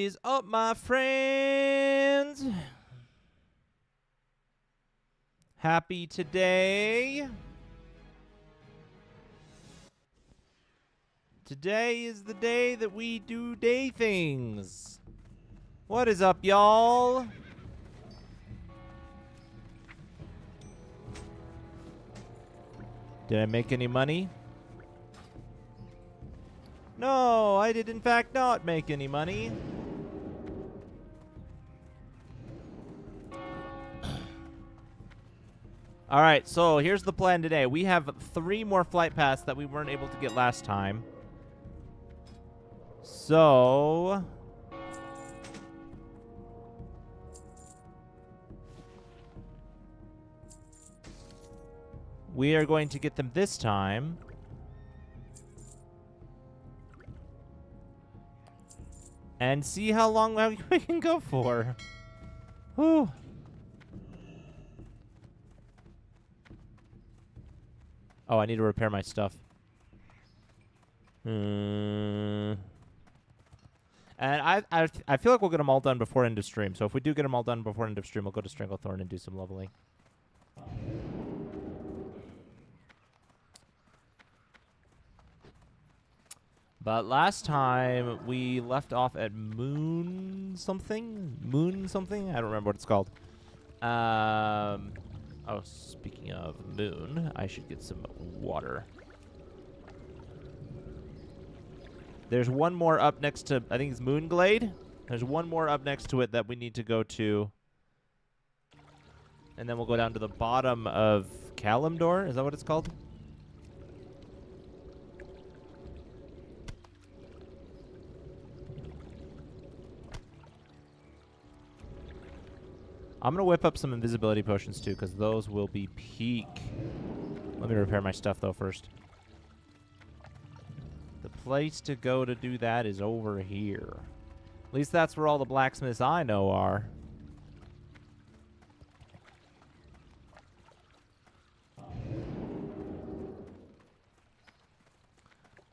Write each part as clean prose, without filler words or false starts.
is up, my friends? Happy today. Today is the day that we do day things. What is up, y'all? Did I make any money? No, I did in fact not make any money. Alright, so here's the plan today. We have 3 more flight paths that we weren't able to get last time. So... we are going to get them this time. And see how long we can go for. Whew. Oh, I need to repair my stuff. And I feel like we'll get them all done before end of stream. So if we do get them all done before end of stream, we'll go to Stranglethorn and do some leveling. But last time, we left off at Moon something? Moon something? I don't remember what it's called. Oh, speaking of Moon, I should get some water. There's one more up next to, I think it's Moonglade. There's one more up next to it that we need to go to. And then we'll go down to the bottom of Kalimdor. Is that what it's called? I'm going to whip up some invisibility potions, too, because those will be peak. Let me repair my stuff, though, first. The place to go to do that is over here. At least that's where all the blacksmiths I know are.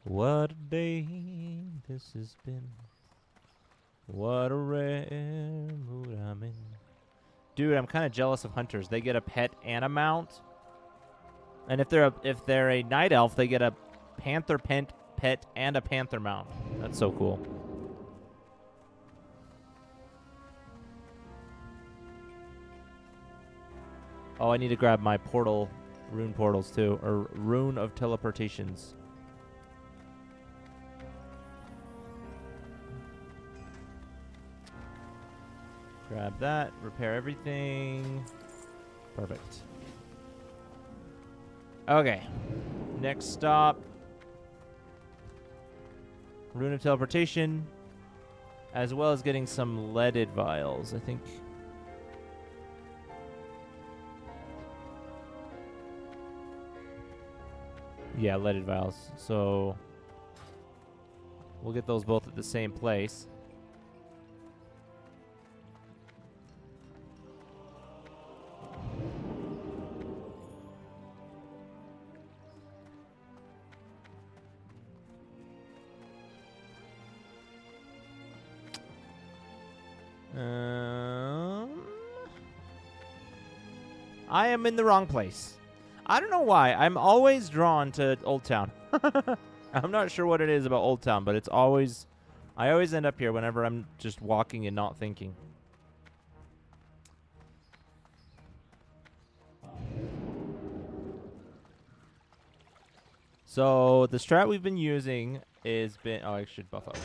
What a day this has been. What a rare mood I'm in. Dude, I'm kind of jealous of hunters. They get a pet and a mount. And if they're a night elf, they get a panther pet and a panther mount. That's so cool. Oh, I need to grab my rune portals too, or rune of teleportations. Grab that, repair everything. Perfect. Okay. Next stop. Rune of Teleportation. As well as getting some leaded vials, I think. Yeah, leaded vials. So we'll get those both at the same place. I am in the wrong place. I don't know why. I'm always drawn to Old Town. I'm not sure what it is about Old Town, but it's always... I always end up here whenever I'm just walking and not thinking. So, the strat we've been using is been... Oh, I should buff up.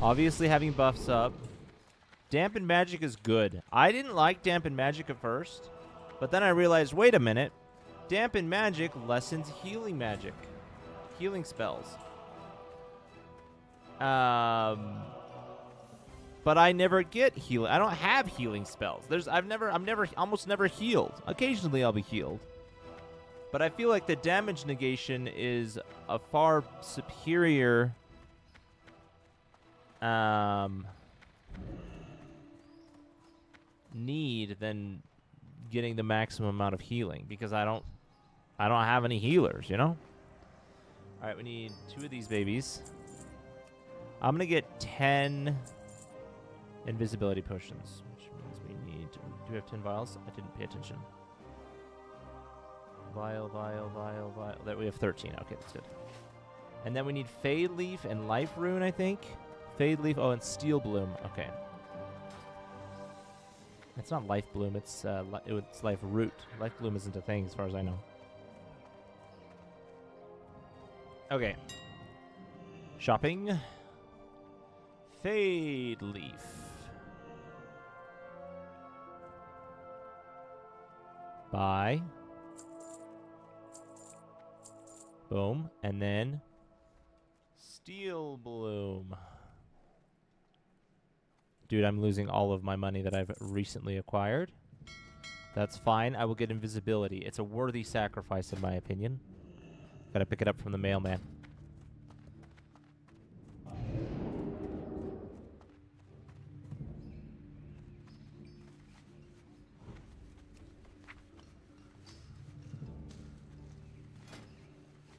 Obviously, having buffs up. Dampen Magic is good. I didn't like Dampen Magic at first, but then I realized, wait a minute. Dampen Magic lessens healing magic. Healing spells. But I never get healing. I don't have healing spells. I'm almost never healed. Occasionally I'll be healed. But I feel like the damage negation is a far superior need than getting the maximum amount of healing, because I don't have any healers, you know? All right, we need 2 of these babies. I'm going to get 10 invisibility potions, which means we need... Do we have 10 vials? I didn't pay attention. Vial. That we have 13. Okay, that's good. And then we need Fade Leaf and Life Rune, I think. Fade Leaf. Oh, and Steel Bloom. Okay. It's not Life Bloom. It's Life Root. Life Bloom isn't a thing as far as I know. Okay. Shopping. Fade Leaf. Buy. Boom. And then Steel Bloom. Dude, I'm losing all of my money that I've recently acquired. That's fine. I will get invisibility. It's a worthy sacrifice, in my opinion. Gotta pick it up from the mailman.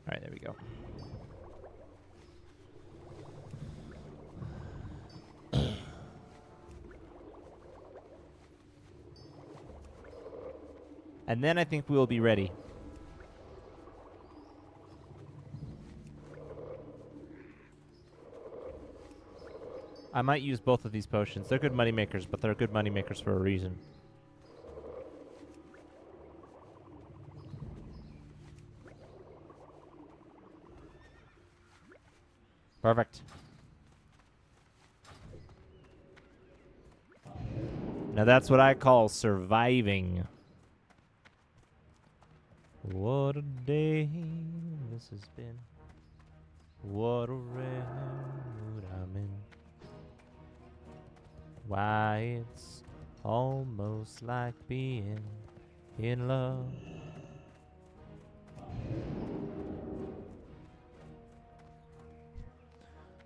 All right, there we go. And then I think we will be ready. I might use both of these potions. They're good money makers, but they're good money makers for a reason. Perfect. Now that's what I call surviving. What a day this has been. What a rare mood I'm in. Why, it's almost like being in love.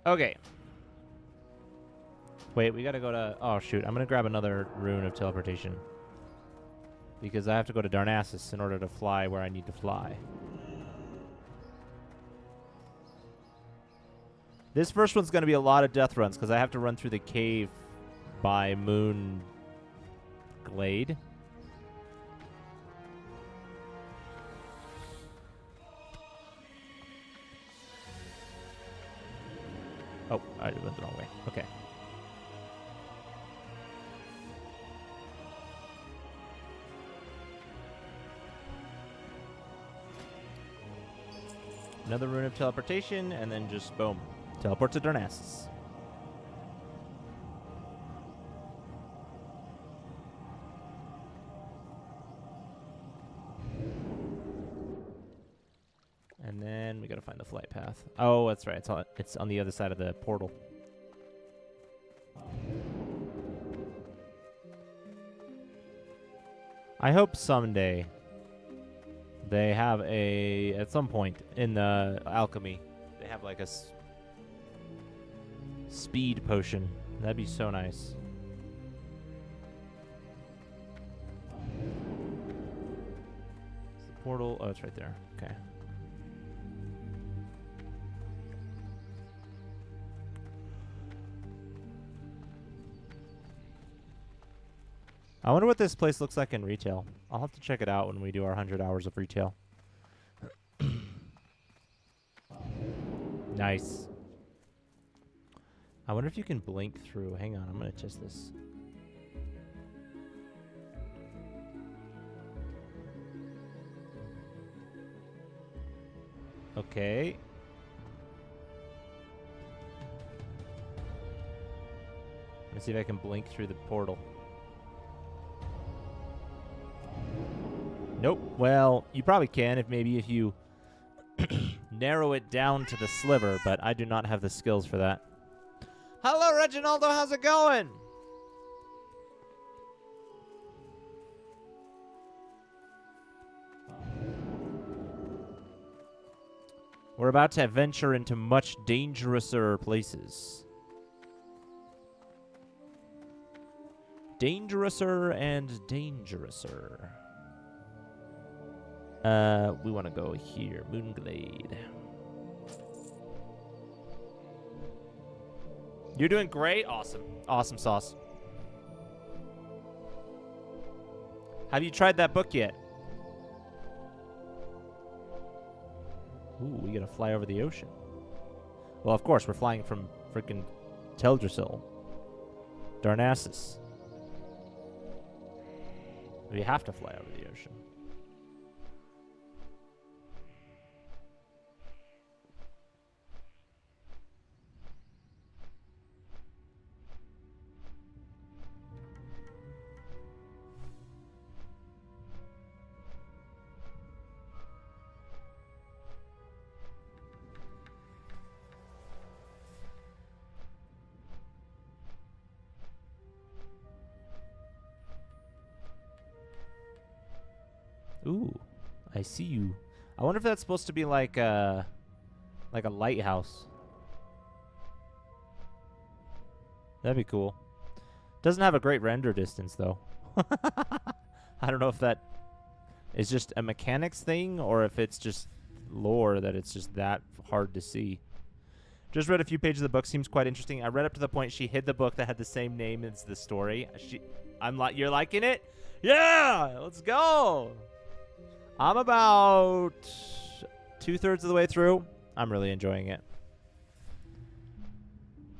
Okay. Wait, we gotta go to... Oh, shoot. I'm gonna grab another rune of teleportation. Because I have to go to Darnassus in order to fly where I need to fly. This first one's gonna be a lot of death runs, because I have to run through the cave by Moon Glade. Oh, I went the wrong way. Okay. Another rune of teleportation, and then just boom. Teleport to Darnassus. And then we gotta find the flight path. Oh, that's right. It's on the other side of the portal. I hope someday they have at some point in the alchemy, they have like a speed potion. That'd be so nice. It's the portal. Oh, it's right there. Okay. I wonder what this place looks like in retail. I'll have to check it out when we do our 100 hours of retail. Nice. I wonder if you can blink through. Hang on, I'm going to test this. Okay. Let me see if I can blink through the portal. Nope. Well, you probably can if you narrow it down to the sliver, but I do not have the skills for that. Hello, Reginaldo. How's it going? We're about to venture into much dangerouser places. Dangerouser and dangerouser. We want to go here. Moonglade. You're doing great. Awesome. Awesome sauce. Have you tried that book yet? Ooh, we gotta fly over the ocean. Well, of course, we're flying from freaking Teldrassil. Darnassus. We have to fly over the ocean. Ooh, I see you. I wonder if that's supposed to be like a lighthouse. That'd be cool. Doesn't have a great render distance though. I don't know if that is just a mechanics thing or if it's just lore that it's just that hard to see. Just read a few pages of the book. Seems quite interesting. I read up to the point she hid the book that had the same name as the story. You're liking it? Yeah, let's go. I'm about 2/3 of the way through. I'm really enjoying it.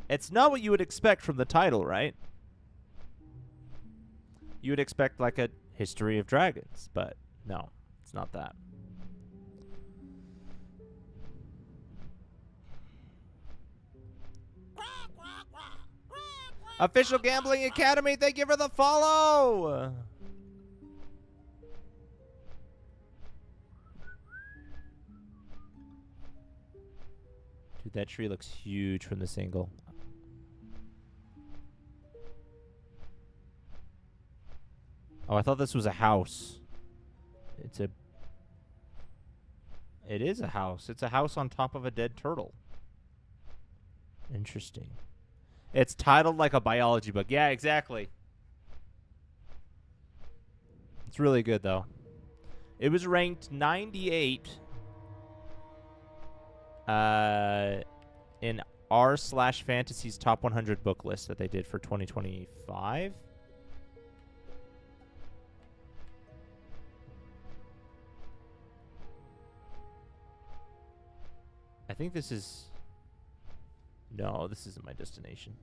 It's not what you would expect from the title, right? You would expect like a history of dragons, but no, it's not that. Official Gambling Academy, thank you for the follow! Dude, that tree looks huge from this angle. Oh, I thought this was a house. It is a house. It's a house on top of a dead turtle. Interesting. It's titled like a biology book. Yeah, exactly. It's really good, though. It was ranked 98 in r/Fantasy's top 100 book list that they did for 2025. I think this is... No, this isn't my destination.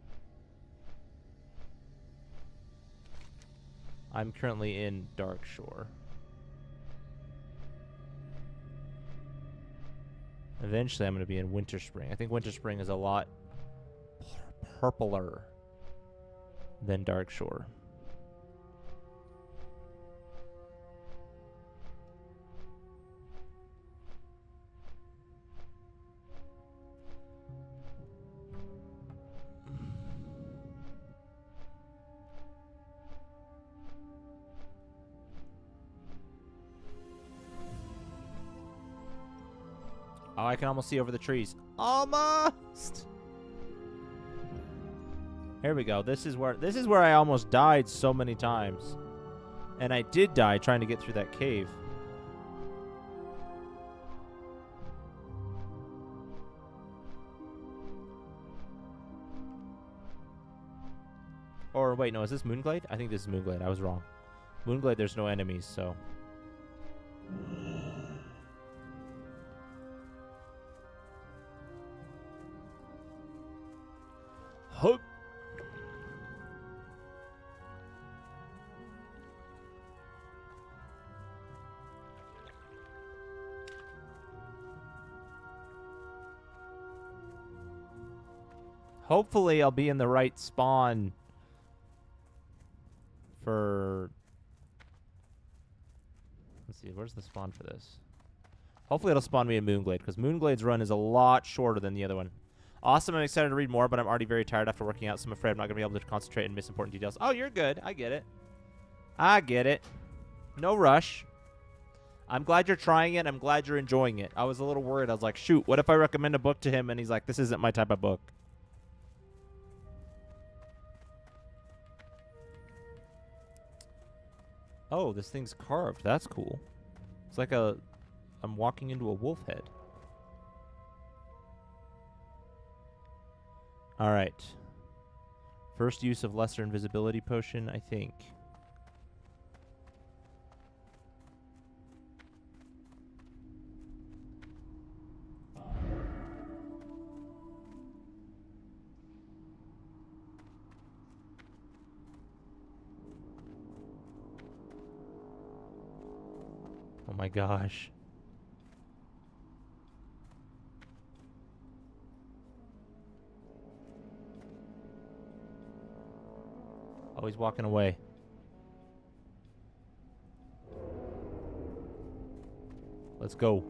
I'm currently in Darkshore. Eventually, I'm going to be in Winterspring. I think Winterspring is a lot purpler than Darkshore. Oh, I can almost see over the trees. Almost. Here we go. This is where I almost died so many times. And I did die trying to get through that cave. Or wait, no, is this Moonglade? I think this is Moonglade. I was wrong. Moonglade, there's no enemies, so... Hook. Hopefully I'll be in the right spawn for... Let's see, where's the spawn for this? Hopefully it'll spawn me in Moonglade, because Moonglade's run is a lot shorter than the other one. Awesome, I'm excited to read more, but I'm already very tired after working out, so I'm afraid I'm not going to be able to concentrate and miss important details. Oh, you're good. I get it. I get it. No rush. I'm glad you're trying it. I'm glad you're enjoying it. I was a little worried. I was like, shoot, what if I recommend a book to him and he's like, this isn't my type of book? Oh, this thing's carved. That's cool. It's like I'm walking into a wolf head. All right. First use of lesser invisibility potion, I think. Oh my gosh. Oh, he's walking away. Let's go.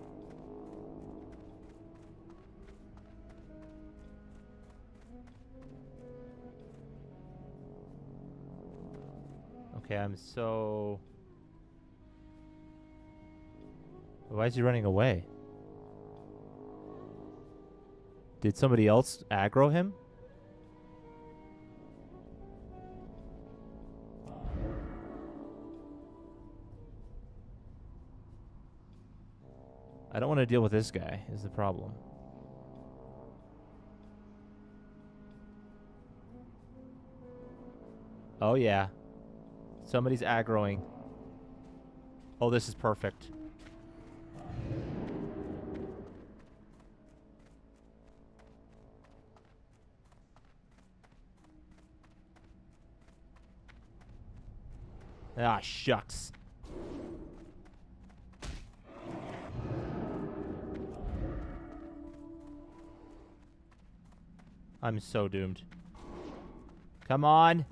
Okay, I'm so... Why is he running away? Did somebody else aggro him? I don't want to deal with this guy, is the problem. Oh, yeah. Somebody's aggroing. Oh, this is perfect. Ah, shucks. I'm so doomed. Come on.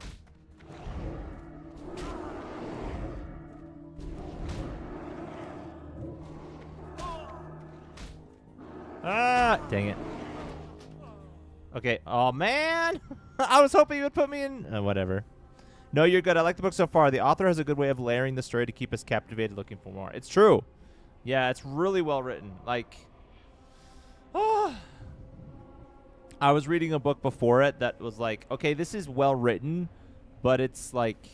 Ah, dang it. Okay. Oh, man. I was hoping you would put me in. Whatever. No, you're good. I like the book so far. The author has a good way of layering the story to keep us captivated looking for more. It's true. Yeah, it's really well written. Like, oh. I was reading a book before it that was like, okay, this is well written, but it's like,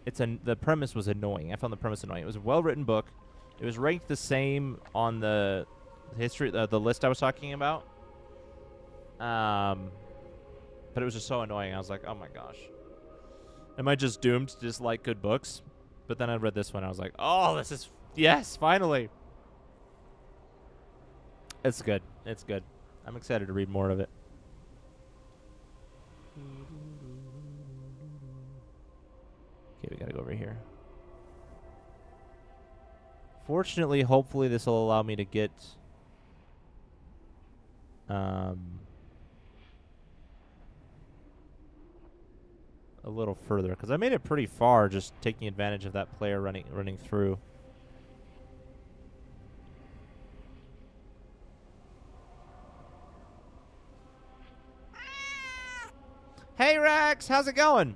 the premise was annoying. I found the premise annoying. It was a well written book. It was ranked the same on the history, the list I was talking about. But it was just so annoying. I was like, oh my gosh. Am I just doomed to dislike good books? But then I read this one. I was like, oh, this is, yes, finally. It's good. It's good. I'm excited to read more of it. Okay, we gotta go over here. Fortunately, hopefully this will allow me to get a little further, because I made it pretty far just taking advantage of that player running through. Hey Rex, how's it going?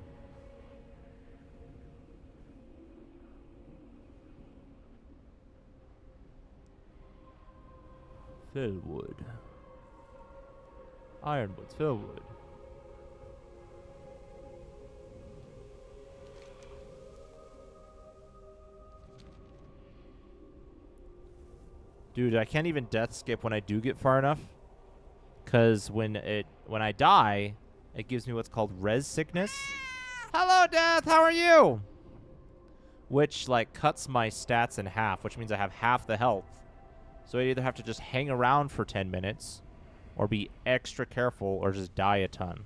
Fillwood. Ironwood, Fillwood. Dude, I can't even death skip when I do get far enough. Cause when I die, it gives me what's called res sickness. Hello, Death, how are you? Which like cuts my stats in half, which means I have half the health. So I either have to just hang around for 10 minutes or be extra careful or just die a ton.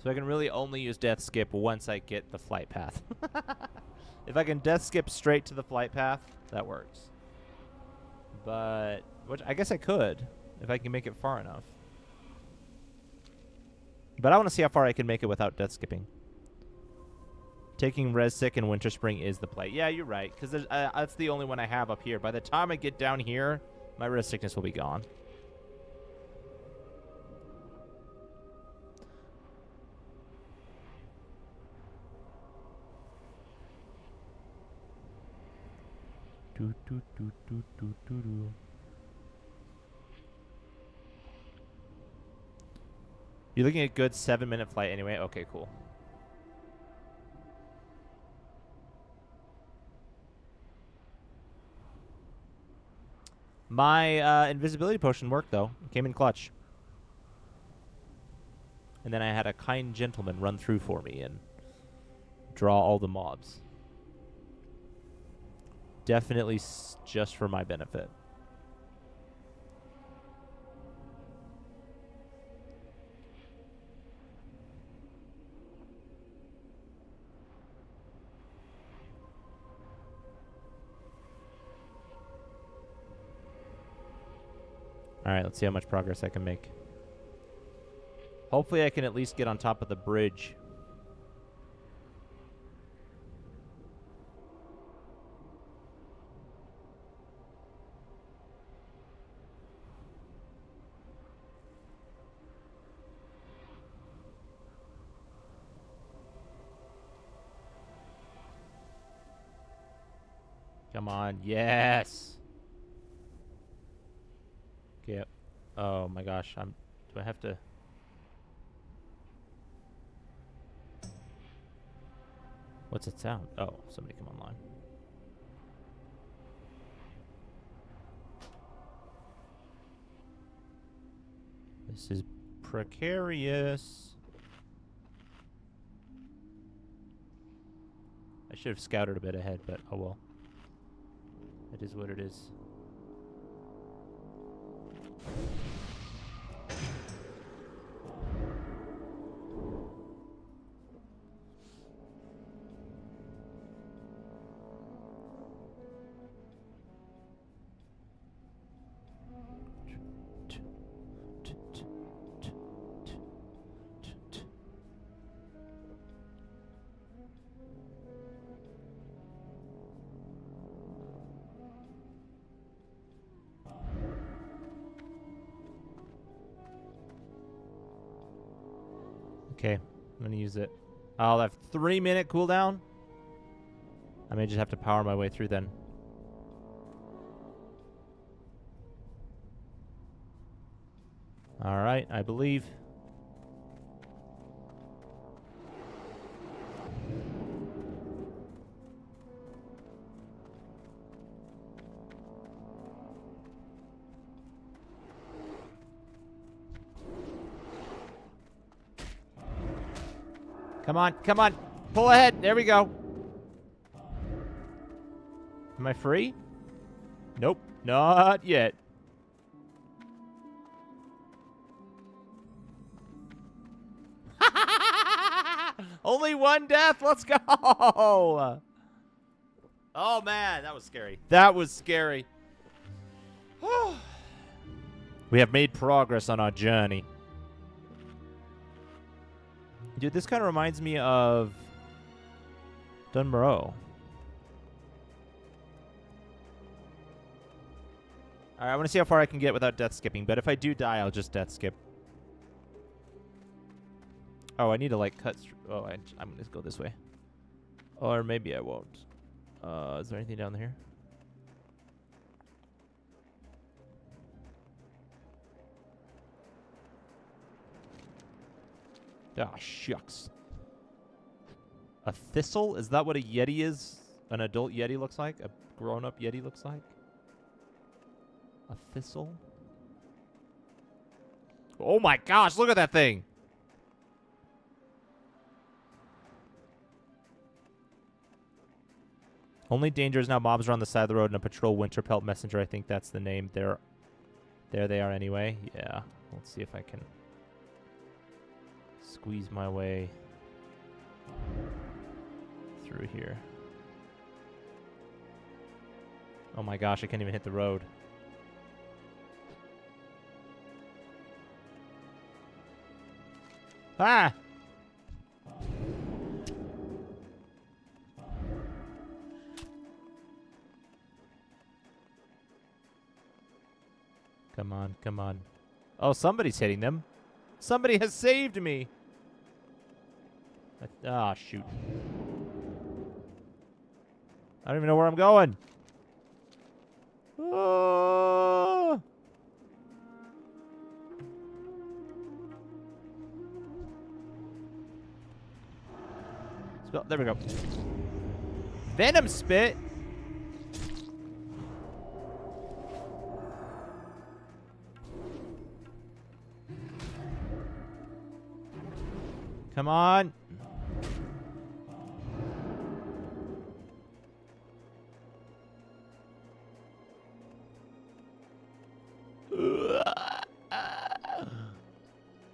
So I can really only use death skip once I get the flight path. If I can death skip straight to the flight path, that works. But, which I guess I could if I can make it far enough. But I want to see how far I can make it without death skipping. Taking res sick in Winter Spring is the play. Yeah, you're right, because that's the only one I have up here. By the time I get down here, my res sickness will be gone. You're looking at a good 7-minute flight anyway? Okay, cool. My invisibility potion worked, though. It came in clutch. And then I had a kind gentleman run through for me and draw all the mobs. Definitely just for my benefit. Alright, let's see how much progress I can make. Hopefully I can at least get on top of the bridge. Come on, yes! Okay. Oh my gosh, do I have to... What's it sound? Oh, somebody come online. This is precarious. I should have scouted a bit ahead, but oh well. It is what it is. Okay, I'm gonna use it. I'll have 3-minute cooldown. I may just have to power my way through then. Alright, I believe. Come on, come on. Pull ahead. There we go. Am I free? Nope, not yet. Only one death. Let's go. Oh, man. That was scary. That was scary. We have made progress on our journey. Dude, this kind of reminds me of Dunmoreau. Alright, I want to see how far I can get without death skipping, but if I do die, I'll just death skip. Oh, I need to, like, cut through. Oh, I'm going to go this way. Or maybe I won't. Is there anything down here? Ah, shucks. A thistle? Is that what a yeti is? An adult yeti looks like? A grown-up yeti looks like? A thistle? Oh my gosh, look at that thing! Only danger is now mobs are on the side of the road and a patrol winter pelt messenger. I think that's the name. There they are anyway. Yeah. Let's see if I can squeeze my way through here. Oh my gosh, I can't even hit the road. Ah! Come on, come on. Oh, somebody's hitting them. Somebody has saved me. Ah, shoot. I don't even know where I'm going. Oh. There we go. Venom spit. Come on.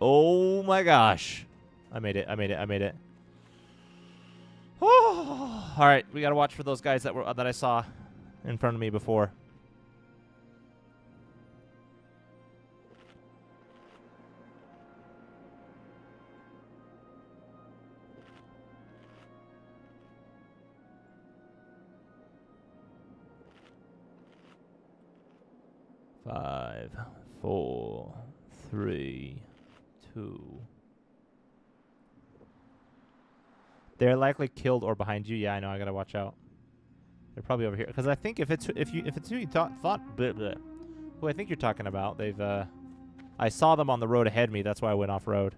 Oh my gosh. I made it. I made it. I made it. Oh. All right, we got to watch for those guys that I saw in front of me before. Five, 4, 3, 2. They're likely killed or behind you. Yeah, I know. I gotta watch out. They're probably over here because I think if it's who you thought bleh, bleh, who I think you're talking about, they've I saw them on the road ahead of me. That's why I went off road.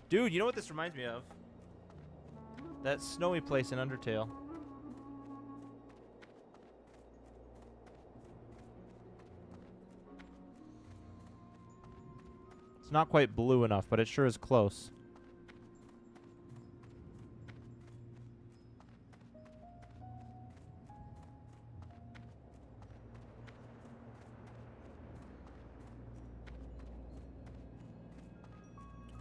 Dude, you know what this reminds me of? That snowy place in Undertale. It's not quite blue enough, but it sure is close.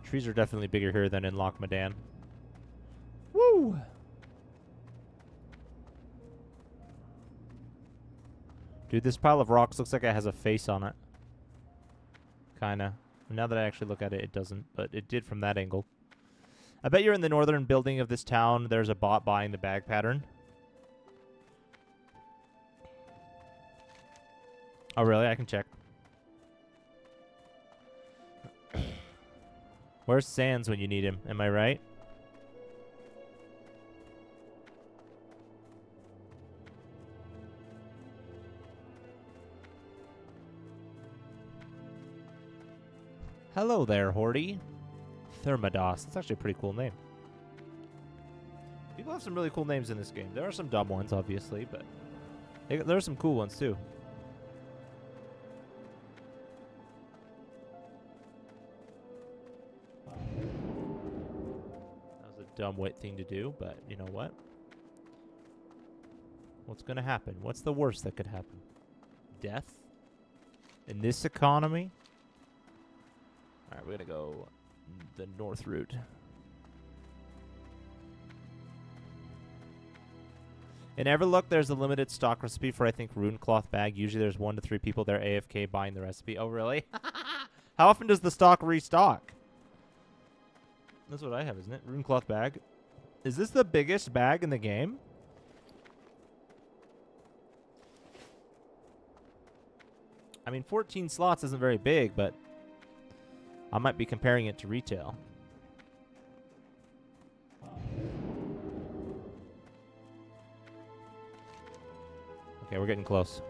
Trees are definitely bigger here than in Loch Madan. Woo! Dude, this pile of rocks looks like it has a face on it. Kinda. Now that I actually look at it, it doesn't, but it did from that angle. I bet you're in the northern building of this town. There's a bot buying the bag pattern. Oh, really? I can check. Where's Sans when you need him? Am I right? Hello there, Hordy. Thermodos. That's actually a pretty cool name. People have some really cool names in this game. There are some dumb ones, obviously, but there are some cool ones, too. That was a dumb wit thing to do, but you know what? What's going to happen? What's the worst that could happen? Death? In this economy? Alright, we're going to go the north route. In Everlook, there's a limited stock recipe for, I think, rune cloth bag. Usually there's 1 to 3 people there AFK buying the recipe. Oh, really? How often does the stock restock? That's what I have, isn't it? Rune cloth bag. Is this the biggest bag in the game? I mean, 14 slots isn't very big, but I might be comparing it to retail. Okay, we're getting close.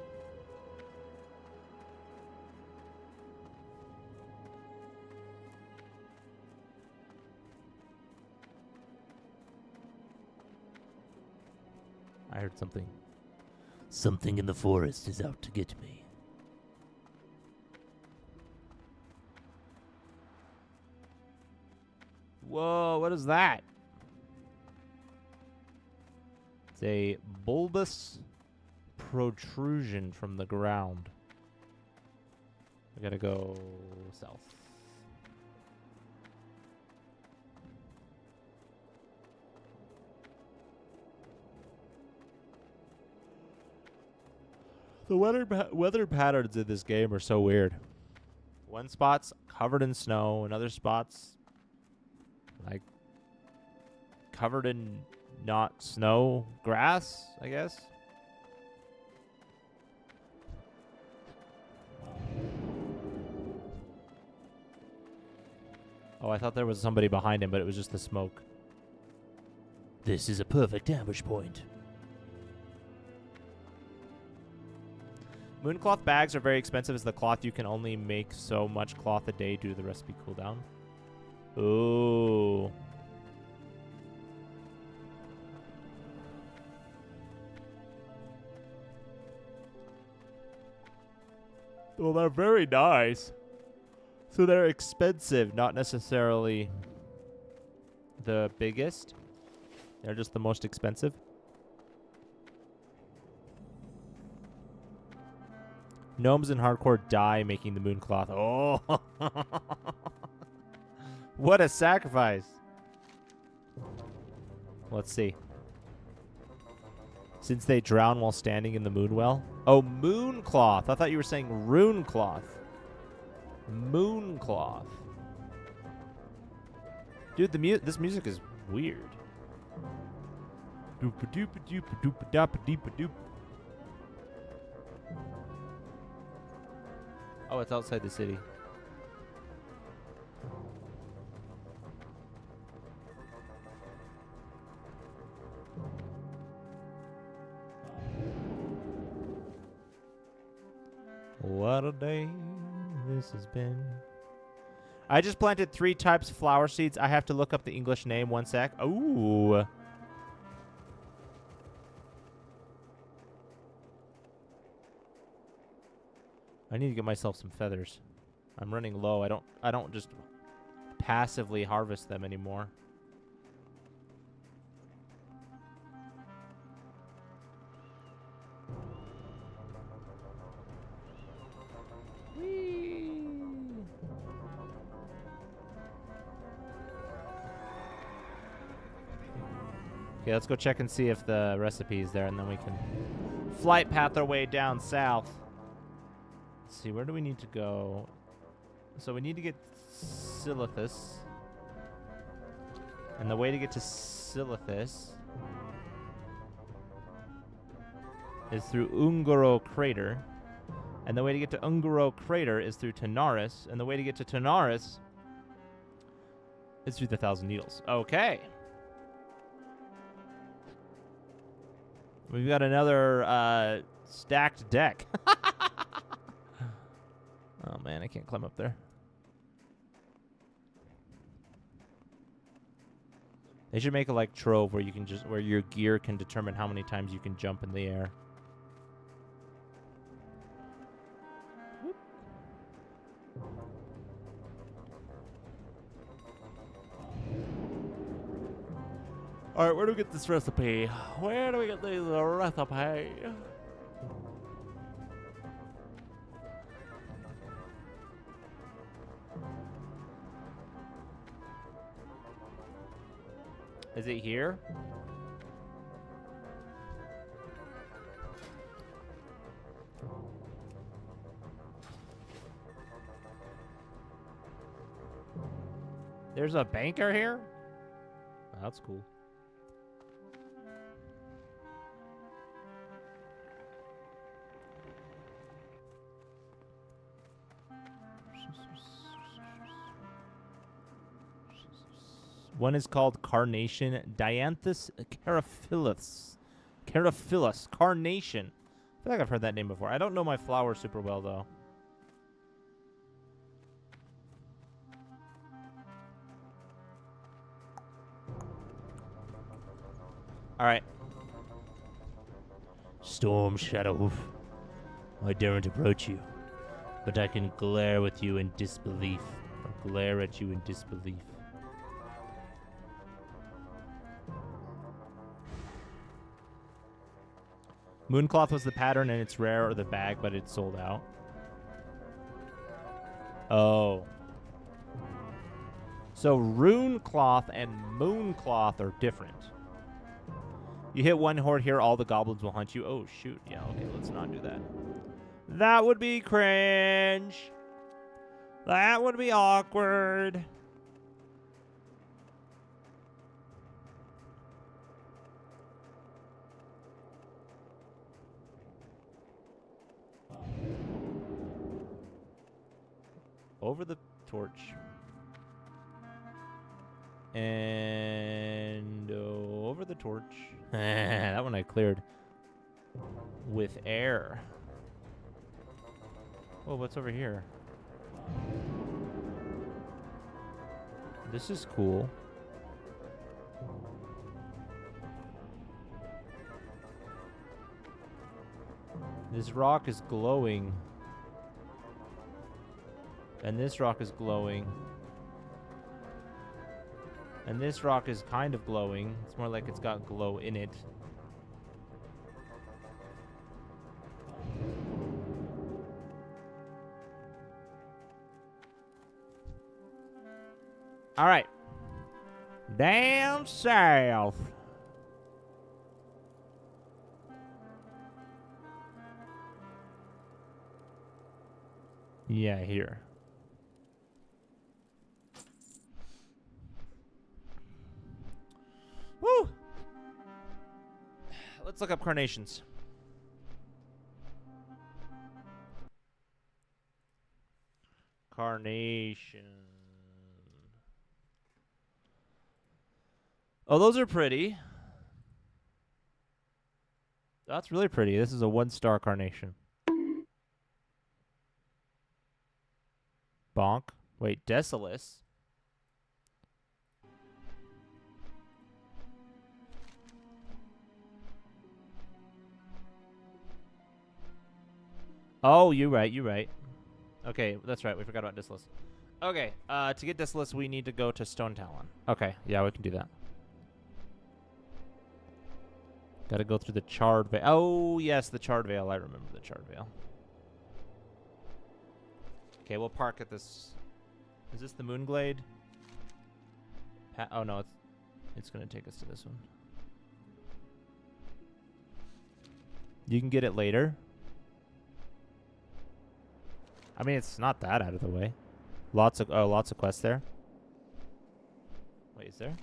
I heard something. Something in the forest is out to get me. Whoa, what is that? It's a bulbous protrusion from the ground. We gotta go south. The weather patterns in this game are so weird. One spot's covered in snow, and other spots like covered in not snow, grass, I guess. Oh, I thought there was somebody behind him, but it was just the smoke. This is a perfect ambush point. Mooncloth bags are very expensive as the cloth you can only make so much cloth a day due to the recipe cooldown. Ooh. Well, they're very nice. So they're expensive, not necessarily the biggest. They're just the most expensive. Gnomes in hardcore die making the moon cloth. Oh, what a sacrifice. Let's see. Since they drown while standing in the moon well. Oh, moon cloth. I thought you were saying rune cloth. Moon cloth. Dude, this music is weird. Doopa doopa doopa doopa doopa doopa doop. Oh, it's outside the city. What a day this has been. I just planted 3 types of flower seeds. I have to look up the English name. 1 sec. Ooh. I need to get myself some feathers. I'm running low. I don't just passively harvest them anymore. Okay, let's go check and see if the recipe is there, and then we can flight path our way down south. Let's see, where do we need to go? So we need to get Silithus. And the way to get to Silithus is through Ungoro Crater. And the way to get to Ungoro Crater is through Tanaris. And the way to get to Tanaris is through the Thousand Needles. Okay. We've got another stacked deck. Oh man, I can't climb up there. They should make a like trove where you can just where your gear can determine how many times you can jump in the air. Whoop. All right, where do we get this recipe? Where do we get this recipe? Is it here? There's a banker here? Oh, that's cool. One is called Carnation. Dianthus Caraphilus. Caraphilus. Carnation. I feel like I've heard that name before. I don't know my flowers super well, though. All right. Storm Shadow. I daren't approach you, but I can glare with you in disbelief. Or glare at you in disbelief. Mooncloth was the pattern, and it's rare, or the bag, but it's sold out. Oh. So rune cloth and mooncloth are different. You hit one horde here, all the goblins will hunt you. Oh, shoot. Yeah, okay, let's not do that. That would be cringe. That would be awkward. Over the torch. And over the torch. That one I cleared with air. Oh, what's over here? This is cool. This rock is glowing. And this rock is glowing. And this rock is kind of glowing. It's more like it's got glow in it. All right. Down south. Yeah, here. Woo! Let's look up carnations. Carnation. Oh, those are pretty. That's really pretty. This is a 1-star carnation. Bonk. Wait, Desolus. Oh, you're right. You're right. Okay, that's right. We forgot about Desolus. Okay, to get Desolus, we need to go to Stone Talon. Okay, yeah, we can do that. Gotta go through the Charred Veil. Oh, yes, the Charred Veil. I remember the Charred Veil. Okay, we'll park at this. Is this the Moonglade? Oh, no, it's going to take us to this one. You can get it later. I mean, it's not that out of the way. Lots of quests there. Wait, is there?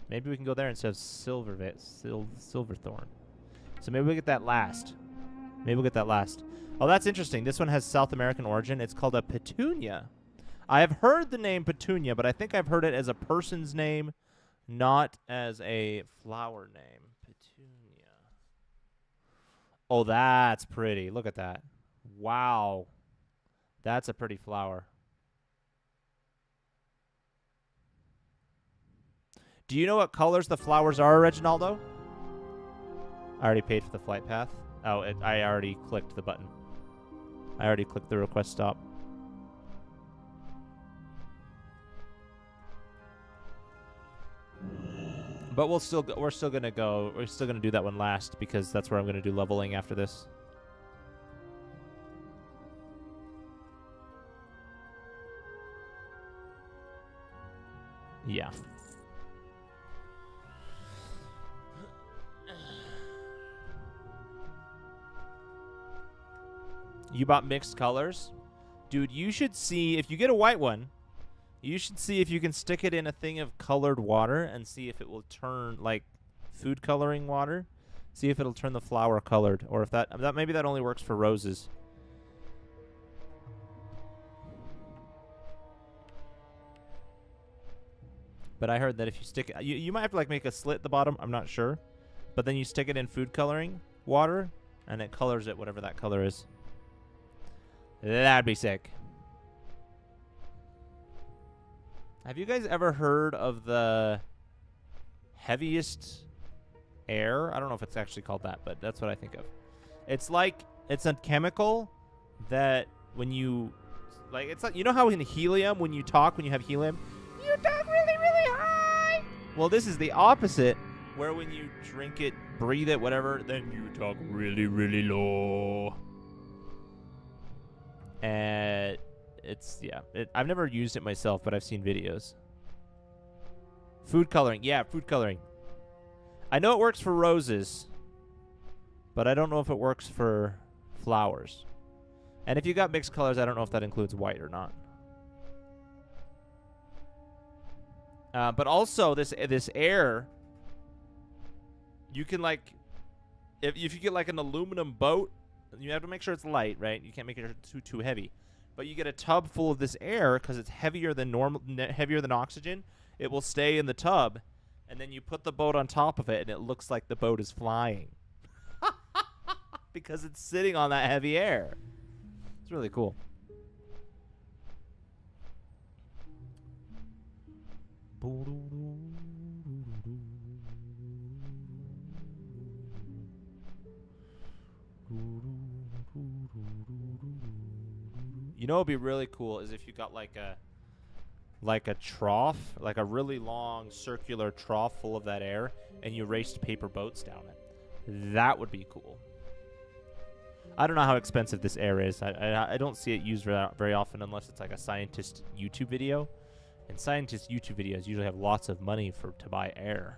Maybe we can go there instead of Silverthorn. So maybe we get that last. Maybe we'll get that last. Oh, that's interesting. This one has South American origin. It's called a Petunia. I have heard the name Petunia, but I think I've heard it as a person's name, not as a flower name. Petunia. Oh, that's pretty. Look at that. Wow. That's a pretty flower. Do you know what colors the flowers are, Reginaldo? I already paid for the flight path. Oh, I already clicked the button. I already clicked the request stop. But we're still gonna do that one last because that's where I'm gonna do leveling after this. Yeah. You bought mixed colors? Dude, you should see, if you get a white one, you should see if you can stick it in a thing of colored water and see if it will turn, like, food coloring water. See if it'll turn the flower colored, or if that maybe that only works for roses. But I heard that if you stick it, you might have to, like, make a slit at the bottom, I'm not sure. But then you stick it in food coloring water, and it colors it whatever that color is. That'd be sick. Have you guys ever heard of the heaviest air? I don't know if it's actually called that, but that's what I think of. It's like, it's a chemical that when you, like, it's like, you know how in helium, when you have helium, you talk really, really high. Well, this is the opposite, where when you drink it, breathe it, whatever, then you talk really, really low. And it's, yeah. I've never used it myself, but I've seen videos. Food coloring. Yeah, food coloring. I know it works for roses, but I don't know if it works for flowers. And if you got mixed colors, I don't know if that includes white or not. But also, this air, you can, like, if you get, like, an aluminum boat, you have to make sure it's light, right? You can't make it too heavy. But you get a tub full of this air because it's heavier than oxygen. It will stay in the tub, and then you put the boat on top of it, and it looks like the boat is flying because it's sitting on that heavy air. It's really cool. You know what would be really cool is if you got like a trough, like a really long circular trough full of that air, and you raced paper boats down it. That would be cool. I don't know how expensive this air is. I don't see it used very often unless it's like a scientist YouTube video. And scientist YouTube videos usually have lots of money to buy air.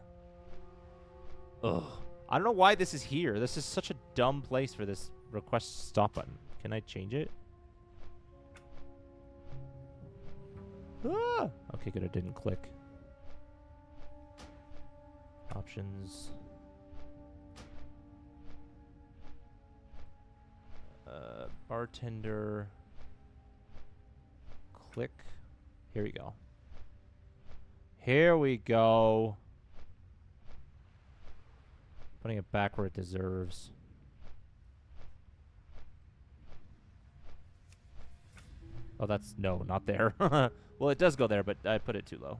Ugh. I don't know why this is here. This is such a dumb place for this request stop button. Can I change it? Ah! Okay, good. It didn't click. Options. Bartender. Click. Here we go. Here we go. Putting it back where it deserves. Oh, that's... No, not there. Well, it does go there, but I put it too low.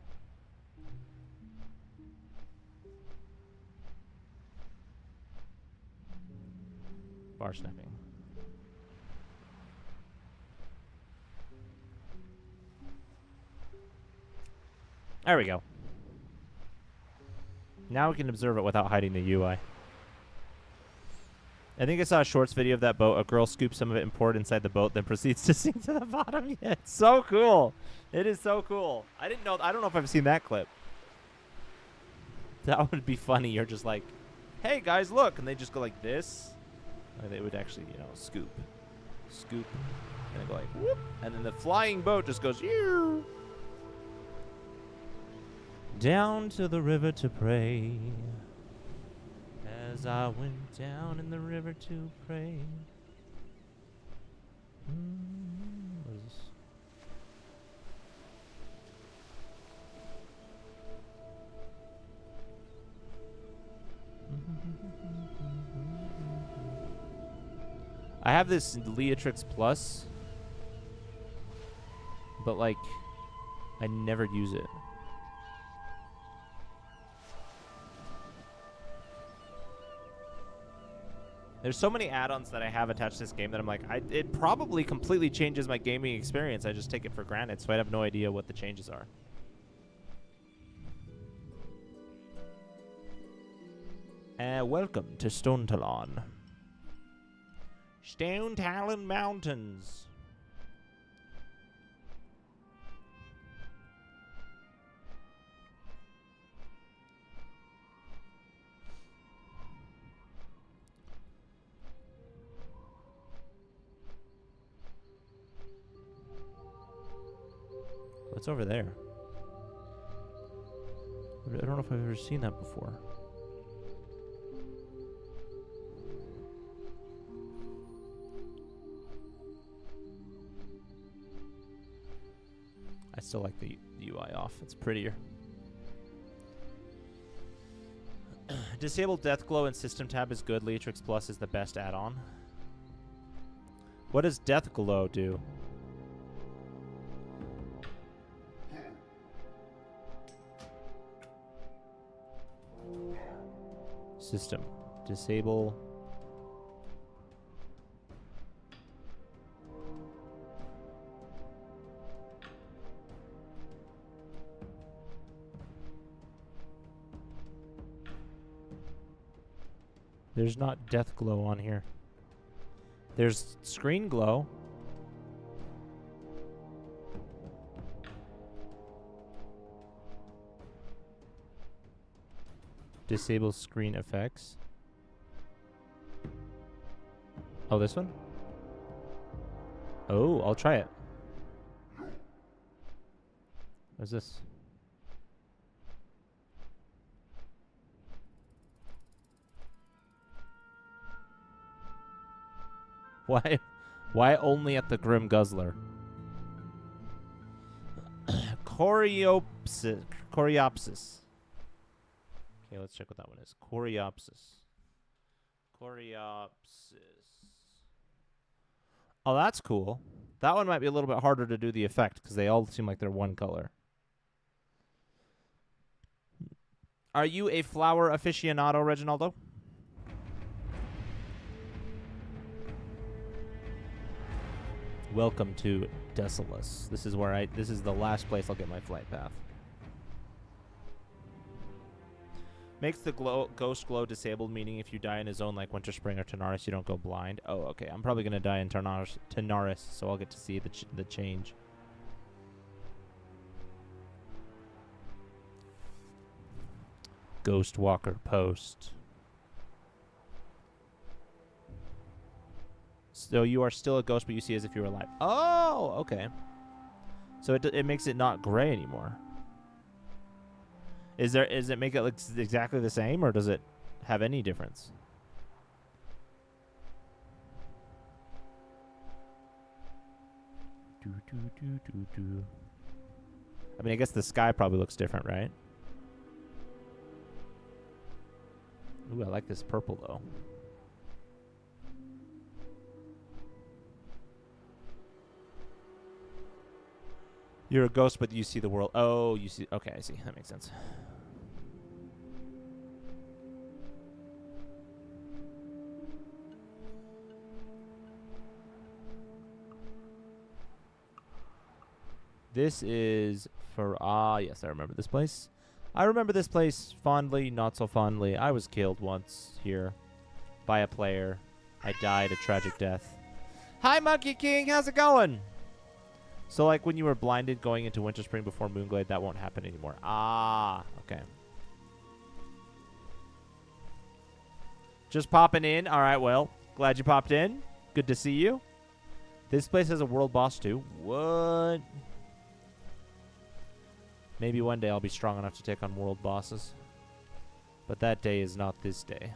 Bar snapping. There we go. Now we can observe it without hiding the UI. I think I saw a shorts video of that boat. A girl scoops some of it and poured it inside the boat, then proceeds to sink to the bottom. Yeah, it's so cool. It is so cool. I don't know if I've seen that clip. That would be funny. You're just like, hey guys, look, and they just go like this. Or they would actually, scoop, and then go like whoop, and then the flying boat just goes ew. Down to the river to pray. As I went down in the river to pray. What is this? I have this Leatrix Plus, but like, I never use it. There's so many add-ons that I have attached to this game that I'm like, it probably completely changes my gaming experience. I just take it for granted, so I have no idea what the changes are. Welcome to Stone Talon. Stone Talon Mountains. What's over there? I don't know if I've ever seen that before. I still like the UI off. It's prettier. Disable Deathglow and System Tab is good. Leatrix Plus is the best add-on. What does Deathglow do? System. Disable. There's not death glow on here. There's screen glow. Disable screen effects. Oh, this one? Oh, I'll try it. What's this? Why only at the Grim Guzzler? Coreopsis. Okay, let's check what that one is. Coreopsis. Oh, that's cool. That one might be a little bit harder to do the effect because they all seem like they're one color. Are you a flower aficionado, Reginaldo? Welcome to Desolus. This is where this is the last place I'll get my flight path. Makes the ghost glow disabled, meaning if you die in a zone like Winter Spring or Tanaris, you don't go blind. Oh, okay. I'm probably going to die in Tanaris, so I'll get to see the change. Ghostwalker post. So you are still a ghost, but you see as if you were alive. Oh, okay. So it makes it not gray anymore. Does it make it look exactly the same, or does it have any difference? I mean, I guess the sky probably looks different, right? Ooh, I like this purple, though. You're a ghost, but you see the world. Oh, you see. Okay, I see. That makes sense. This is for... yes, I remember this place. I remember this place fondly, not so fondly. I was killed once here by a player. I died a tragic death. Hi, Monkey King. How's it going? So, like, when you were blinded going into Winter Spring before Moonglade, that won't happen anymore. Ah, okay. Just popping in. All right, well, glad you popped in. Good to see you. This place has a world boss, too. What? Maybe one day I'll be strong enough to take on world bosses. But that day is not this day.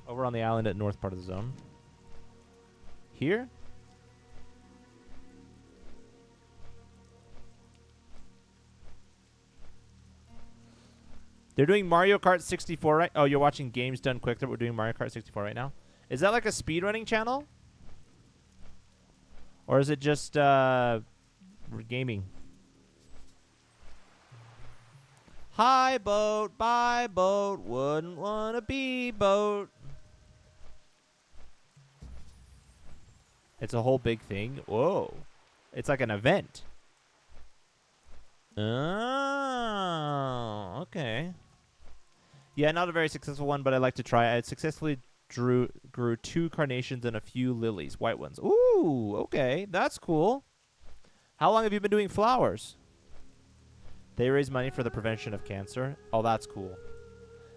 Over on the island at north part of the zone. Here? They're doing Mario Kart 64 right... Oh, you're watching Games Done Quick that we're doing Mario Kart 64 right now? Is that like a speedrunning channel? Or is it just gaming? Hi, boat. Bye, boat. Wouldn't want to be boat. It's a whole big thing. Whoa. It's like an event. Oh, okay. Yeah, not a very successful one, but I like to try. I successfully grew 2 carnations and a few lilies, white ones. Ooh, okay. That's cool. How long have you been doing flowers? They raise money for the prevention of cancer. Oh, that's cool.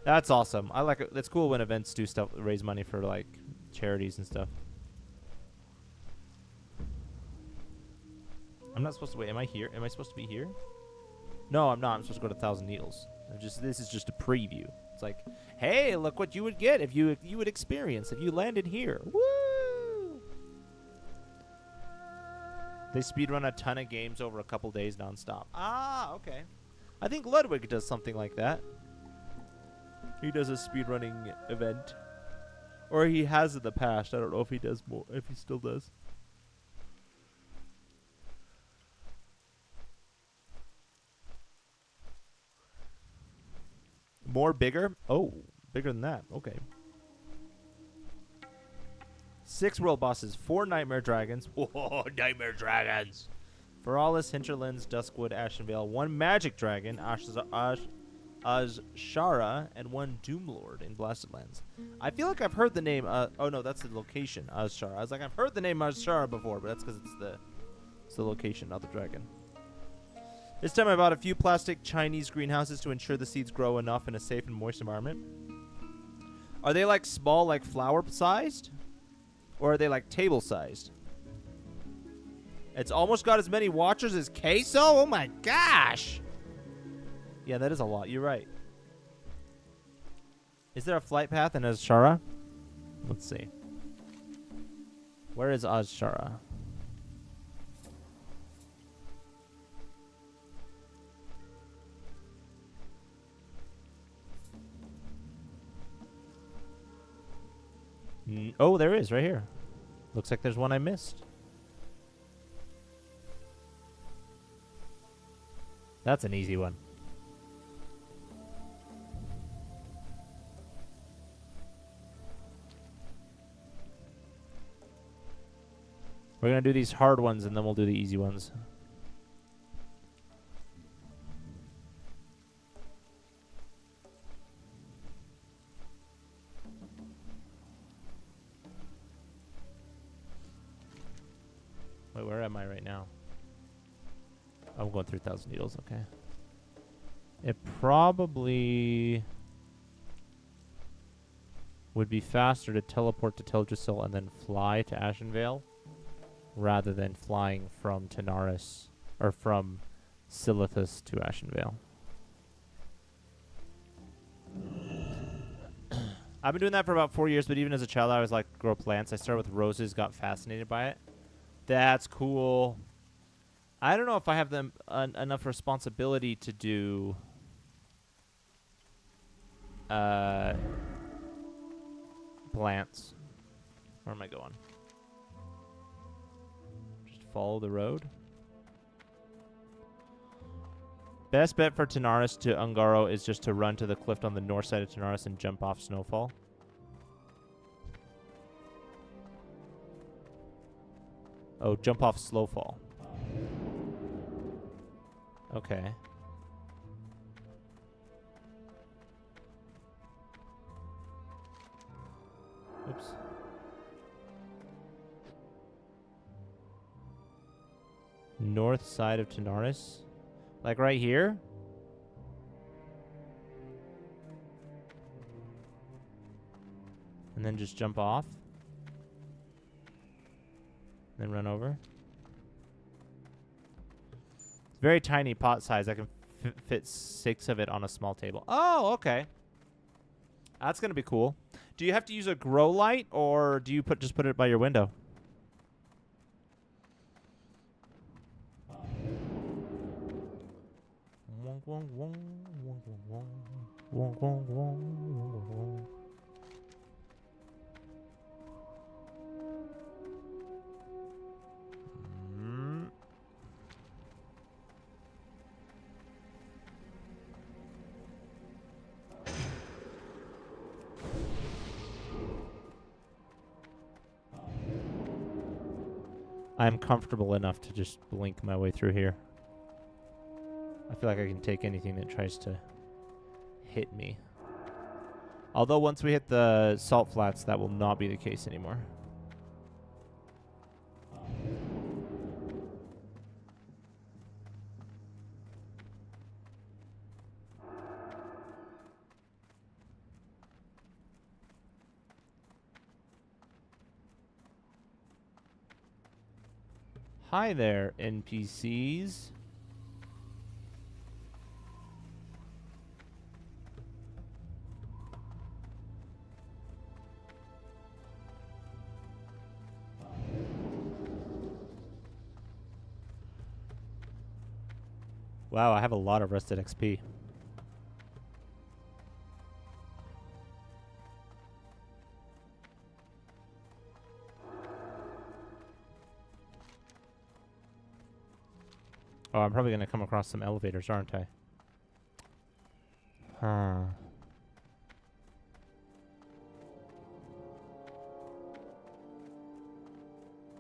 That's awesome. I like it. It's cool when events do stuff, raise money for, like, charities and stuff. I'm not supposed to wait. Am I here? Am I supposed to be here? No, I'm not. I'm supposed to go to 1,000 Needles. This is just a preview. It's like, hey, look what you would get if you would experience if you landed here. Woo! They speedrun a ton of games over a couple days nonstop. Ah, okay. I think Ludwig does something like that. He does a speedrunning event. Or he has in the past. I don't know if he does more, if he still does. More bigger? Oh, bigger than that. Okay. 6 world bosses, 4 nightmare dragons. Whoa, nightmare dragons. Feralis, Hinterlands, Duskwood, Ashenvale, 1 magic dragon, Azshara, and 1 Doomlord in Blasted Lands. I feel like I've heard the name. Oh no, that's the location, Azshara. I was like, I've heard the name Azshara before, but that's because it's the location, not the dragon. This time I bought a few plastic Chinese greenhouses to ensure the seeds grow enough in a safe and moist environment. Are they like small, like flower sized? Or are they like table sized? It's almost got as many watchers as Queso? Oh my gosh! Yeah, that is a lot. You're right. Is there a flight path in Azshara? Let's see. Where is Azshara? Oh, there is, right here. Looks like there's one I missed. That's an easy one. We're going to do these hard ones, and then we'll do the easy ones. Wait, where am I right now? Oh, I'm going through 1,000 Needles, okay. It probably would be faster to teleport to Teldrassil and then fly to Ashenvale rather than flying from Tanaris or from Silithus to Ashenvale. I've been doing that for about 4 years, but even as a child, I always liked to grow plants. I started with roses, got fascinated by it. That's cool. I don't know if I have them enough responsibility to do plants. Where am I going? Just follow the road. Best bet for Tanaris to Ungaro is just to run to the cliff on the north side of Tanaris and jump off Snowfall. Oh, jump off Slowfall. Okay. Oops. North side of Tanaris? Like right here? And then just jump off? Then run over? It's very tiny pot size. I can fit 6 of it on a small table. Oh, okay. That's going to be cool. Do you have to use a grow light, or do you just put it by your window? I'm comfortable enough to just blink my way through here. I feel like I can take anything that tries to hit me. Although once we hit the salt flats, that will not be the case anymore. Hi there, NPCs. Wow, I have a lot of rusted XP. Oh, I'm probably going to come across some elevators, aren't I? Huh.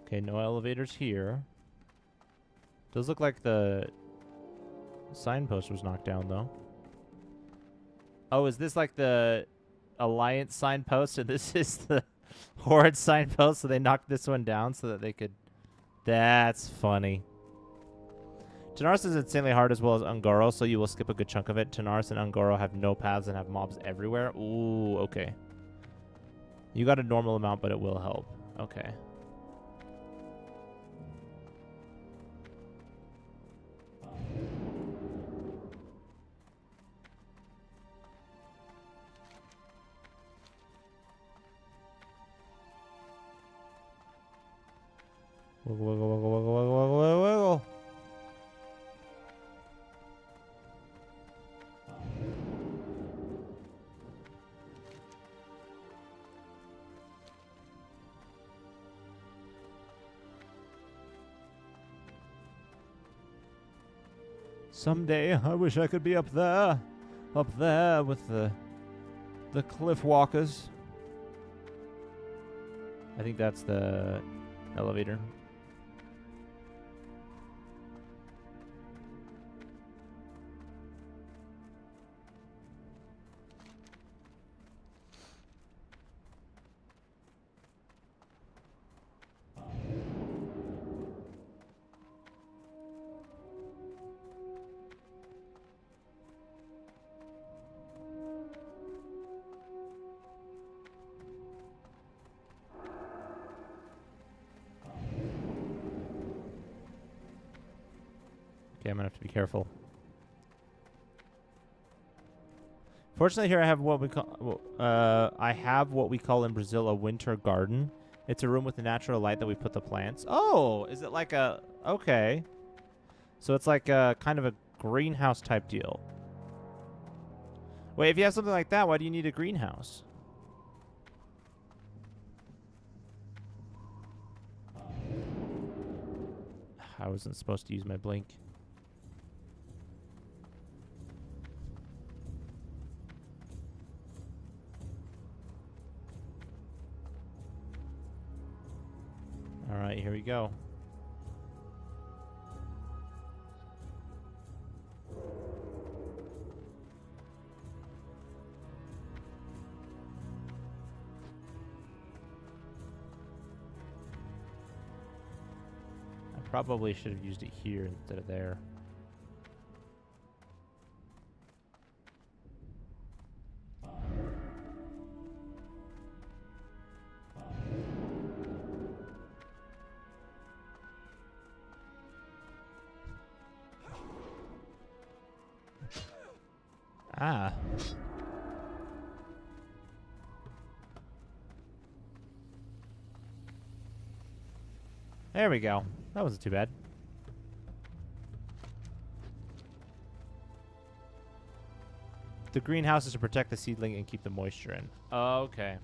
Okay, no elevators here. Does look like the signpost was knocked down, though. Oh, is this like the Alliance signpost, and this is the Horde signpost, so they knocked this one down so that they could... That's funny. Tanaris is insanely hard as well as Ungaro, so you will skip a good chunk of it. Tanaris and Ungaro have no paths and have mobs everywhere. Ooh, okay. You got a normal amount, but it will help. Okay. Wiggle, wiggle, wiggle, wiggle, wiggle, wiggle, wiggle. Someday, I wish I could be up there with the cliff walkers. I think that's the elevator. Okay, I'm gonna have to be careful. Fortunately, here I have what we call in Brazil a winter garden. It's a room with a natural light that we put the plants. Oh, is it like a... Okay. So it's like a kind of a greenhouse type deal. Wait, if you have something like that, why do you need a greenhouse? I wasn't supposed to use my blink. All right, here we go. I probably should have used it here instead of there. Ah. There we go. That wasn't too bad. The greenhouse is to protect the seedling and keep the moisture in. Okay.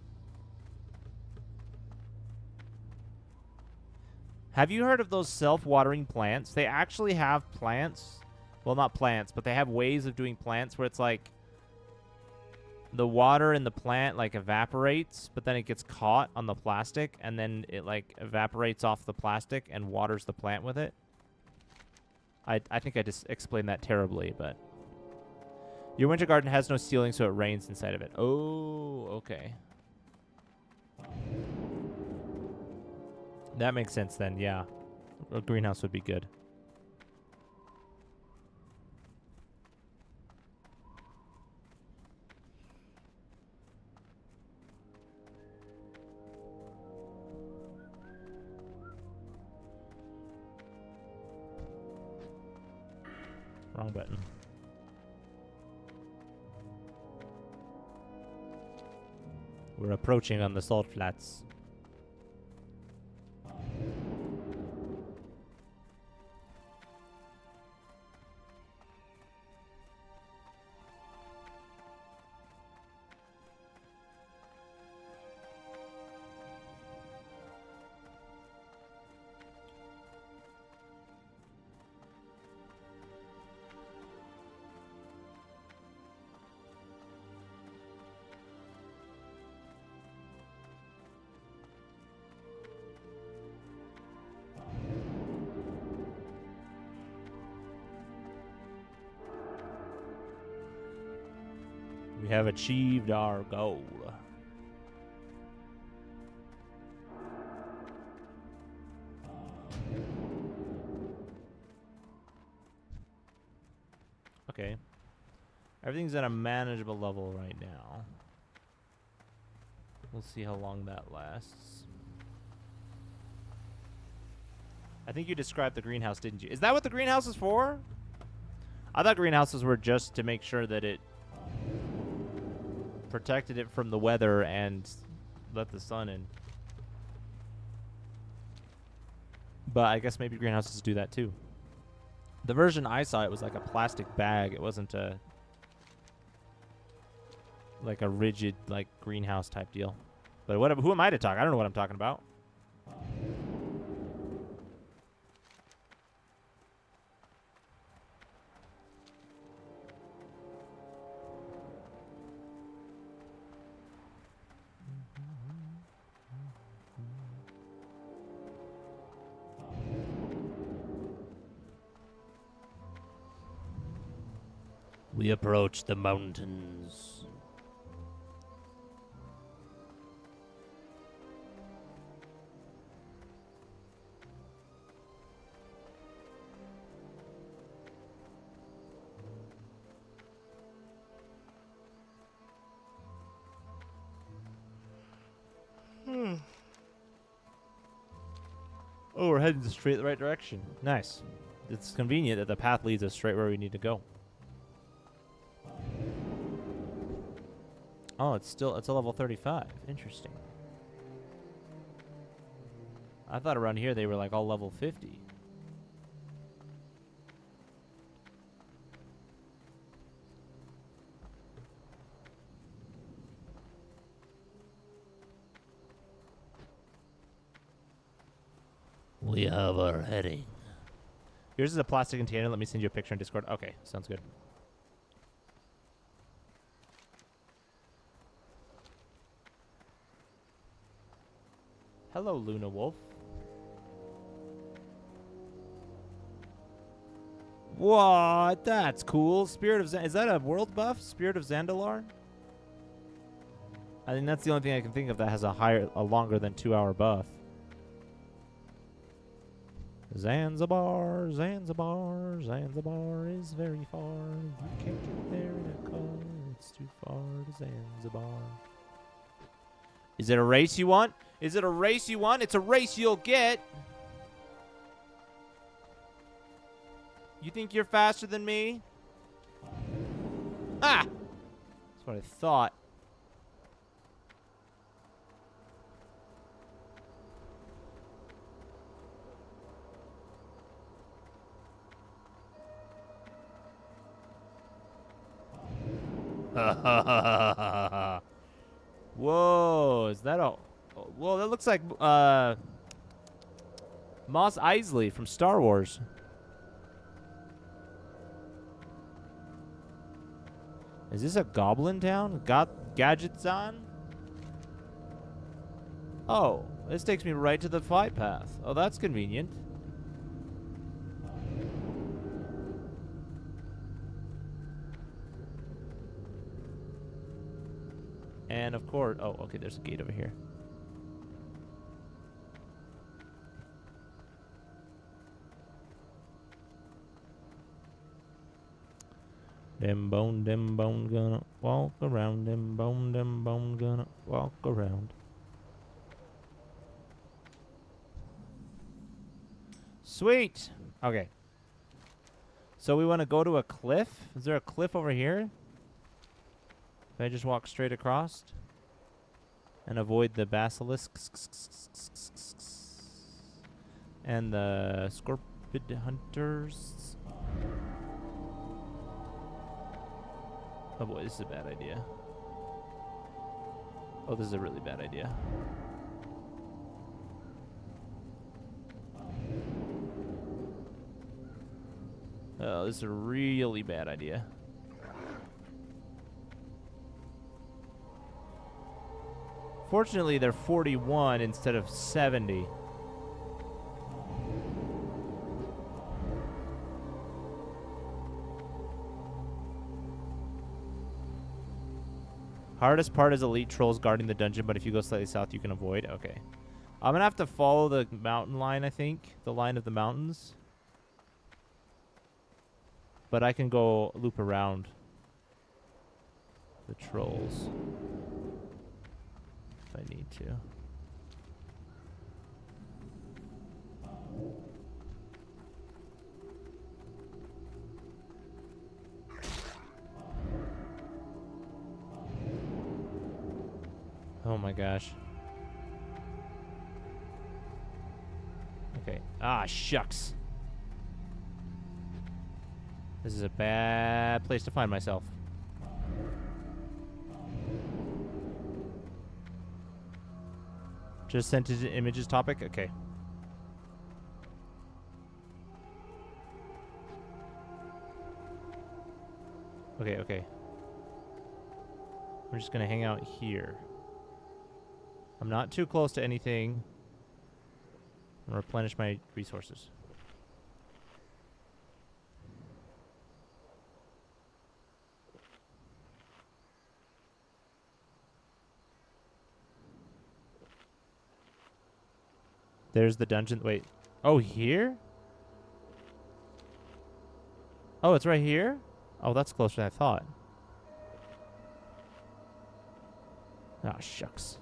Have you heard of those self-watering plants? They actually have plants. Well, not plants, but they have ways of doing plants where it's like the water in the plant like evaporates, but then it gets caught on the plastic, and then it like evaporates off the plastic and waters the plant with it. I think I just explained that terribly, but your winter garden has no ceiling, so it rains inside of it. Oh, okay. That makes sense then, yeah. A greenhouse would be good. Wrong button. We're approaching on the salt flats. We have achieved our goal. Okay. Everything's at a manageable level right now. We'll see how long that lasts. I think you described the greenhouse, didn't you? Is that what the greenhouse is for? I thought greenhouses were just to make sure that it protected it from the weather and let the sun in. But I guess maybe greenhouses do that too. The version I saw, it was like a plastic bag. It wasn't a like a rigid like greenhouse type deal. But what? Who am I to talk? I don't know what I'm talking about. We approach the mountains. Oh, we're heading straight the right direction. Nice. it's convenient that the path leads us straight where we need to go. Oh, it's a level 35. Interesting. I thought around here they were like all level 50. We have our heading. Yours is a plastic container. Let me send you a picture in Discord. Okay, sounds good. Hello, Luna Wolf. What? That's cool. Spirit of is that a world buff? Spirit of Zandalar? I think that's the only thing I can think of that has a longer than 2-hour buff. Zanzibar, Zanzibar, Zanzibar is very far. You can't get there in a car. It's too far to Zanzibar. Is it a race you want? Is it a race you want? It's a race you'll get. You think you're faster than me? Ah! That's what I thought. Whoa, is that a... Whoa, that looks like Mos Eisley from Star Wars. Is this a goblin town? Gadgetzan? Oh, this takes me right to the flight path. Oh, that's convenient. And of course, oh, okay, there's a gate over here. Dem bone, gonna walk around. Dem bone, gonna walk around. Sweet. Okay. So we want to go to a cliff. Is there a cliff over here? Can I just walk straight across and avoid the basilisks and the scorpid hunters? Oh boy, this is a bad idea. Oh, this is a really bad idea. Oh, this is a really bad idea. Fortunately, they're 41 instead of 70. Hardest part is elite trolls guarding the dungeon, but if you go slightly south, you can avoid. Okay. I'm going to have to follow the mountain line, I think. The line of the mountains. But I can go loop around the trolls if I need to. Oh my gosh. Okay. Ah, shucks. This is a bad place to find myself. Just sent it to images topic? Okay. Okay, okay. I'm just gonna hang out here. I'm not too close to anything. I'm gonna replenish my resources. There's the dungeon. Wait. Oh, here? Oh, it's right here? Oh, that's closer than I thought. Ah, shucks.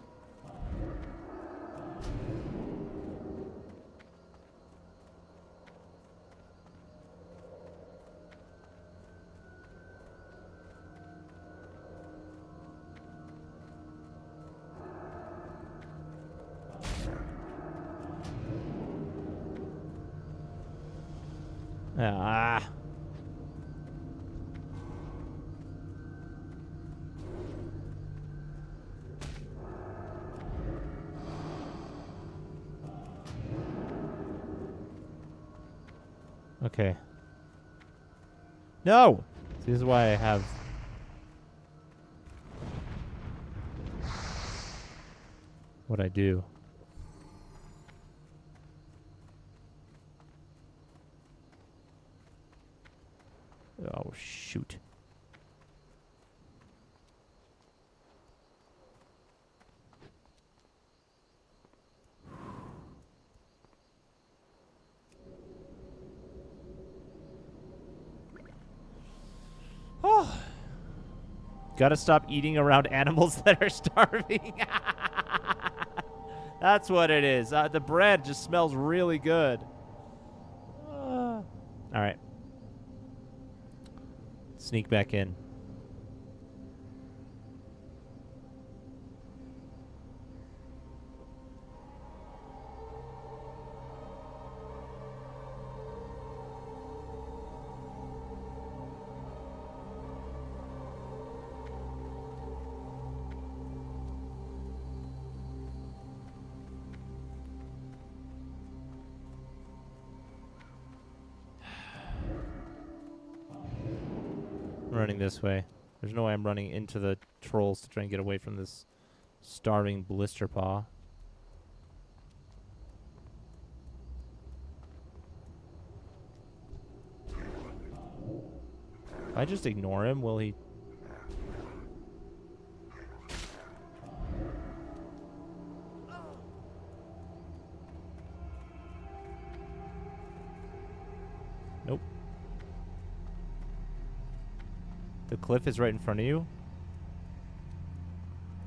Ah. Okay. No! See, this is why I have... what I do. Oh, shoot. Oh. Gotta stop eating around animals that are starving. That's what it is. The bread just smells really good. All right. Sneak back in. Running this way. There's no way I'm running into the trolls to try and get away from this starving blister paw. If I just ignore him, will he... Nope. The cliff is right in front of you?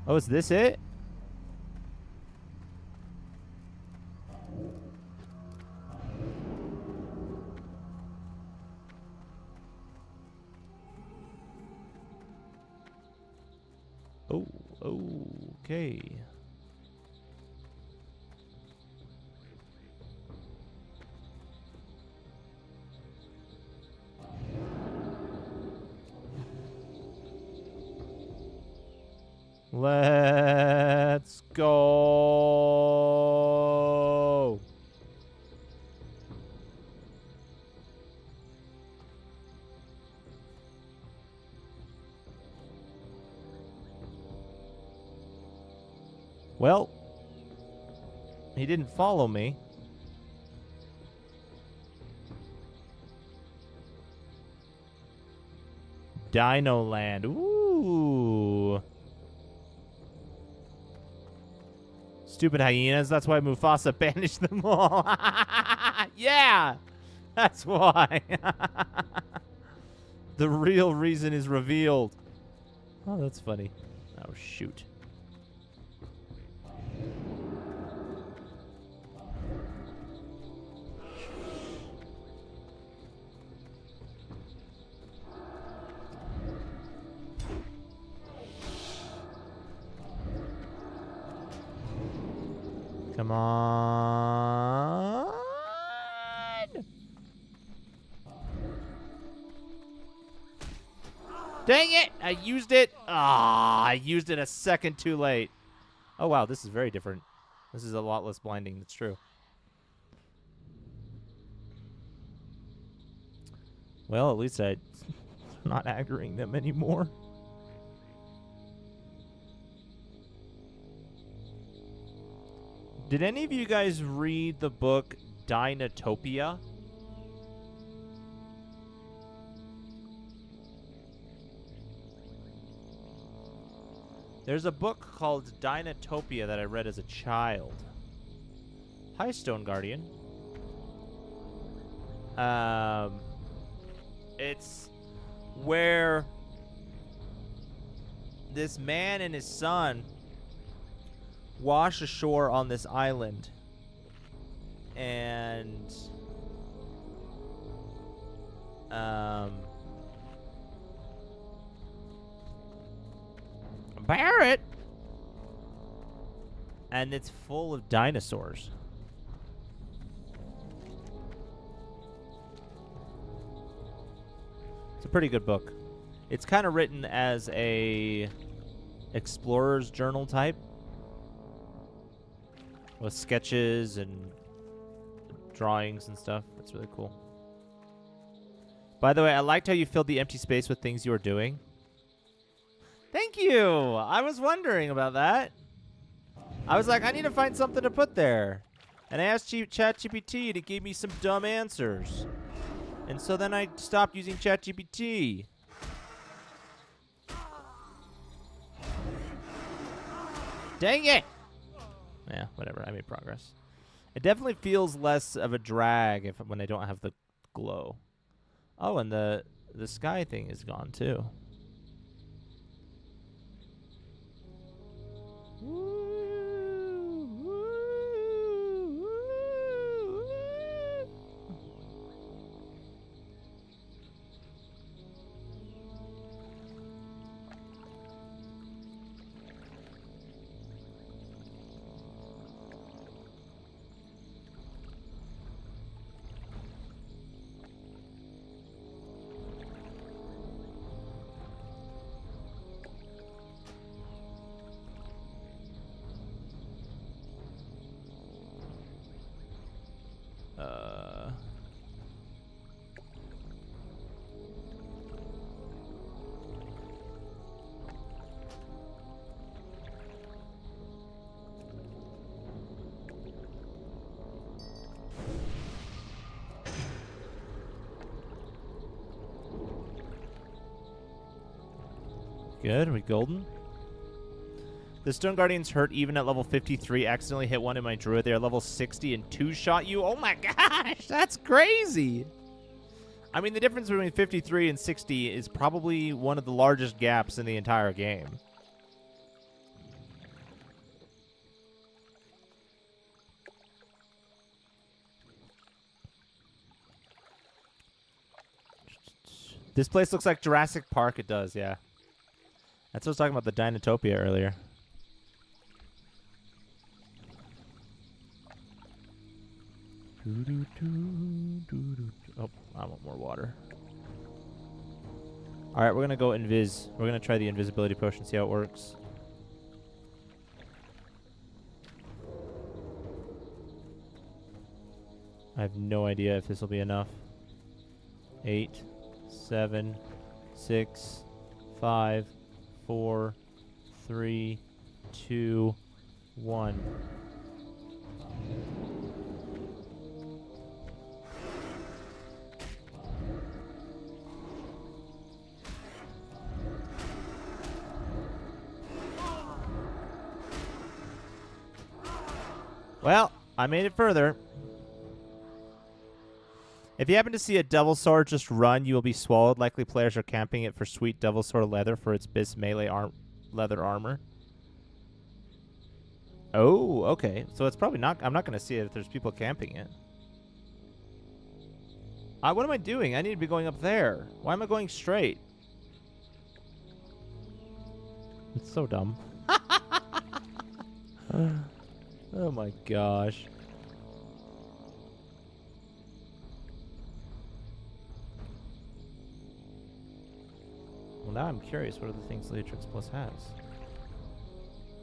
Oh, is this it? Oh, okay. Let's go. Well, he didn't follow me. Dino Land. Ooh. Stupid hyenas. That's why Mufasa banished them all. Yeah. That's why. The real reason is revealed. Oh, that's funny. Oh, shoot. Come on. Dang it! I used it. Ah, I used it a second too late. Oh, wow. This is very different. This is a lot less blinding. That's true. Well, at least I'm not aggroing them anymore. Did any of you guys read the book Dinotopia? There's a book called Dinotopia that I read as a child. Hi, Stone Guardian. It's where this man and his son wash ashore on this island, and Barrett, and it's full of dinosaurs. a pretty good book. It's kind of written as a explorer's journal type with sketches and drawings and stuff. It's really cool. By the way, I liked how you filled the empty space with things you were doing. Thank you. I was wondering about that. I was like, I need to find something to put there. And I asked ChatGPT, and it gave me some dumb answers. And so then I stopped using ChatGPT. Dang it! Yeah, whatever. I made progress. It definitely feels less of a drag when I don't have the glow. Oh, and the sky thing is gone too. Good, are we golden? The Stone Guardians hurt even at level 53. Accidentally hit one in my druid. They're level 60 and two-shot you. Oh my gosh, that's crazy. I mean, the difference between 53 and 60 is probably one of the largest gaps in the entire game. This place looks like Jurassic Park. It does, yeah. That's what I was talking about, the Dinotopia earlier. Oh, I want more water. Alright, we're going to go invis. We're going to try the invisibility potion, see how it works. I have no idea if this will be enough. 8, 7, 6, 5, 4, 3, 2, 1. Well, I made it further. If you happen to see a Devil Sword just run, you will be swallowed. Likely players are camping it for sweet Devil Sword leather for its bis melee leather armor. Oh, okay. So it's probably not... I'm not going to see it if there's people camping it. What am I doing? I need to be going up there. Why am I going straight? It's so dumb. Oh my gosh. Well, now I'm curious. What are the things Leatrix Plus has?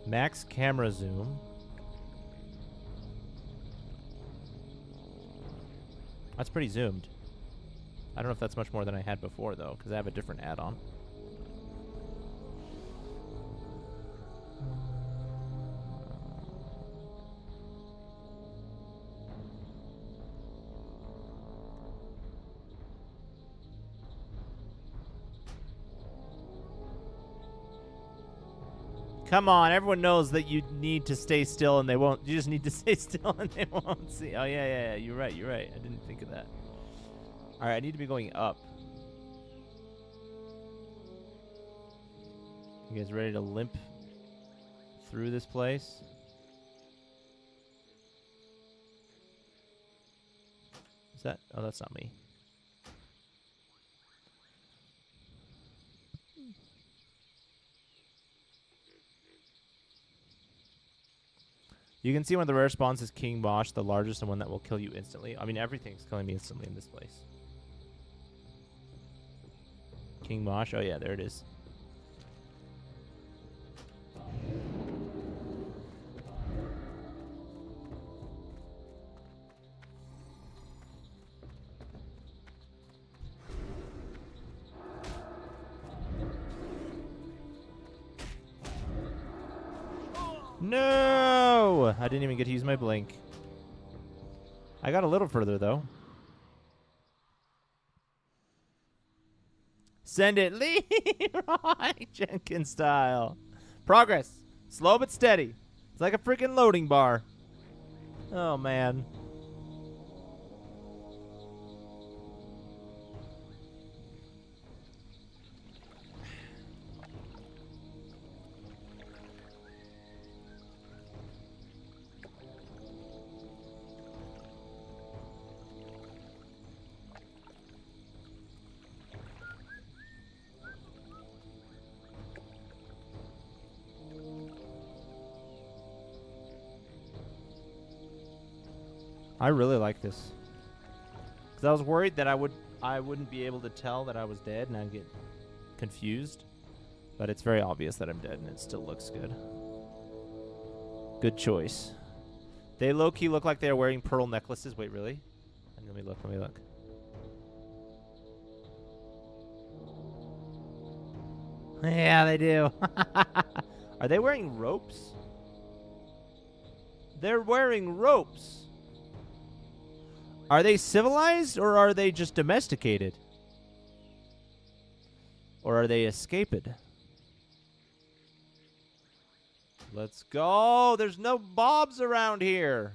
Max camera zoom. That's pretty zoomed. I don't know if that's much more than I had before, though, because I have a different add-on. Come on, everyone knows that you need to stay still and they won't. You just need to stay still and they won't see. Oh, yeah. You're right. I didn't think of that. All right, I need to be going up. You guys ready to limp through this place? Is that? Oh, that's not me. You can see one of the rare spawns is King Bosch, the largest and one that will kill you instantly. I mean, everything's killing me instantly in this place. King Mosh. Oh, yeah, there it is. No! I didn't even get to use my blink. I got a little further, though. Send it Leroy Jenkins style. Progress. Slow but steady. It's like a freaking loading bar. Oh, man. I really like this. Because I was worried that I wouldn't be able to tell that I was dead and I'd get confused. But it's very obvious that I'm dead and it still looks good. Good choice. They low-key look like they're wearing pearl necklaces. Wait, really? Let me look. Yeah, they do. Are they wearing ropes? They're wearing ropes. Are they civilized or are they just domesticated? Or are they escaped? Let's go. There's no mobs around here.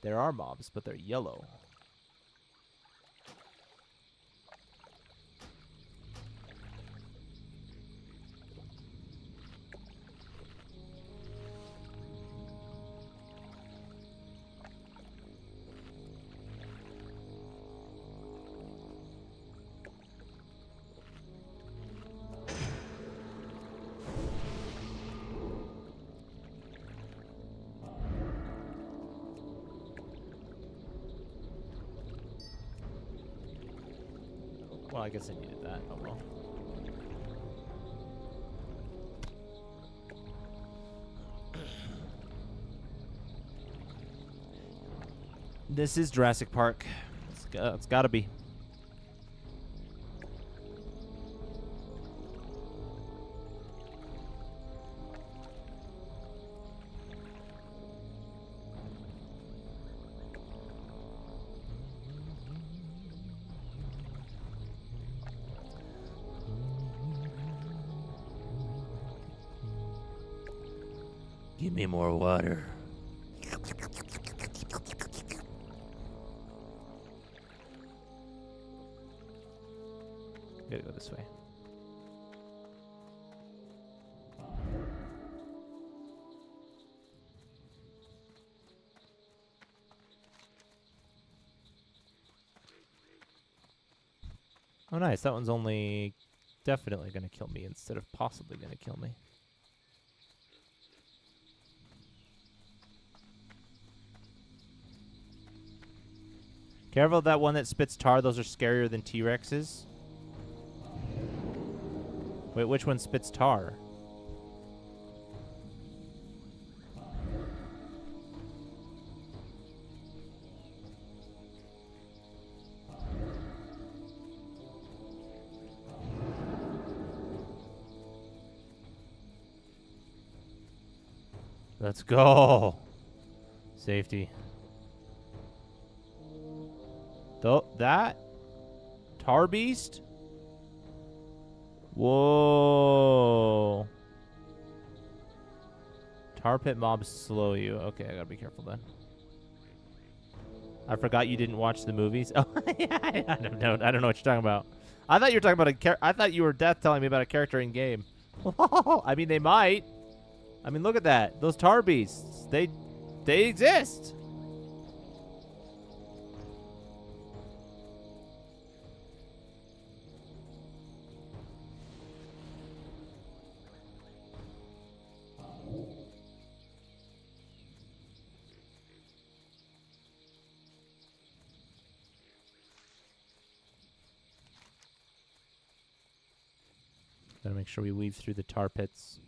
There are mobs, but they're yellow. Well, I guess I needed that. Oh, well. This is Jurassic Park. It's gotta be. Give me more water. Gotta go this way. Oh, nice. That one's only definitely gonna kill me instead of possibly gonna kill me. Careful of that one that spits tar. Those are scarier than T-Rexes. Wait, which one spits tar? Let's go. Safety. That tar beast? Whoa. Tar pit mobs slow you. Okay, I gotta be careful then. I forgot you didn't watch the movies. Oh, yeah, I don't know what you're talking about. I thought you were talking about I thought you were telling me about a character in game. I mean, they might. I mean, look at that. Those tar beasts. They exist. Gotta make sure we weave through the tar pits.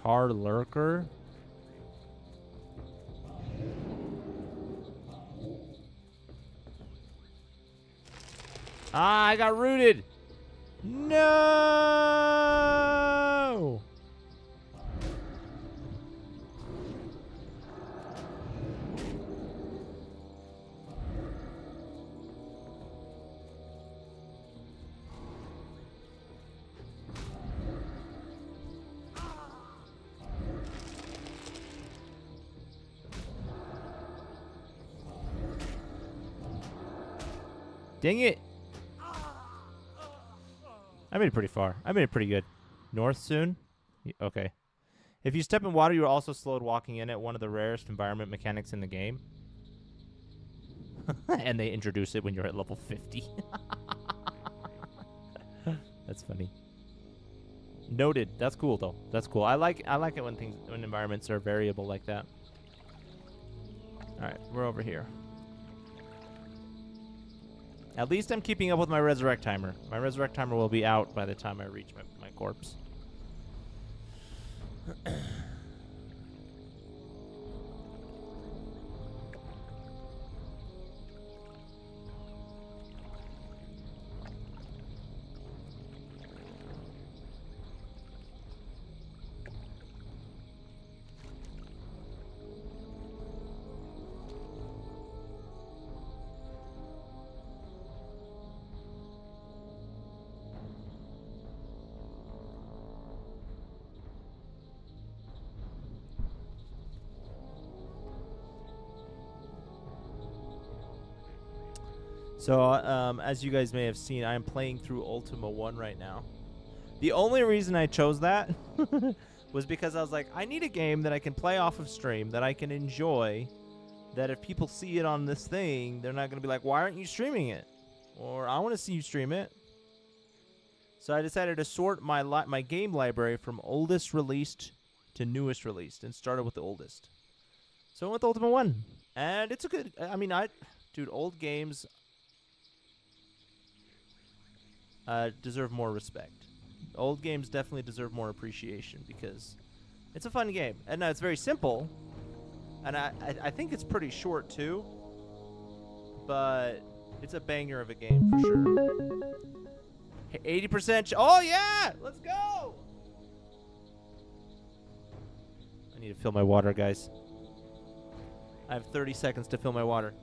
Tar lurker? Ah, I got rooted! No! Dang it! I made it pretty far. I made it pretty good. North soon? Okay. If you step in water, you are also slowed walking in it, one of the rarest environment mechanics in the game. And they introduce it when you're at level 50. That's funny. Noted. That's cool though. That's cool. I like it when environments are variable like that. Alright, we're over here. At least I'm keeping up with my resurrect timer. My resurrect timer will be out by the time I reach my corpse. So, as you guys may have seen, I am playing through Ultima 1 right now. The only reason I chose that was because I was like, I need a game that I can play off of stream, that I can enjoy, that if people see it on this thing, they're not going to be like, why aren't you streaming it? Or, I want to see you stream it. So I decided to sort my game library from oldest released to newest released, and started with the oldest. So I went with Ultima 1. And it's a good, I mean, dude, old games deserve more respect. Old games definitely deserve more appreciation because it's a fun game. And it's very simple. And I think it's pretty short too. But it's a banger of a game for sure. 80%. Oh yeah! Let's go! I need to fill my water, guys. I have 30 seconds to fill my water.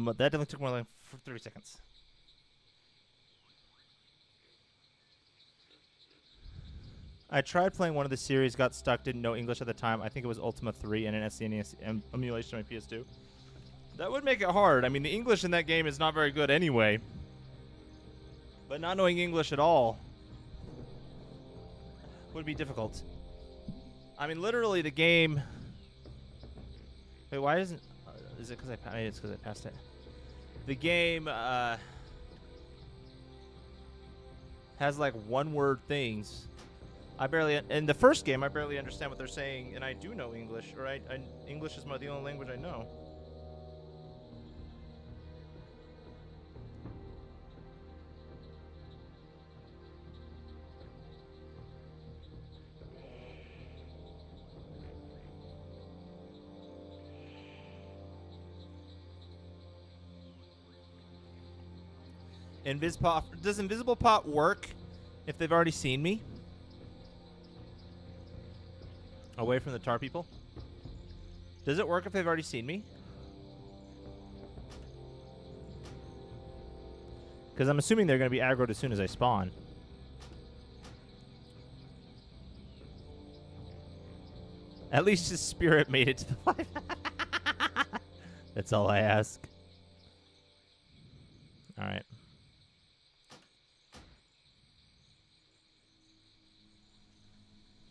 That definitely took more than 30 seconds. I tried playing one of the series, got stuck, didn't know English at the time. I think it was Ultima 3 and an SNES emulation on my PS2. That would make it hard. I mean, the English in that game is not very good anyway. But not knowing English at all would be difficult. I mean, literally the game... Wait, why isn't... is it because it's because I passed it. The game has like one-word things. In the first game, I barely understand what they're saying, and I do know English, or English is the only language I know. Does Invisible Pot work if they've already seen me? Away from the tar people? Does it work if they've already seen me? Because I'm assuming they're going to be aggroed as soon as I spawn. At least his spirit made it to the life. That's all I ask. All right.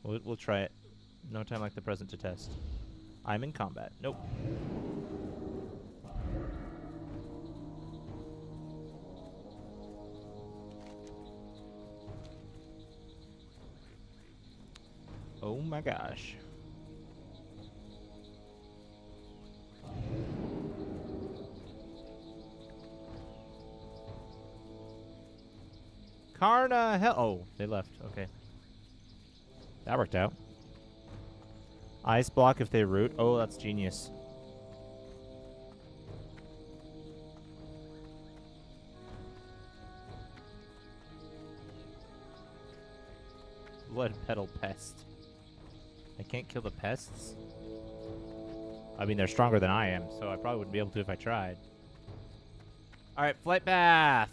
We'll try it. No time like the present to test. I'm in combat. Nope. Oh my gosh. Karna, hell. Oh, they left. Okay. That worked out. Ice block if they root. Oh, that's genius. Blood petal pest. I can't kill the pests? I mean, they're stronger than I am, so I probably wouldn't be able to if I tried. Alright, flight path.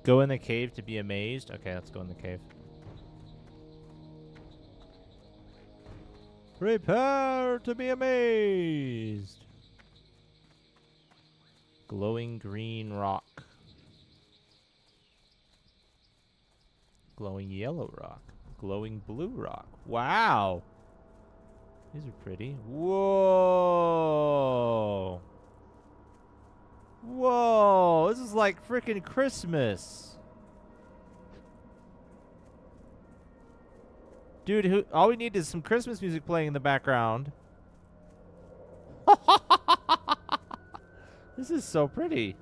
Go in the cave to be amazed. Okay, let's go in the cave. Prepare to be amazed. Glowing green rock. Glowing yellow rock. Glowing blue rock. Wow. These are pretty. Whoa. Whoa, this is like freaking Christmas. Dude, all we need is some Christmas music playing in the background. This is so pretty.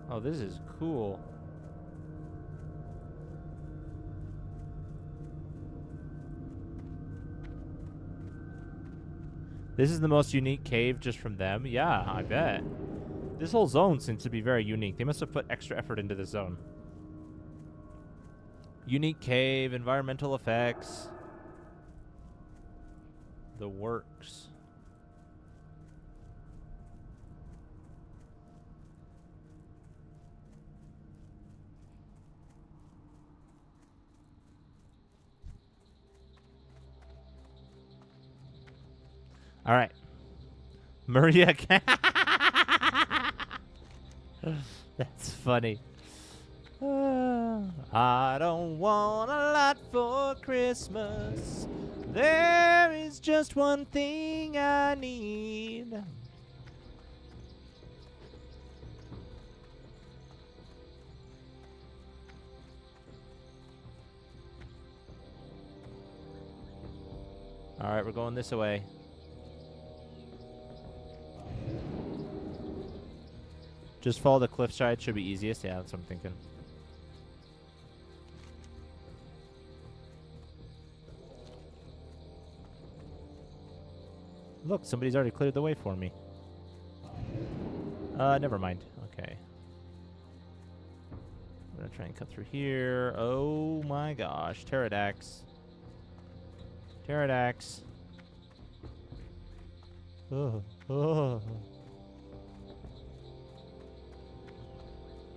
Oh, this is cool. This is the most unique cave just from them? Yeah, I bet. This whole zone seems to be very unique. They must have put extra effort into this zone. Unique cave, environmental effects. The works. All right. Maria. That's funny. I don't want a lot for Christmas. There is just one thing I need. All right, we're going this way. Just follow the cliffside. Should be easiest. Yeah, that's what I'm thinking. Look, somebody's already cleared the way for me. Never mind. Okay. I'm gonna try and cut through here. Oh my gosh. Pterodax. Pterodax. Oh. Oh.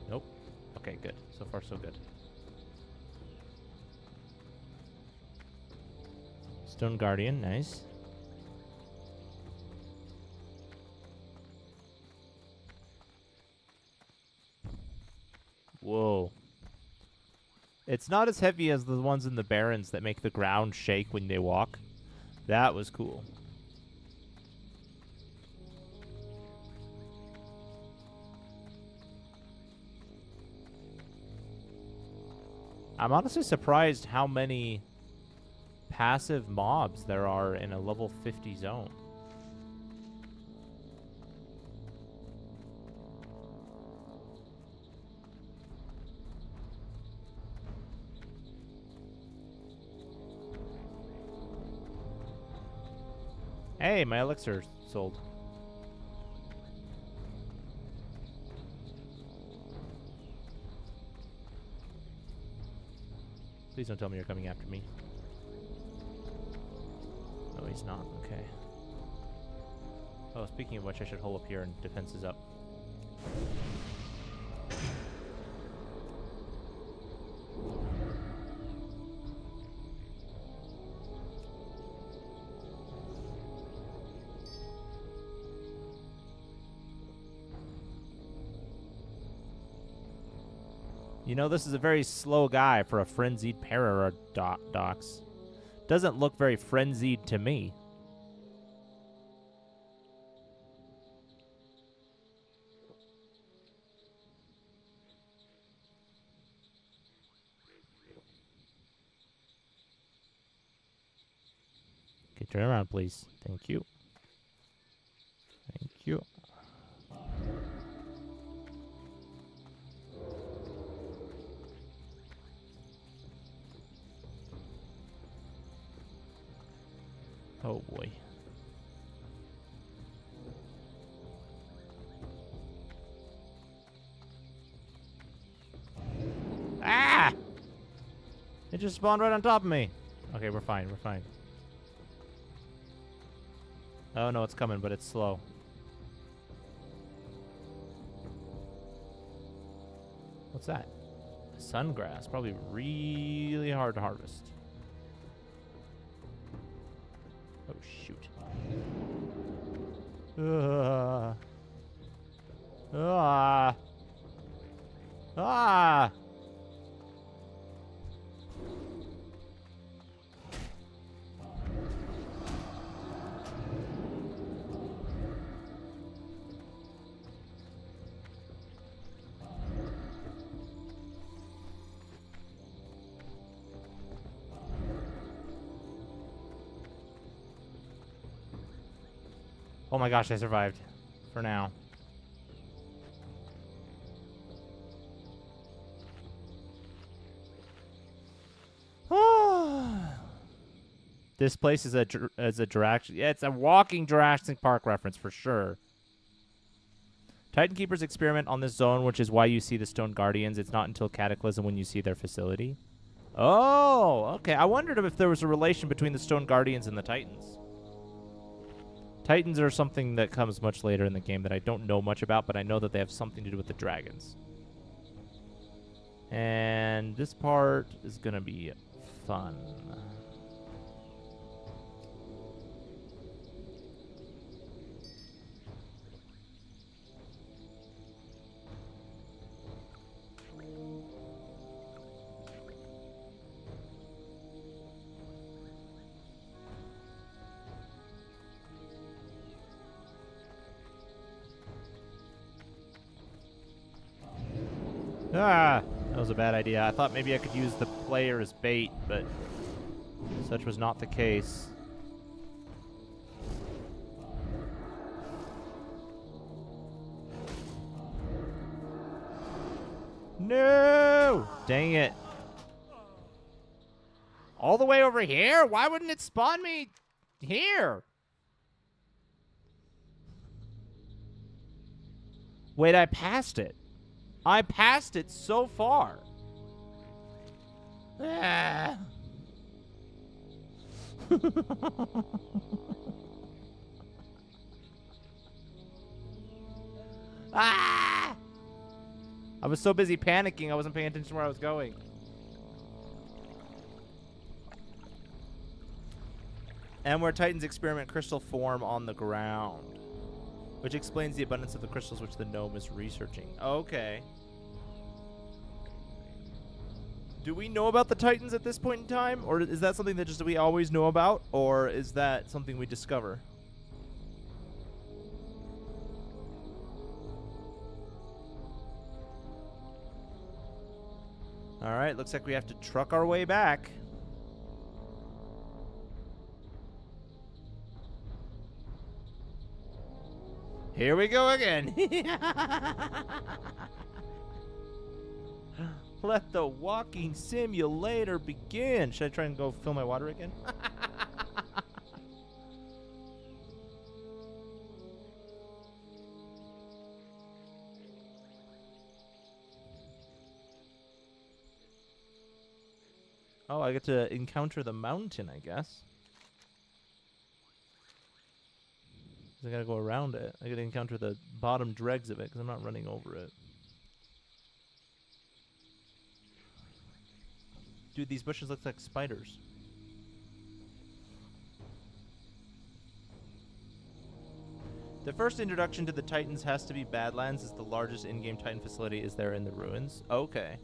Nope. Okay, good. So far, so good. Stone Guardian, nice. Whoa. It's not as heavy as the ones in the Barrens that make the ground shake when they walk. That was cool. I'm honestly surprised how many passive mobs there are in a level 50 zone. Hey, my elixir sold. Please don't tell me you're coming after me. No, he's not. Okay. Oh, speaking of which, I should hole up here and defense is up. You know, this is a very slow guy for a frenzied paradox. Doesn't look very frenzied to me. Okay, turn around, please. Thank you. Thank you. Oh boy. Ah! It just spawned right on top of me. Okay, we're fine. We're fine. Oh no, it's coming, but it's slow. What's that? Sungrass. Probably really hard to harvest. Oh, shoot. Ah! Oh my gosh, I survived. For now. This place is a Jurassic... Yeah, it's a walking Jurassic Park reference for sure. Titan Keepers experiment on this zone, which is why you see the Stone Guardians. It's not until Cataclysm when you see their facility. Oh, okay. I wondered if there was a relation between the Stone Guardians and the Titans. Titans are something that comes much later in the game that I don't know much about, but I know that they have something to do with the dragons. And this part is going to be fun. Ah, that was a bad idea. I thought maybe I could use the player as bait, but such was not the case. No! Dang it. All the way over here? Why wouldn't it spawn me here? Wait, I passed it. I passed it so far. Ah. Ah! I was so busy panicking, I wasn't paying attention to where I was going. And where Titans experiment crystal form on the ground. Which explains the abundance of the crystals which the gnome is researching. Okay. Do we know about the Titans at this point in time? Or is that something that just we always know about? Or is that something we discover? Alright, looks like we have to truck our way back. Here we go again. Let the walking simulator begin. Should I try and go fill my water again? Oh, I get to encounter the mountain, I guess. I gotta go around it. I gotta encounter the bottom dregs of it because I'm not running over it. Dude, these bushes look like spiders. The first introduction to the Titans has to be Badlands, as the largest in-game Titan facility is there in the ruins. Okay.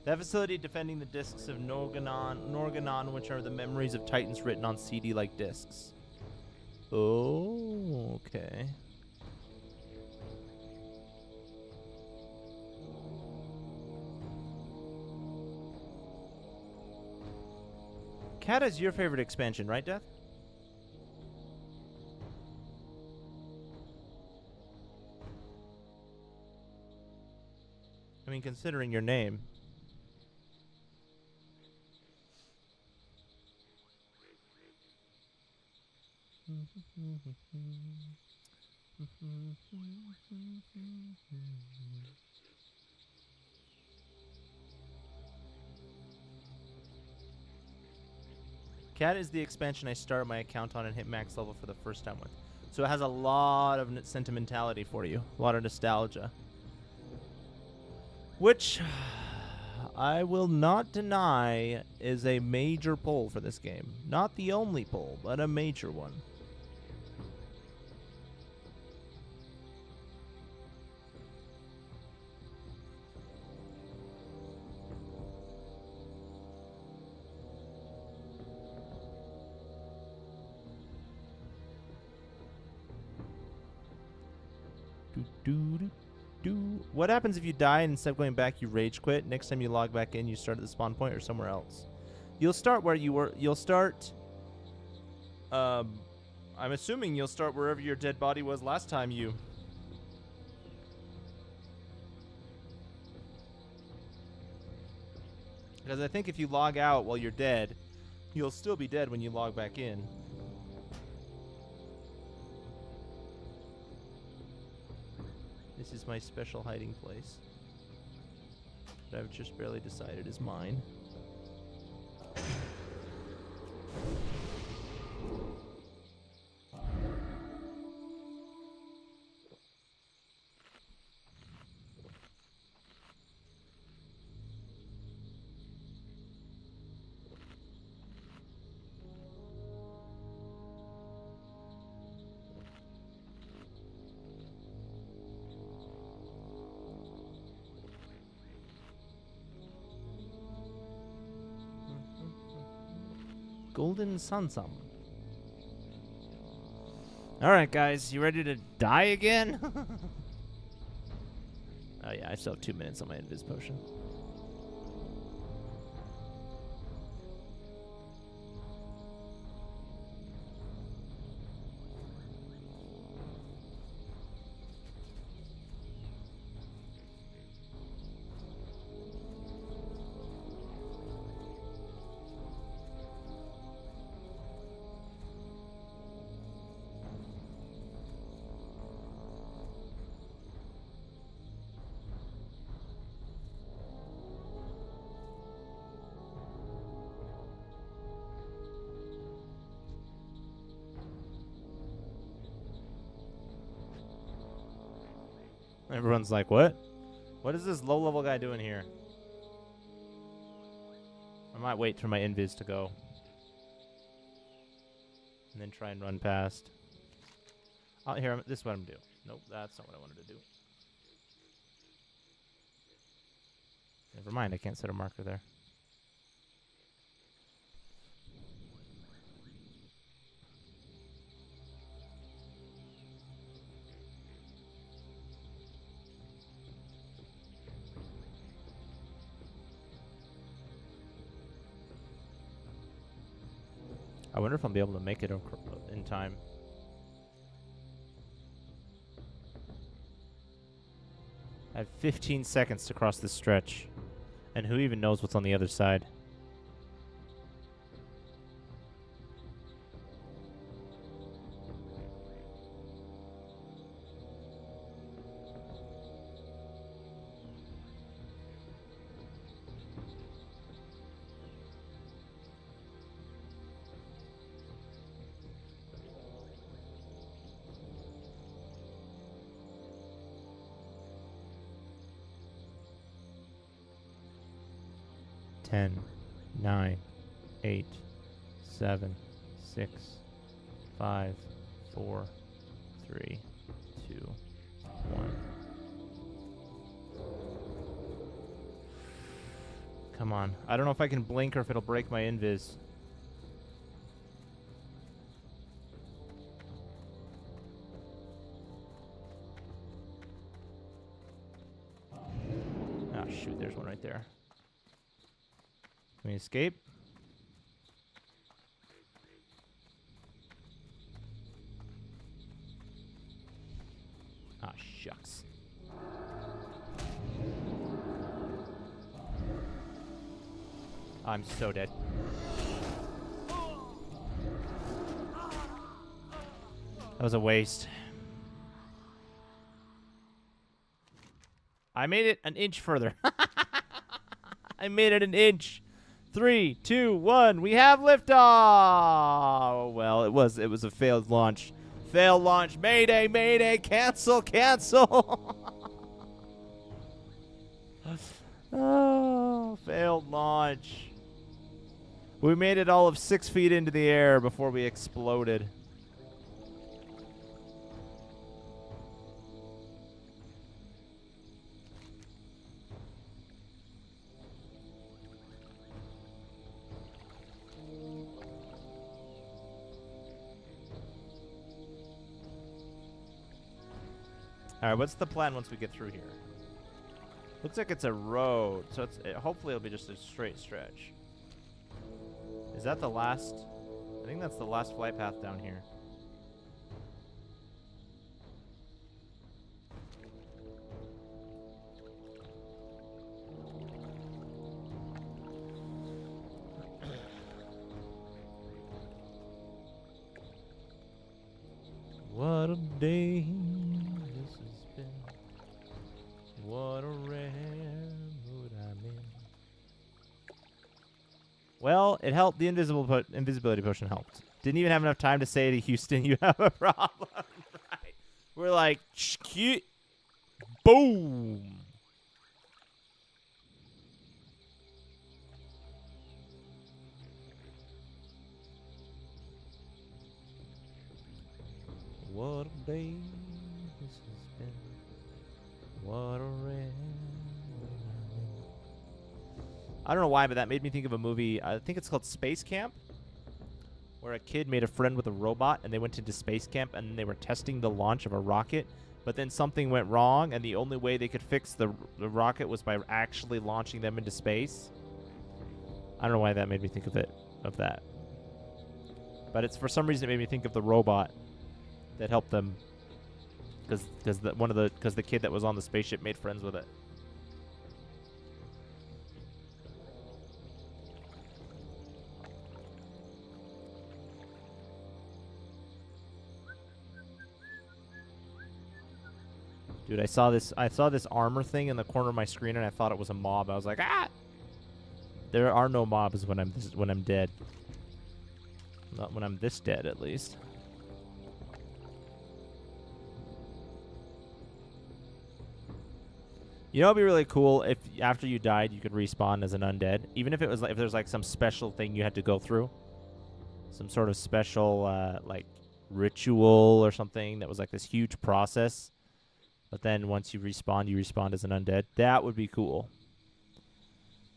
That facility defending the discs of Norganon, which are the memories of Titans written on CD-like discs. Oh, okay. Cat is your favorite expansion, right, Death? I mean, considering your name. Cat is the expansion I started my account on and hit max level for the first time with. So it has a lot of sentimentality for you, a lot of nostalgia. Which I will not deny is a major pull for this game. Not the only pull, but a major one. What happens if you die and instead of going back you rage quit? Next time you log back in, you start at the spawn point or somewhere else? You'll start where you were. You'll start... I'm assuming you'll start wherever your dead body was last time you... Because I think if you log out while you're dead, you'll still be dead when you log back in. This is my special hiding place that I've just barely decided is mine. Golden Sunsum. Alright, guys. You ready to die again? Oh, yeah. I still have 2 minutes on my Invis potion. Everyone's like, what? What is this low-level guy doing here? I might wait for my invis to go. And then try and run past. Oh, here, this is what I'm going to do. Nope, that's not what I wanted to do. Never mind, I can't set a marker there. I wonder if I'll be able to make it in time. I have 15 seconds to cross this stretch. And who even knows what's on the other side? Ten, 9, 8, 7, 6, 5, 4, 3, 2, 1. Come on. I don't know if I can blink or if it'll break my invis. Ah, shoot. There's one right there. Can we escape? Ah, shucks. I'm so dead. That was a waste. I made it an inch further. I made it an inch. 3, 2, 1. We have liftoff. Well, it was a failed launch. Failed launch. Mayday, mayday. Cancel, cancel. Oh, failed launch. We made it all of 6 feet into the air before we exploded. All right, what's the plan once we get through here? Looks like it's a road, so hopefully it'll be just a straight stretch. Is that the last? I think that's the last flight path down here. What a day this has been. What a rare mood I'm in. Well, it helped. The invisibility potion helped. Didn't even have enough time to say to Houston, you have a problem. Right. We're like, cute. Boom. What a day this has been. What a rare. I don't know why, but that made me think of a movie. I think it's called Space Camp, where a kid made a friend with a robot, and they went into space camp, and they were testing the launch of a rocket. But then something went wrong, and the only way they could fix the rocket was by actually launching them into space. I don't know why that made me think of that. But it's for some reason it made me think of the robot that helped them, because the kid that was on the spaceship made friends with it. Dude, I saw this armor thing in the corner of my screen, and I thought it was a mob. I was like, ah! There are no mobs when I'm dead. Not when I'm this dead, at least. You know, it'd be really cool if after you died, you could respawn as an undead, even if it was like if there's like some special thing you had to go through, some sort of special like ritual or something that was like this huge process. But then once you respawn as an undead. That would be cool.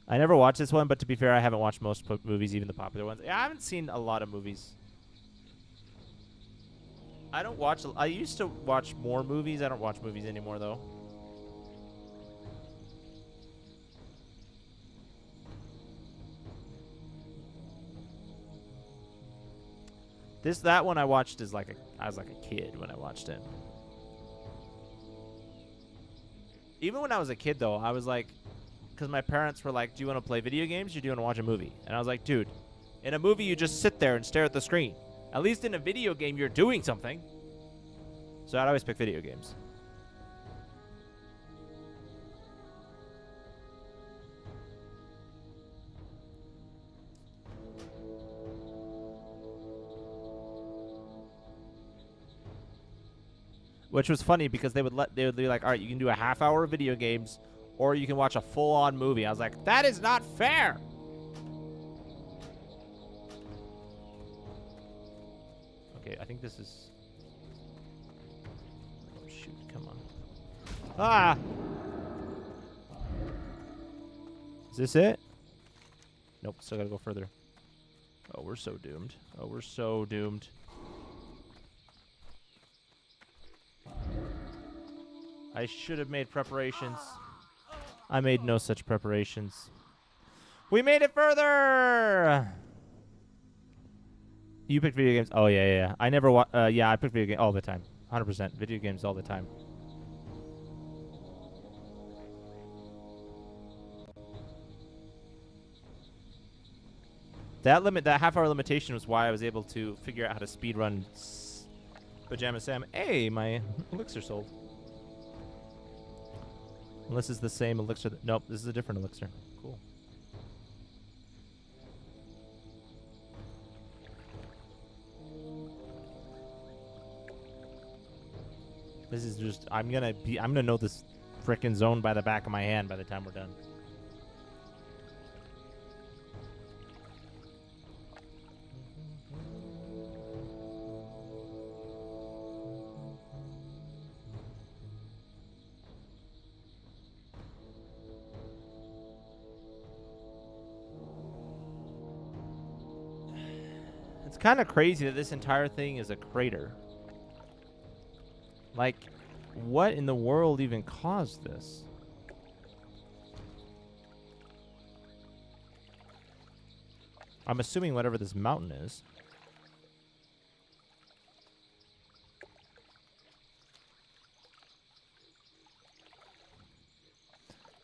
I never watched this one, but to be fair, I haven't watched most movies, even the popular ones. I haven't seen a lot of movies. I used to watch more movies. I don't watch movies anymore, though. That one I watched as like I was like a kid when I watched it. Even when I was a kid though, I was like, because my parents were like, "Do you want to play video games or do you want to watch a movie?" And I was like, "Dude, in a movie you just sit there and stare at the screen. At least in a video game you're doing something." So I'd always pick video games. Which was funny because they would be like, all right, you can do a half hour of video games or you can watch a full-on movie. I was like, that is not fair. Okay, I think this is... Oh, shoot, come on. Ah! Is this it? Nope, still gotta go further. Oh, we're so doomed. Oh, we're so doomed. I should have made preparations. I made no such preparations. We made it further! You picked video games? Oh, yeah. I never yeah, I picked video games all the time. 100%. Video games all the time. That half-hour limitation was why I was able to figure out how to speedrun Pajama Sam. Hey, my elixir sold. Unless it's the same elixir. Nope, this is a different elixir. Cool. This is just, I'm gonna know this frickin' zone by the back of my hand by the time we're done. It's kind of crazy that this entire thing is a crater. Like, what in the world even caused this? I'm assuming whatever this mountain is.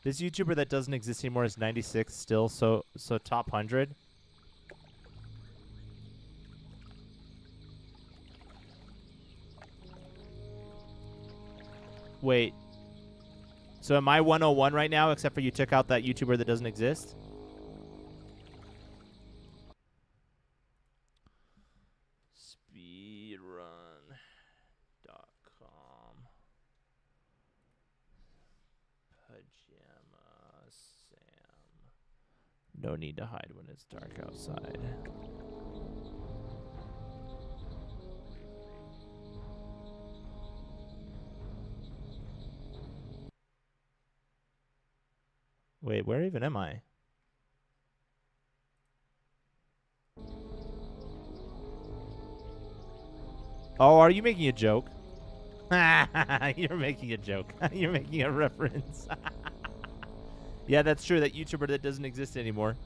This YouTuber that doesn't exist anymore is 96 still, so top 100. Wait. So am I 101 right now, except for you took out that YouTuber that doesn't exist? Speedrun.com. Pajama Sam. No need to hide when it's dark outside. Wait, where even am I? Oh, are you making a joke? You're making a joke. You're making a reference. Yeah, that's true. That YouTuber that doesn't exist anymore.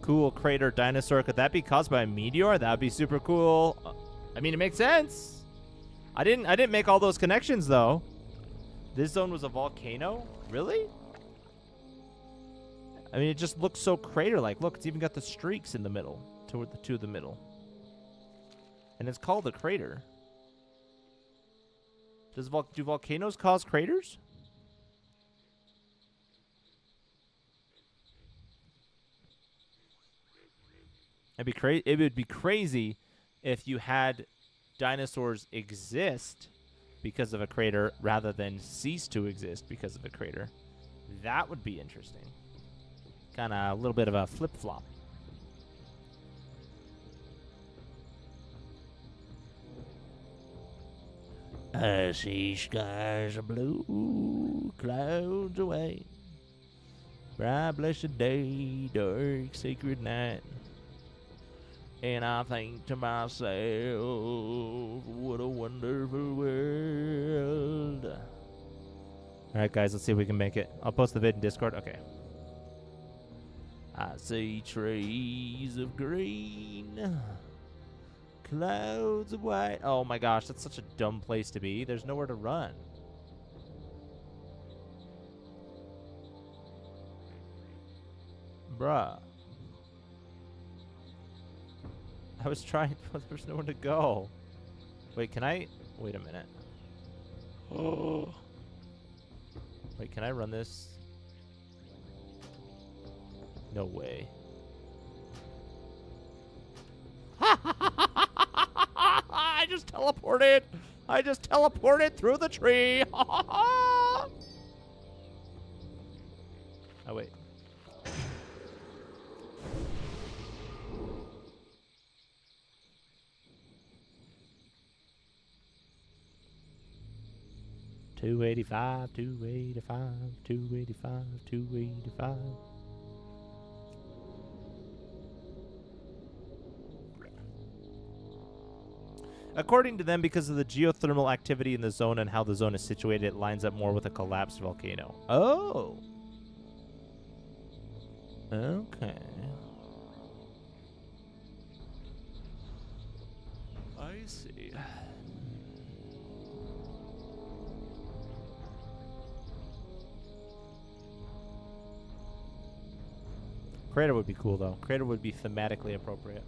Cool crater dinosaur. Could that be caused by a meteor? That would be super cool. I mean, it makes sense. I didn't make all those connections though. This zone was a volcano? Really? I mean, it just looks so crater-like. Look, it's even got the streaks in the middle, to the middle. And it's called a crater. Do volcanoes cause craters? It would be crazy if you had dinosaurs exist because of a crater rather than cease to exist because of a crater. That would be interesting. Kind of a little bit of a flip-flop. I see skies of blue, clouds away. Bright blessed day, dark sacred night. And I think to myself, what a wonderful world. All right, guys, let's see if we can make it. I'll post the vid in Discord. Okay. I see trees of green, Clouds of white. Oh my gosh, that's such a dumb place to be. There's nowhere to run. Bruh. I was trying, but there's nowhere to go. Wait, can I? Wait a minute. Oh. Wait, can I run this? No way. I just teleported. I just teleported through the tree. Oh, wait. $285, $285, $285, $285. According to them, because of the geothermal activity in the zone and how the zone is situated, it lines up more with a collapsed volcano. Oh. Okay. I see. Crater would be cool, though. Crater would be thematically appropriate.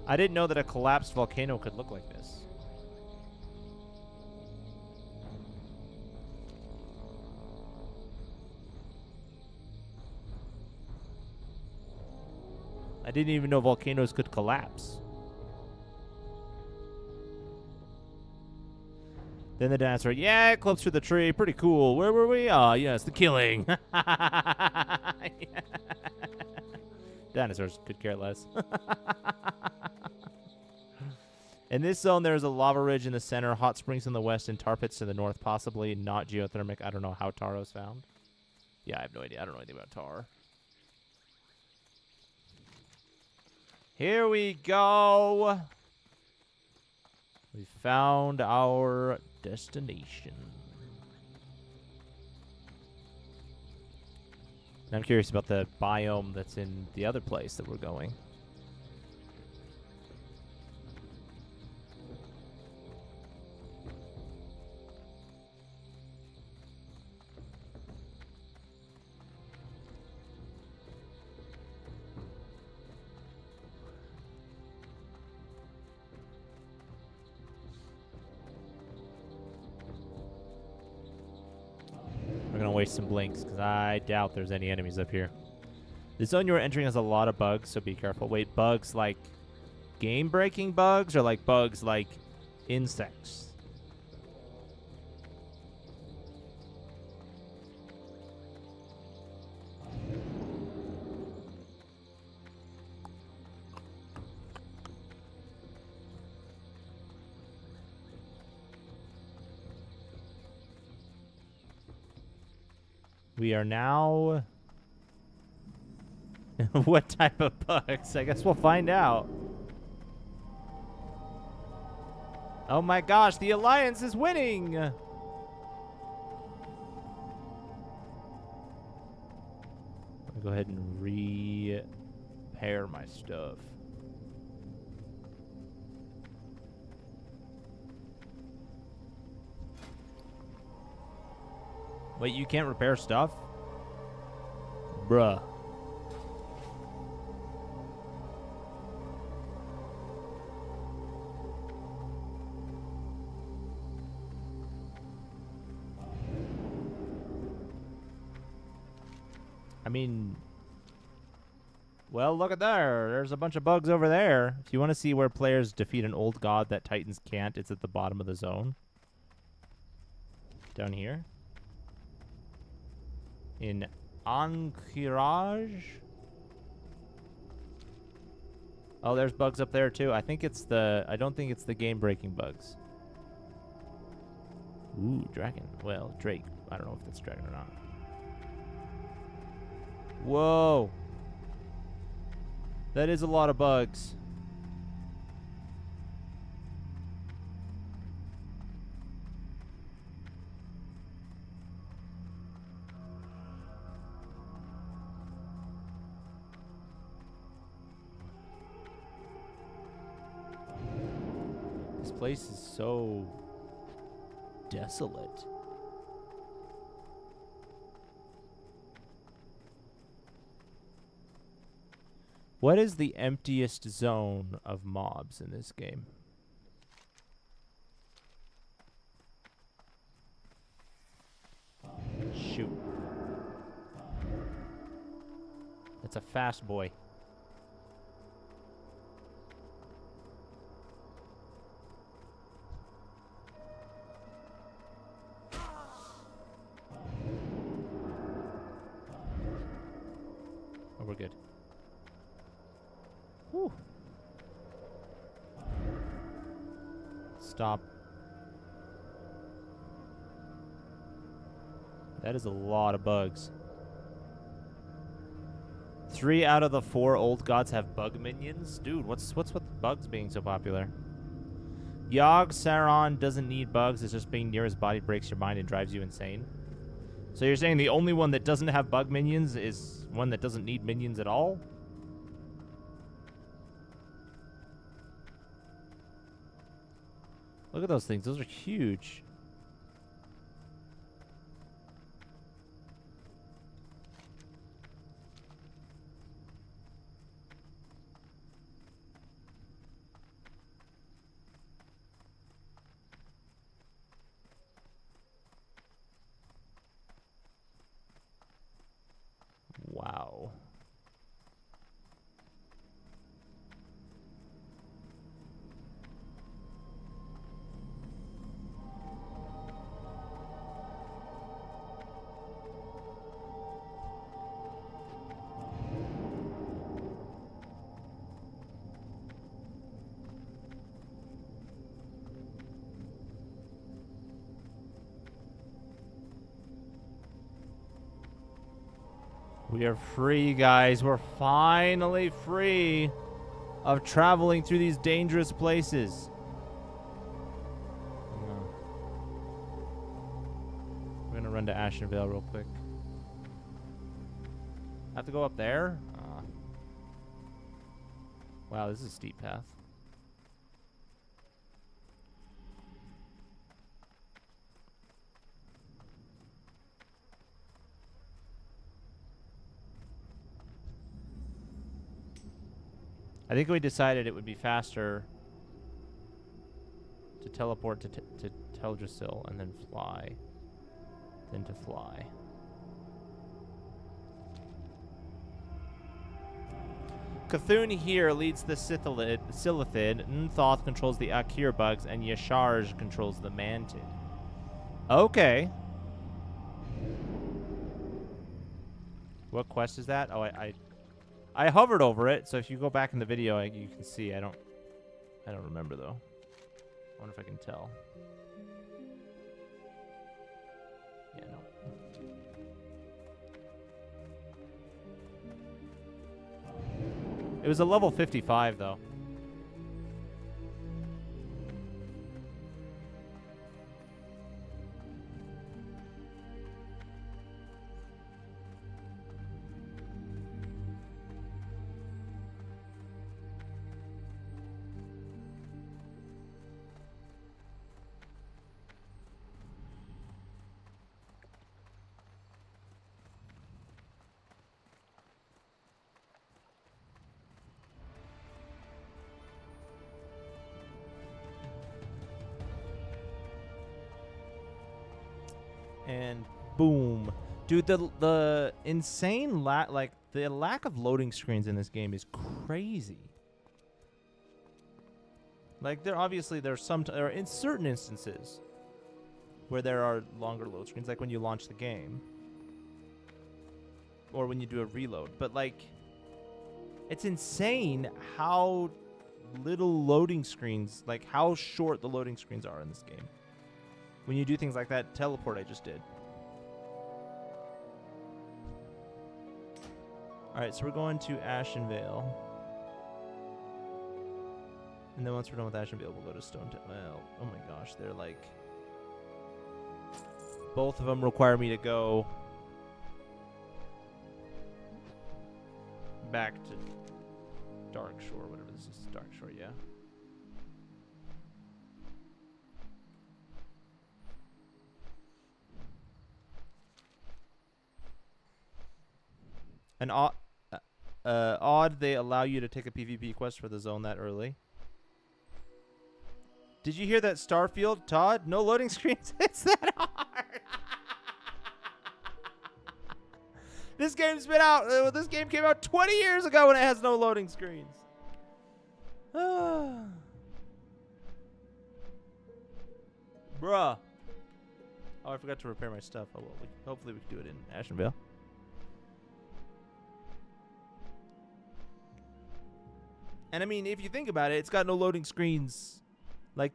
I didn't know that a collapsed volcano could look like this. I didn't even know volcanoes could collapse. Then the dinosaur, yeah, it clips through the tree. Pretty cool. Where were we? Oh, yes, the killing. Dinosaurs could care less. In this zone, there's a lava ridge in the center, hot springs in the west, and tar pits to the north, possibly not geothermic. I don't know how tar was found. Yeah, I have no idea. I don't know anything about tar. Here we go. We found our destination. And I'm curious about the biome that's in the other place that we're going. We're going to waste some blinks because I doubt there's any enemies up here. The zone you're entering has a lot of bugs, so be careful. Wait, bugs like game-breaking bugs or like bugs like insects? We are now... What type of bugs? I guess we'll find out. Oh my gosh, the Alliance is winning! I'll go ahead and repair my stuff. Wait, you can't repair stuff? Bruh. I mean, well, look at there. There's a bunch of bugs over there. If you want to see where players defeat an old god that Titans can't, it's at the bottom of the zone. Down here. In Ankiraj. Oh, there's bugs up there too. I think it's the... I don't think it's the game-breaking bugs. Ooh, dragon. Well, Drake. I don't know if that's dragon or not. Whoa. That is a lot of bugs. place is so desolate. What is the emptiest zone of mobs in this game? Shoot. It's a fast boy. Oh, we're good. Whew. Stop. That is a lot of bugs. 3 out of the 4 old gods have bug minions? Dude, what's with bugs being so popular? Yogg Saron doesn't need bugs. It's just being near his body breaks your mind and drives you insane. So you're saying the only one that doesn't have bug minions is one that doesn't need minions at all? Look at those things. Those are huge. Wow. We are free, guys. We're finally free of traveling through these dangerous places. We're going to run to Ashenvale real quick. I have to go up there? Wow, this is a steep path. I think we decided it would be faster to teleport to Teldrassil and then fly than to fly. Cthulhu here leads the Silithid, Nthoth controls the Akir bugs, and Yasharj controls the Mantid. Okay. What quest is that? Oh, I hovered over it, so if you go back in the video, you can see. I don't remember though. I wonder if I can tell. Yeah, no. It was a level 55 though. And boom. Dude, the insane the lack of loading screens in this game is crazy. Like there's in certain instances where there are longer load screens, like when you launch the game or when you do a reload. But like, it's insane how little loading screens, like how short the loading screens are in this game. When you do things like that teleport I just did. Alright, so we're going to Ashenvale. And then once we're done with Ashenvale, we'll go to Stone Town. Well, oh my gosh, they're like... Both of them require me to go... back to Darkshore, whatever this is. Darkshore, yeah. An odd they allow you to take a PvP quest for the zone that early. Did you hear that Starfield, Todd? No loading screens. It's that hard. This game's been out. This game came out 20 years ago and it has no loading screens. Bruh. Oh, I forgot to repair my stuff. Oh, well, hopefully we can do it in Ashenvale. And I mean, if you think about it, it's got no loading screens. Like,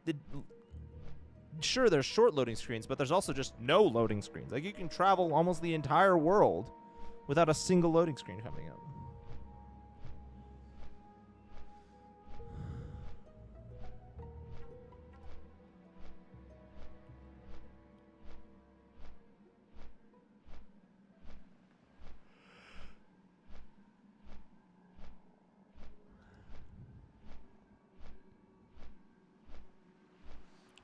sure, there's short loading screens, but there's also just no loading screens. Like, you can travel almost the entire world without a single loading screen coming up.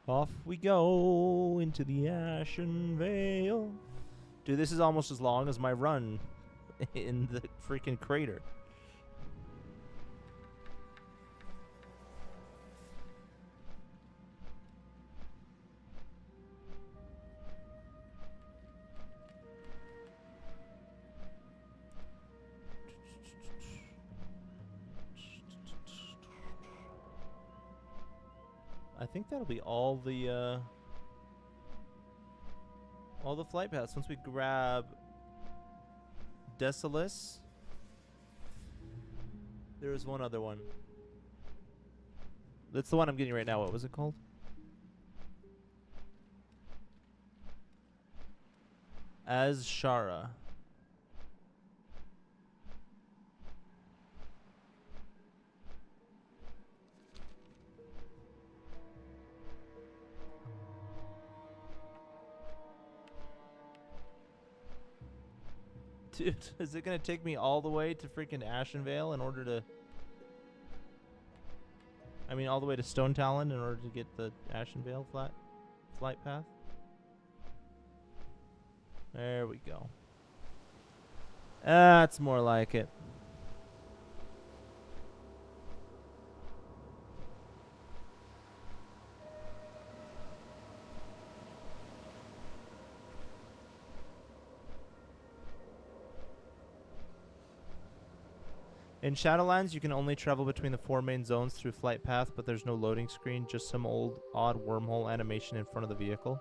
Off we go into the Ashen Vale. Dude, this is almost as long as my run in the freaking crater. I think that'll be all the flight paths. Once we grab Desolus, there is one other one. That's the one I'm getting right now. What was it called? Azshara. Dude, is it gonna take me all the way to freaking Ashenvale in order to... I mean, all the way to Stone Talon in order to get the Ashenvale flight path? There we go. That's more like it. In Shadowlands, you can only travel between the 4 main zones through flight path, but there's no loading screen, just some old odd wormhole animation in front of the vehicle.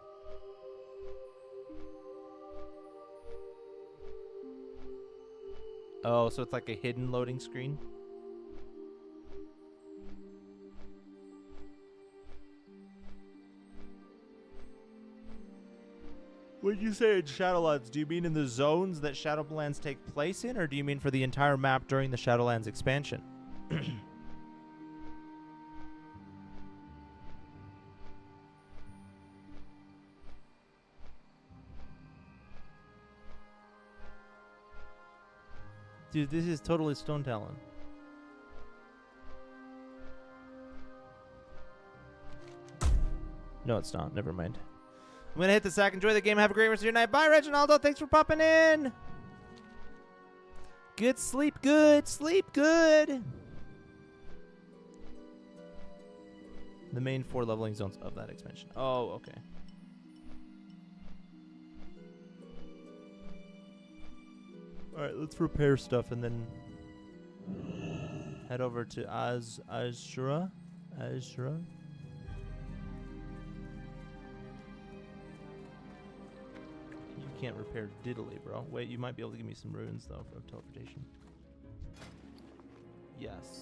Oh, so it's like a hidden loading screen? When you say in Shadowlands, do you mean in the zones that Shadowlands take place in, or do you mean for the entire map during the Shadowlands expansion? Dude, this is totally Stone Talon. No, it's not. Never mind. I'm going to hit the sack. Enjoy the game. Have a great rest of your night. Bye, Reginaldo. Thanks for popping in. Good sleep. Good. Sleep good. The main 4 leveling zones of that expansion. Oh, okay. Alright, let's repair stuff and then head over to Azshara. Azshara. Can't repair diddly, bro. Wait, you might be able to give me some runes though for teleportation. Yes.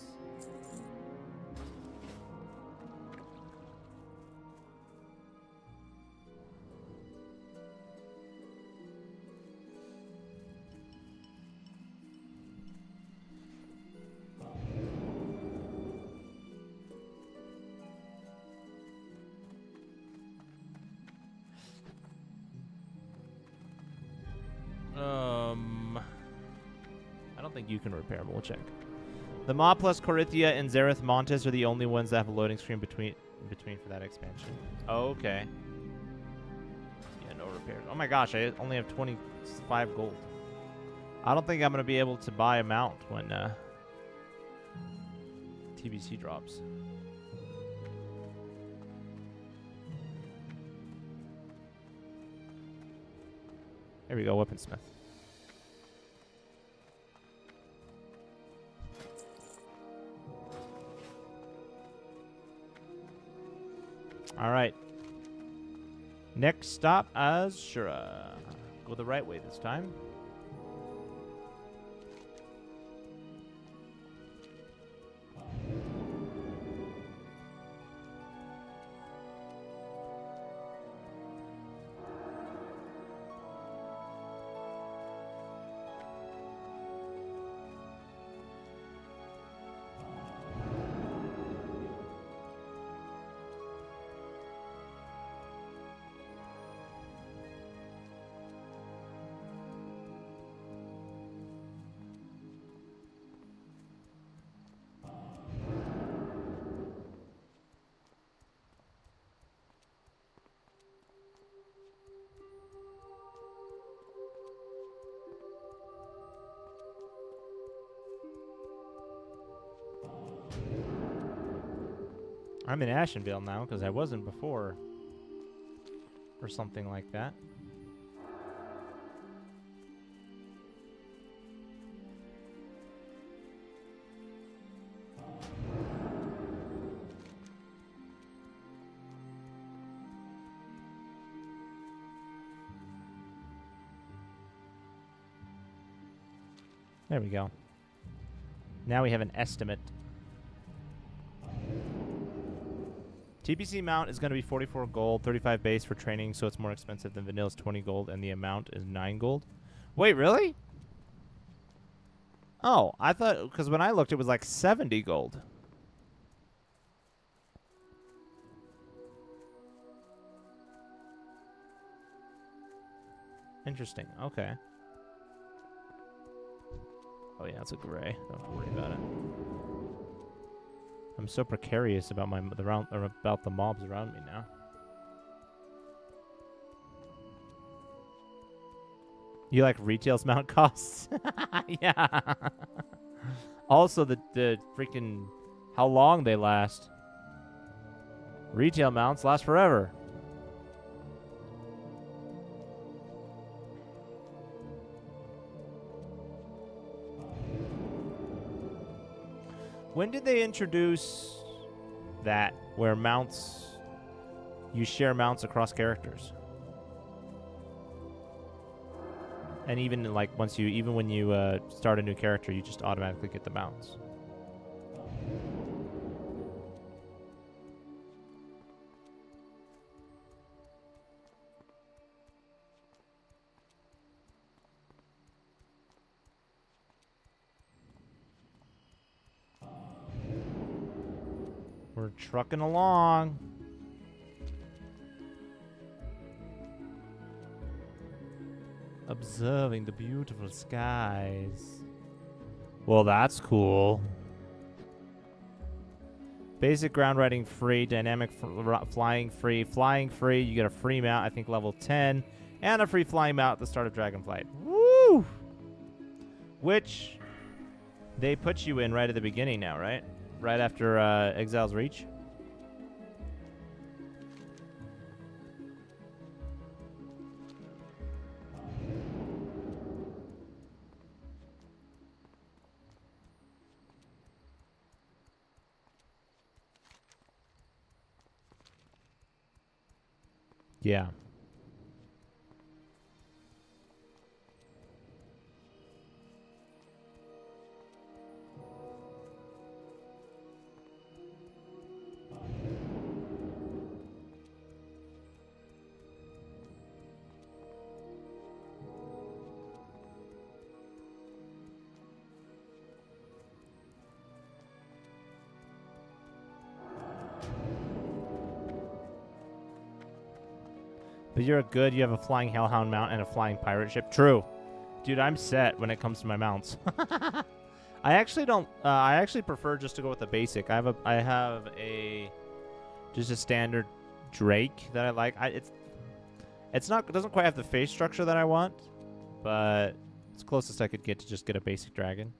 I don't think you can repair, but we'll check. The Ma plus Corythia and Zareth Montes are the only ones that have a loading screen between for that expansion. Oh, okay. Yeah, no repairs. Oh my gosh, I only have 25 gold. I don't think I'm going to be able to buy a mount when TBC drops. Here we go, Weaponsmith. All right. Next stop, Azura. Go the right way this time. I'm in Ashenvale now because I wasn't before. Or something like that. There we go. Now we have an estimate. TBC mount is going to be 44 gold, 35 base for training, so it's more expensive than Vanilla's 20 gold, and the amount is 9 gold. Wait, really? Oh, I thought, because when I looked, it was like 70 gold. Interesting. Okay. Oh yeah, it's a gray. Don't have to worry about it. I'm so precarious about about the mobs around me now. You like retail's mount costs? Yeah. Also, the freaking how long they last. Retail mounts last forever. When did they introduce that where mounts, you share mounts across characters? And even like even when you start a new character, you just automatically get the mounts. We're trucking along. Observing the beautiful skies. Well, that's cool. Basic ground riding free, dynamic flying free. Flying free, you get a free mount, I think level 10. And a free flying mount at the start of Dragonflight. Woo! Which they put you in right at the beginning now, right? Right after Exile's Reach. Yeah. But you're good. You have a flying hellhound mount and a flying pirate ship. True. Dude, I'm set when it comes to my mounts. I actually don't. I actually prefer just to go with the basic. I have just a standard Drake that I like. It doesn't quite have the face structure that I want, but It's the closest I could get to just get a basic dragon.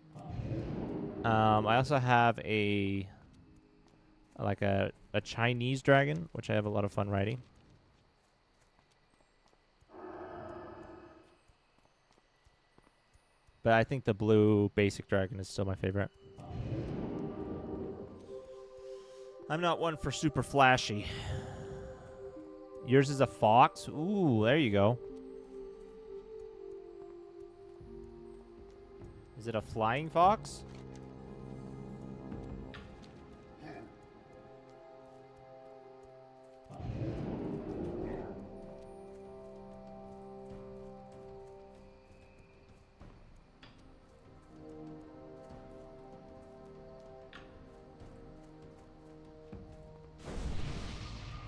I also have a Chinese dragon, which I have a lot of fun riding. But I think the blue basic dragon is still my favorite. I'm not one for super flashy. Yours is a fox? Ooh, there you go. Is it a flying fox?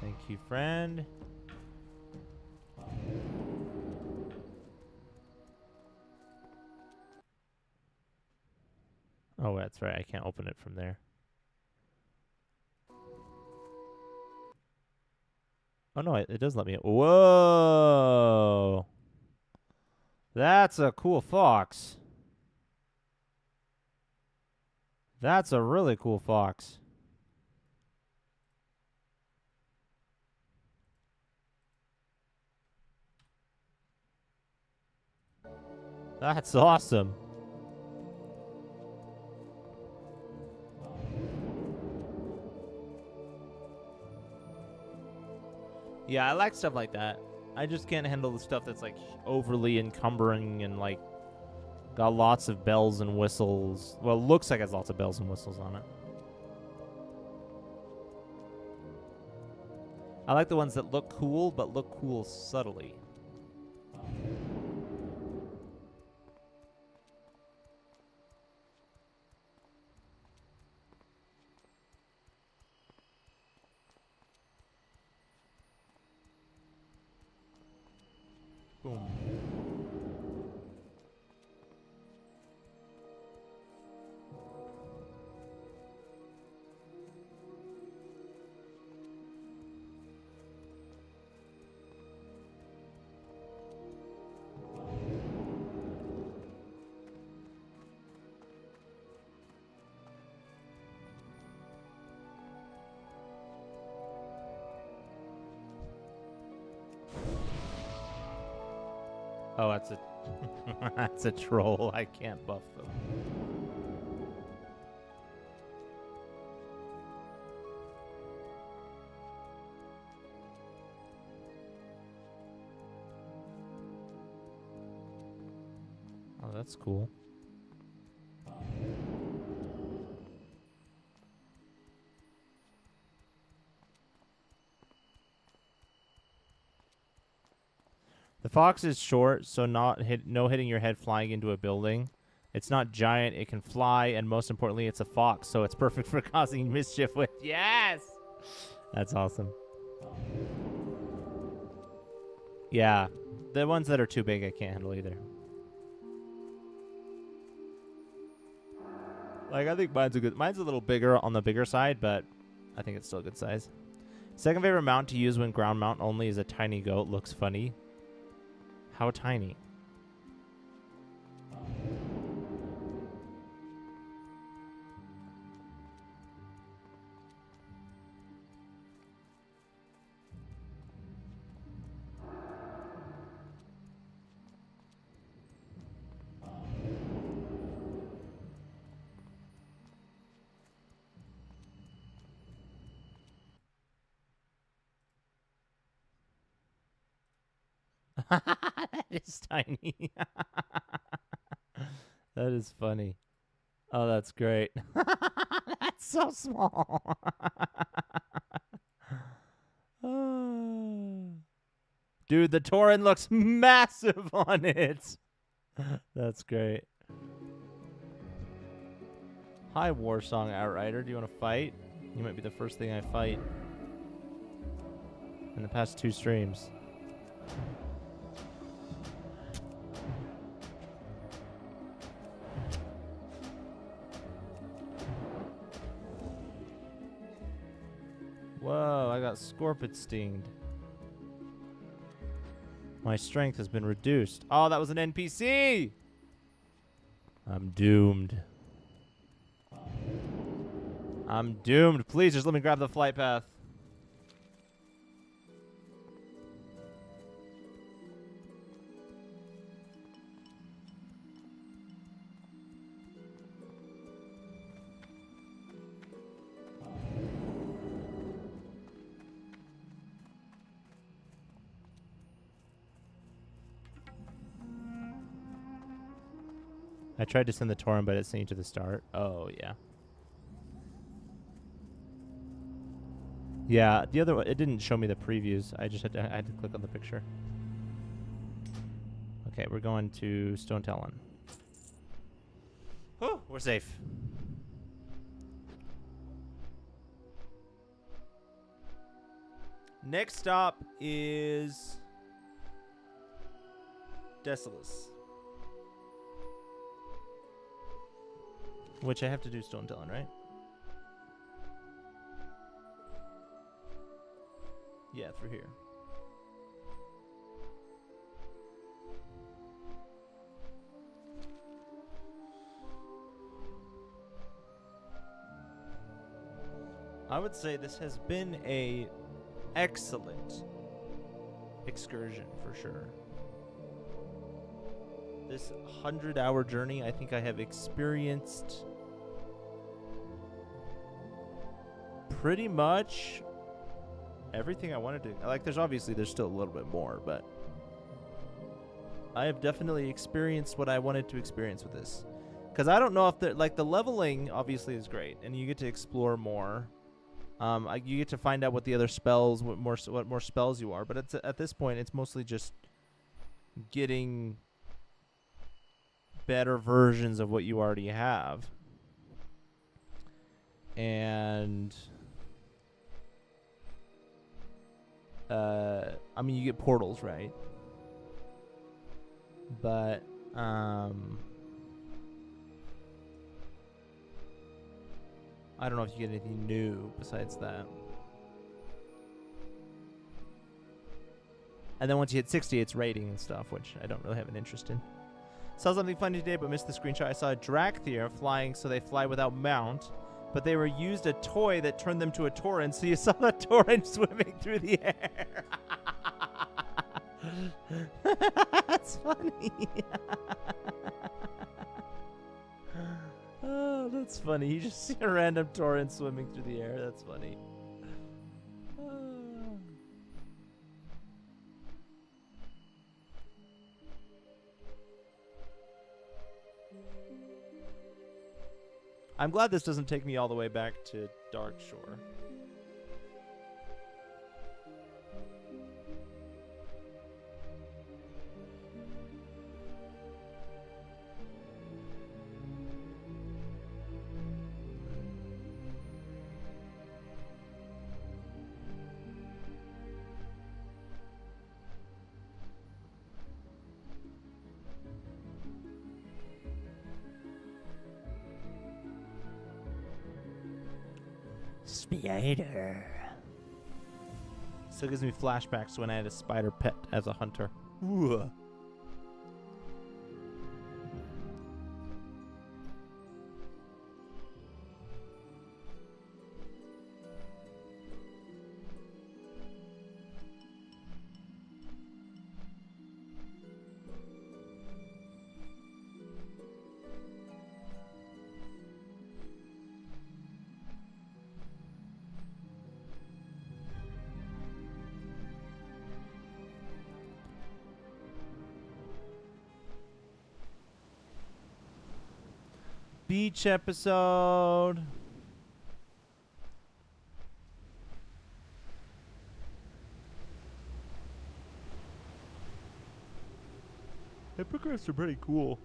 Thank you, friend. Oh, that's right. I can't open it from there. Oh, no, it does let me. Whoa. That's a cool fox. That's a really cool fox. That's awesome. Yeah, I like stuff like that. I just can't handle the stuff that's like overly encumbering and like got lots of bells and whistles. Well, it looks like it has lots of bells and whistles on it. I like the ones that look cool, but look cool subtly. Boom. Oh, that's a that's a troll. I can't buff them. Oh, that's cool. The fox is short, so no hitting your head flying into a building. It's not giant, it can fly, and most importantly, it's a fox, so it's perfect for causing mischief with. Yes! That's awesome. Yeah, the ones that are too big I can't handle either. Like, I think mine's a little bigger on the bigger side, but I think it's still a good size. Second favorite mount to use when ground mount only is a tiny goat. Looks funny. How tiny? That is tiny. That is funny. Oh, that's great. That's so small. Dude, the Tauren looks massive on it. That's great. Hi, Warsong Outrider. Do you want to fight? You might be the first thing I fight in the past 2 streams. Whoa, I got scorpion stinged. My strength has been reduced. Oh, that was an NPC! I'm doomed. I'm doomed. Please just let me grab the flight path. I tried to send the torrent, but it sent you to the start. Oh, yeah. Yeah, the other one, it didn't show me the previews. I just had to click on the picture. Okay, we're going to Stone Talon. Oh, we're safe. Next stop is Desolus. Which I have to do Stone Talon, right? Yeah, through here. I would say this has been a excellent excursion for sure. This 100-hour journey, I think I have experienced pretty much everything I wanted to. Like, there's still a little bit more, but I have definitely experienced what I wanted to experience with this. Because I don't know if the leveling obviously is great, and you get to explore more. You get to find out what the other spells, what more spells you are. But at this point, it's mostly just getting better versions of what you already have. And I mean, you get portals, right? But I don't know if you get anything new besides that. And then once you hit 60, it's rating and stuff, which I don't really have an interest in. Saw something funny today, but missed the screenshot. I saw a Drakthir flying, so they fly without mount, but they were used a toy that turned them to a torrent, so you saw the torrent swimming through the air. That's funny. Oh, that's funny. You just see a random torrent swimming through the air. That's funny. I'm glad this doesn't take me all the way back to Darkshore. Spider. Still gives me flashbacks to when I had a spider pet as a hunter. Ooh. Beach episode. Hippogriffs are pretty cool.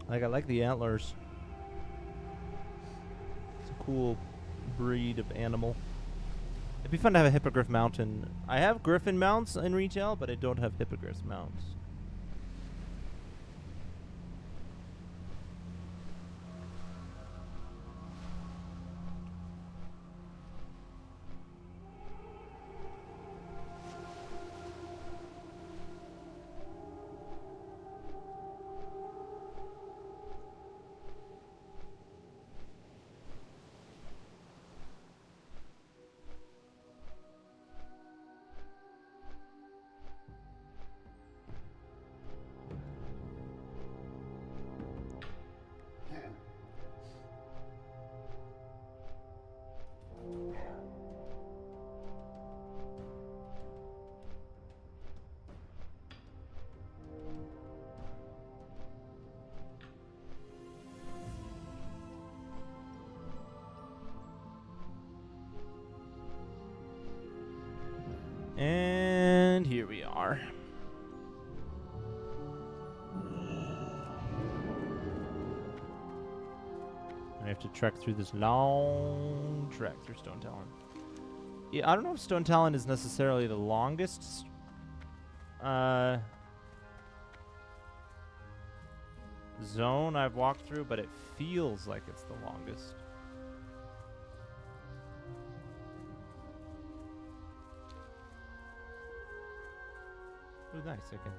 I like the antlers. It's a cool breed of animal. It'd be fun to have a hippogriff mount. I have griffin mounts in retail, but I don't have hippogriff mounts. We have to trek through this long trek through Stone Talon. Yeah, I don't know if Stone Talon is necessarily the longest zone I've walked through, but it feels like it's the longest. Oh, nice. I can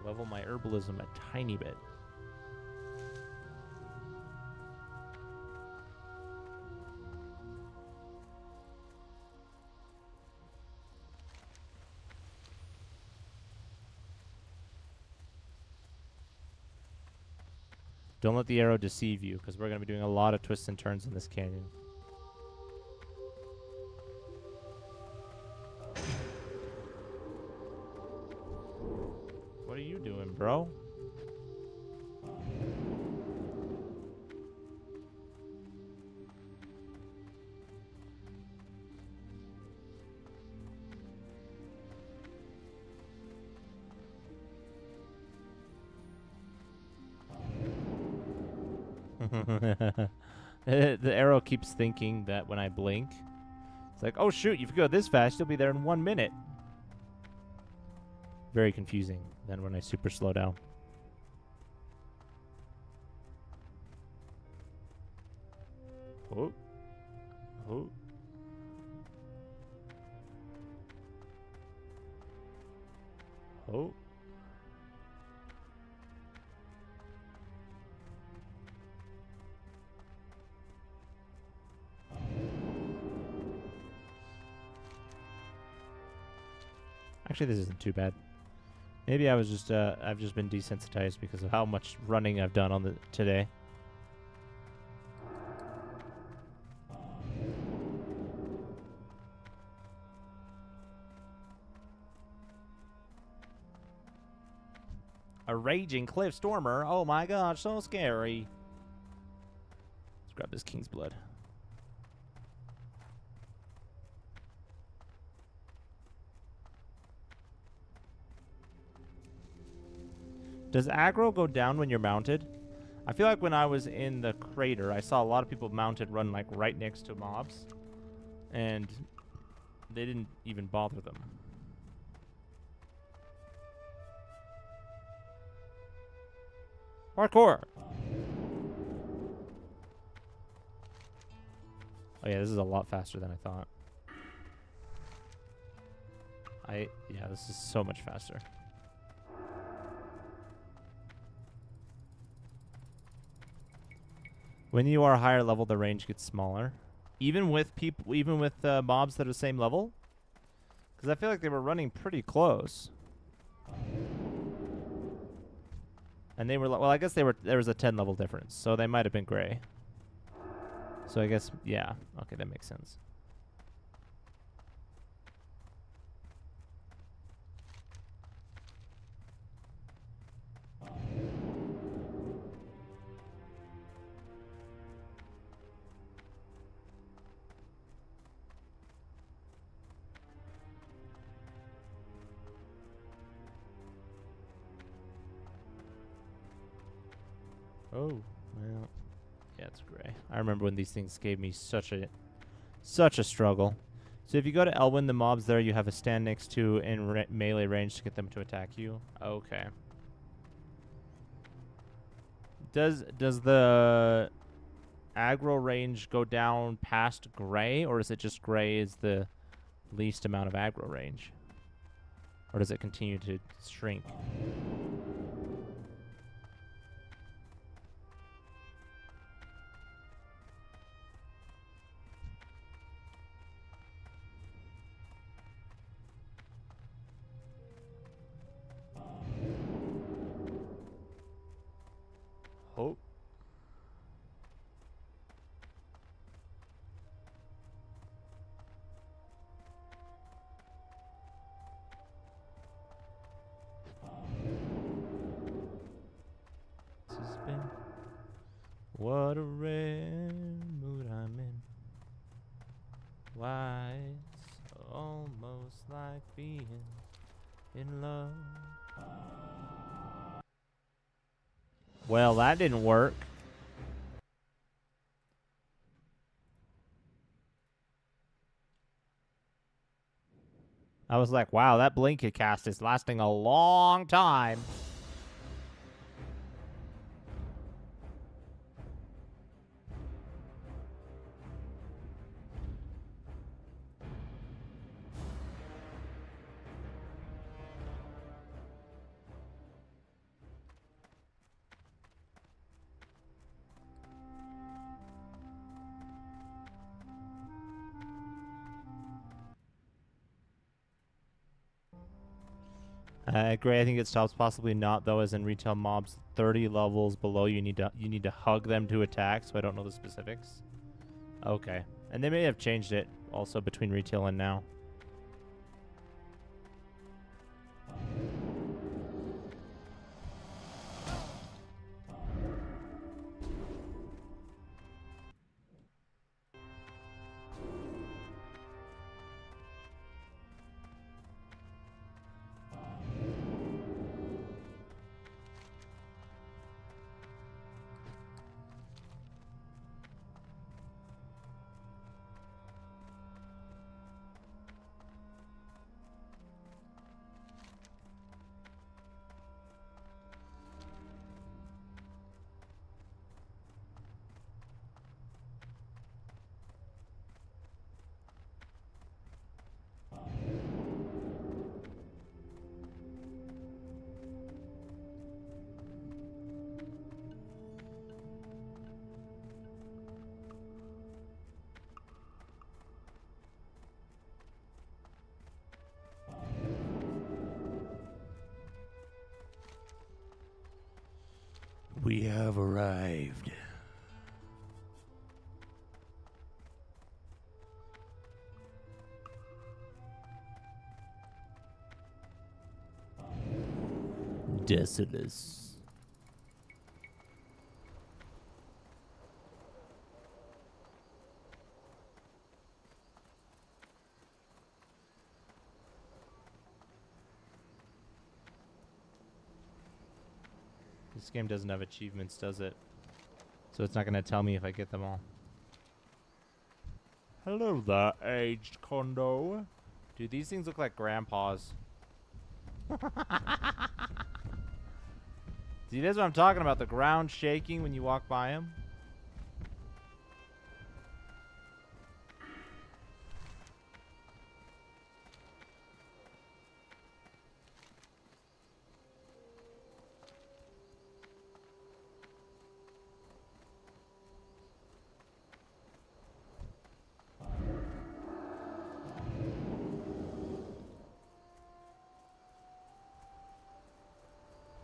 level my herbalism a tiny bit. Don't let the arrow deceive you, because we're going to be doing a lot of twists and turns in this canyon. What are you doing, bro? The arrow keeps thinking that when I blink, it's like, oh shoot, if you go this fast, you'll be there in 1 minute. Very confusing then when I super slow down. Oh. Oh. Oh. Actually, this isn't too bad. Maybe I was just I've just been desensitized because of how much running I've done on today. A raging cliff stormer. Oh my gosh, so scary. Let's grab this king's blood. Does aggro go down when you're mounted? I feel like when I was in the crater, I saw a lot of people mounted run like right next to mobs. And they didn't even bother them. Parkour! Oh yeah, this is a lot faster than I thought. Yeah, this is so much faster. When you are higher level, the range gets smaller, even with people, even with mobs that are the same level. Because I feel like they were running pretty close, and they were well. I guess they were. There was a 10 level difference, so they might have been gray. So I guess yeah. Okay, that makes sense. Oh, well, yeah, it's gray. I remember when these things gave me such a struggle. So if you go to Elwyn, the mobs there you have to stand next to in melee range to get them to attack you. Okay. Does the aggro range go down past gray, or is it just gray is the least amount of aggro range? Or does it continue to shrink? Oh. This has been what a rare mood I'm in. Why it's almost like being in love. Well, that didn't work. I was like, wow, that blanket cast is lasting a long time. Gray, I think it stops possibly not though, as in retail mobs 30 levels below you need to hug them to attack, so I don't know the specifics. Okay. And they may have changed it also between retail and now. We have arrived. Desolus. This game doesn't have achievements, does it? So it's not going to tell me if I get them all. Hello there, aged condo. Dude, these things look like grandpas. See, that's what I'm talking about. The ground shaking when you walk by them.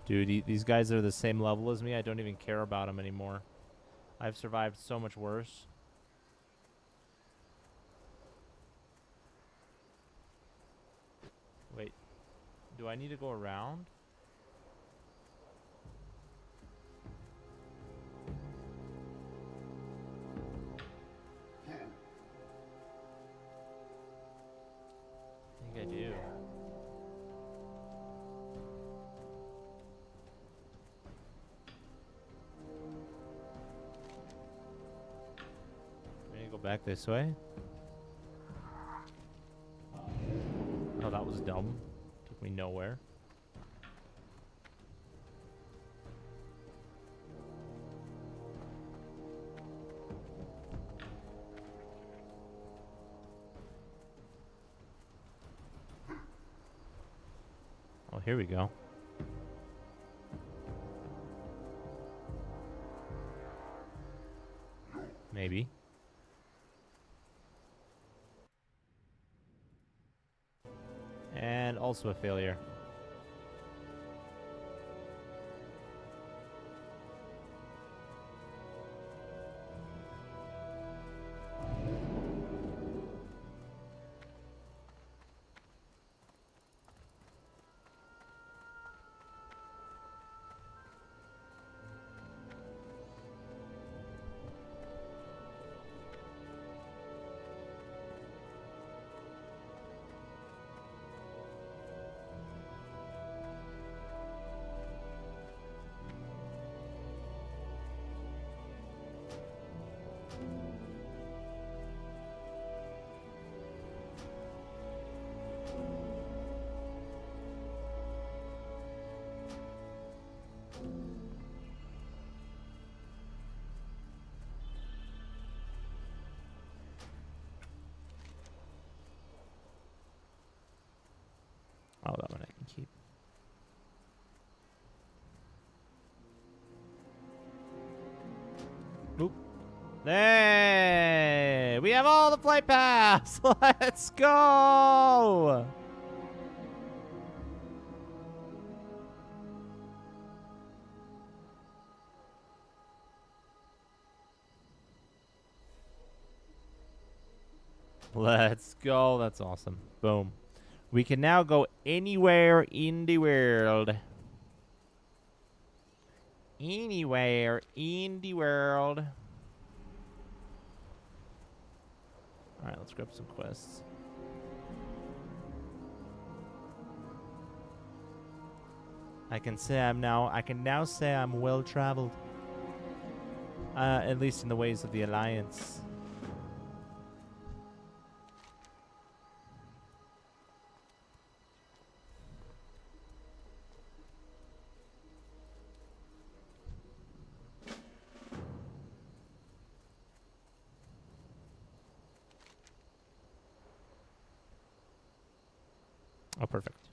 Dude, these guys are the same level as me. I don't even care about them anymore. I've survived so much worse. Wait. Do I need to go around? I think I do. Back this way. Oh, that was dumb. Took me nowhere. Oh, here we go. Maybe. And also a failure. Oop. Hey! We have all the flight paths! Let's go! Let's go. That's awesome. Boom. We can now go anywhere in the world. Anywhere in the world. Alright, let's grab some quests. I can now say I'm well traveled. At least in the ways of the Alliance. Oh, perfect.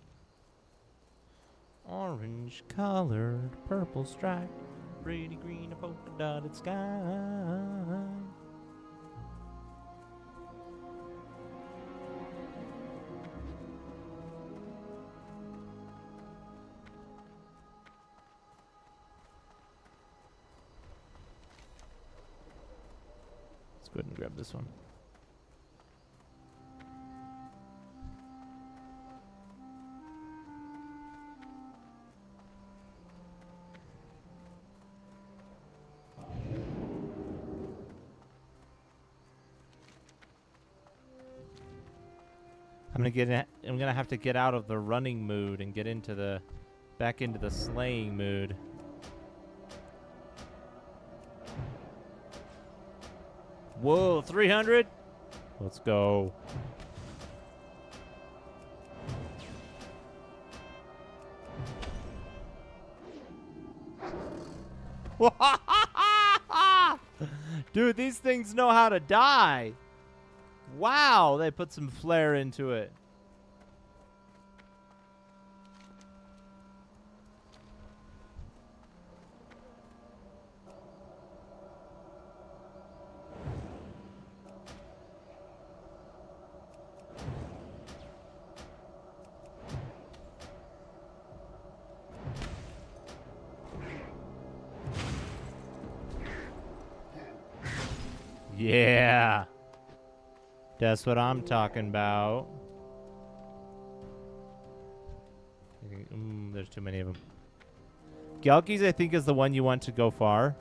Orange colored, purple stripe, pretty green, a polka dotted sky. Let's go ahead and grab this one. I'm gonna have to get out of the running mood and get into back into the slaying mood. Whoa, 300? Let's go. Dude, these things know how to die. Wow, they put some flair into it. Yeah. That's what I'm talking about. There's too many of them. Gelkies, I think, is the one you want to go for.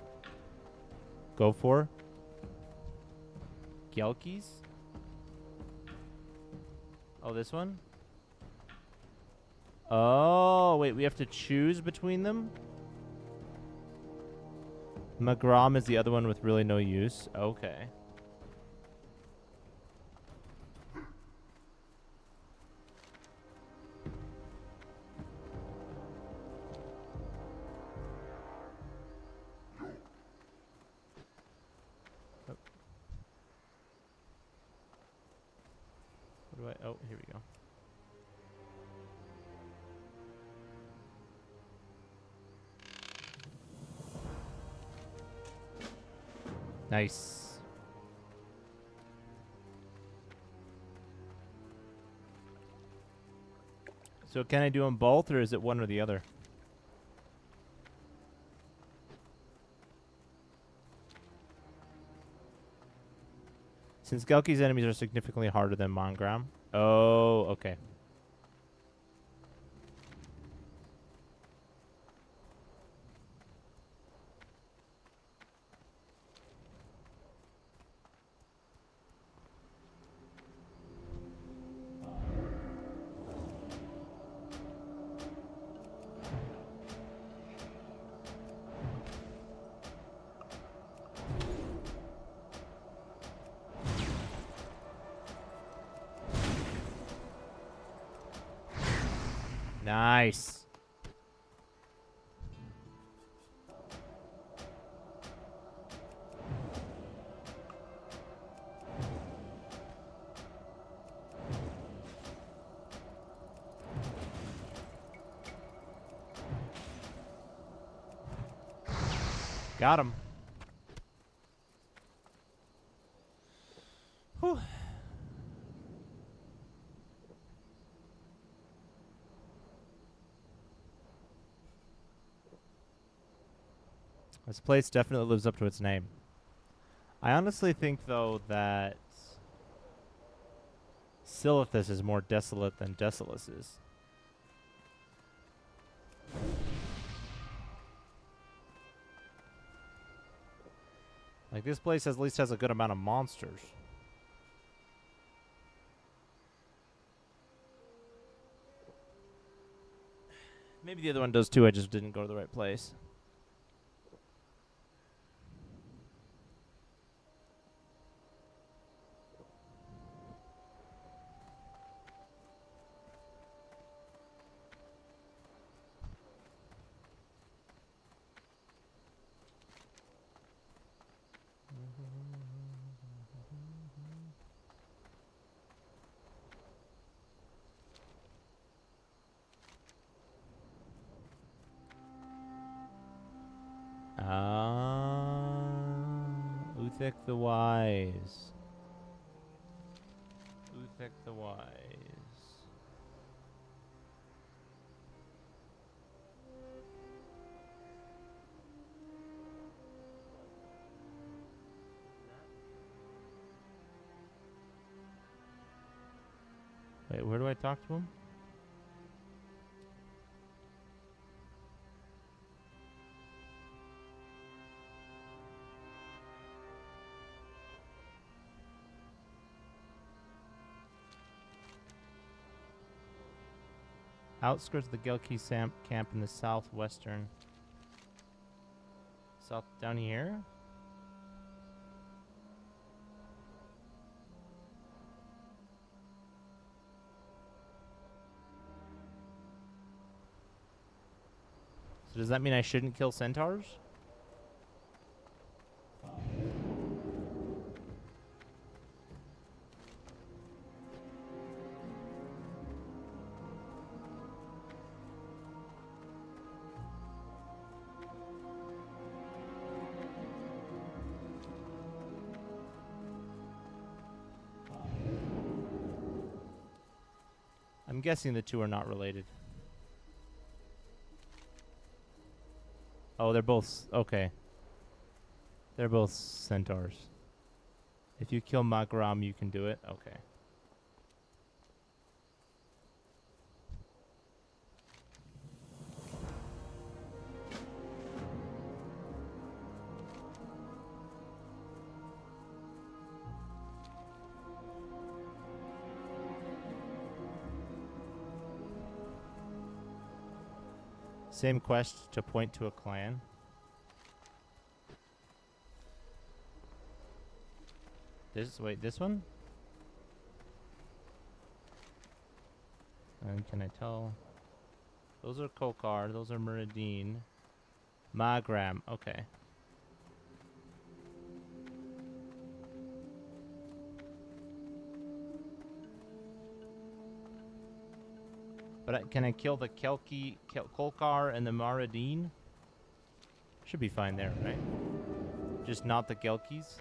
Gelkies? Oh, this one? Oh, wait, we have to choose between them? Magrom is the other one with really no use. Okay. Oh, here we go. Nice. So can I do them both, or is it one or the other? Since Gelki's enemies are significantly harder than Mongram. Oh, okay. Nice. Got him. This place definitely lives up to its name. I honestly think, though, that Silithus is more desolate than Desolus is. Like, this place at least has a good amount of monsters. Maybe the other one does too, I just didn't go to the right place. Uthek the Wise. Uthek the Wise. Wait, where do I talk to him? Outskirts of the Gelki camp in the southwestern. South down here? So does that mean I shouldn't kill centaurs? I'm guessing the two are not related. Oh, they're both... Okay. They're both centaurs. If you kill Magram, you can do it? Okay. Same quest to point to a clan. Wait, this one? And can I tell? Those are Kokar, those are Muradin. Magram, okay. But can I kill the Kolkar and the Muradin? Should be fine there, right? Just not the Gelkis?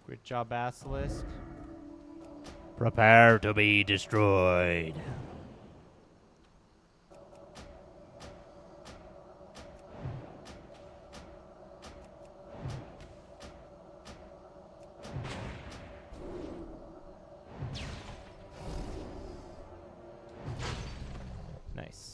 Great job, Basilisk. Prepare to be destroyed. Nice.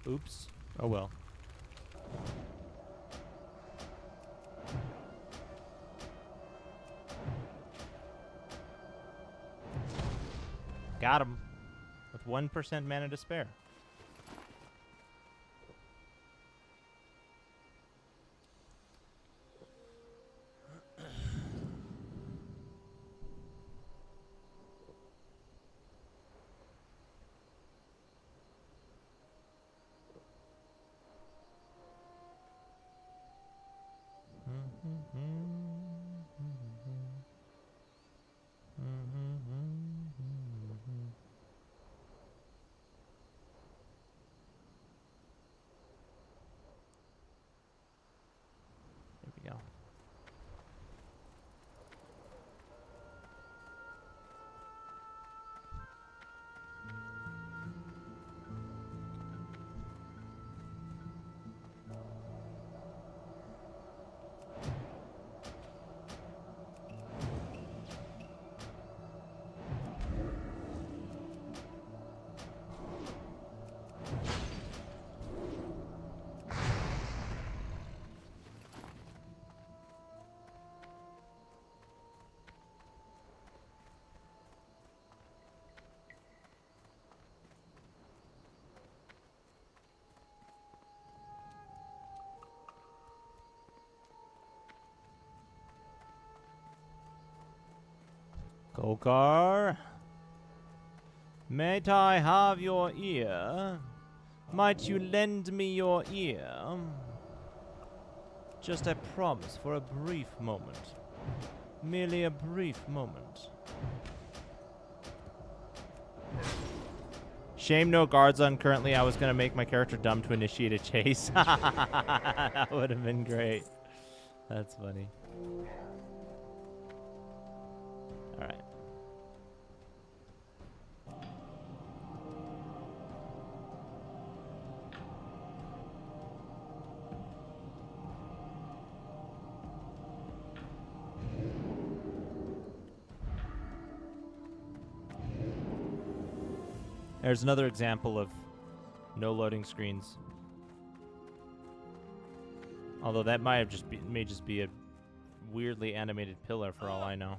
Oops. Oh well. Got him. With 1% mana to spare. There we go. Golgar, might I have your ear? Might you lend me your ear? Just a promise for a brief moment. Merely a brief moment. Shame no guards on currently. I was going to make my character dumb to initiate a chase. That would have been great. That's funny. All right. There's another example of no loading screens. Although that might have may just be a weirdly animated pillar for all I know.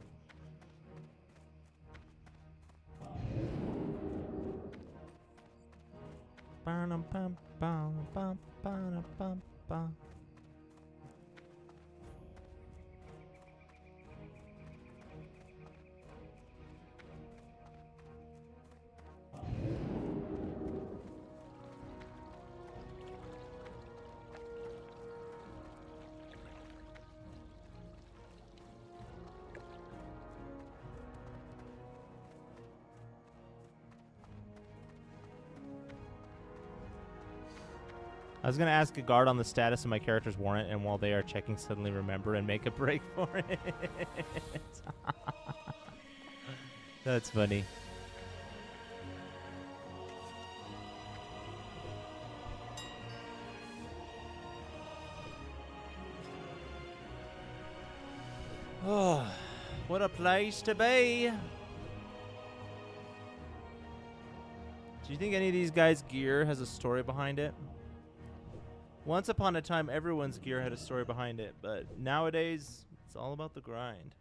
I was going to ask a guard on the status of my character's warrant, and while they are checking, suddenly remember and make a break for it. That's funny. Oh, what a place to be. Do you think any of these guys' gear has a story behind it? Once upon a time, everyone's gear had a story behind it, but nowadays, it's all about the grind.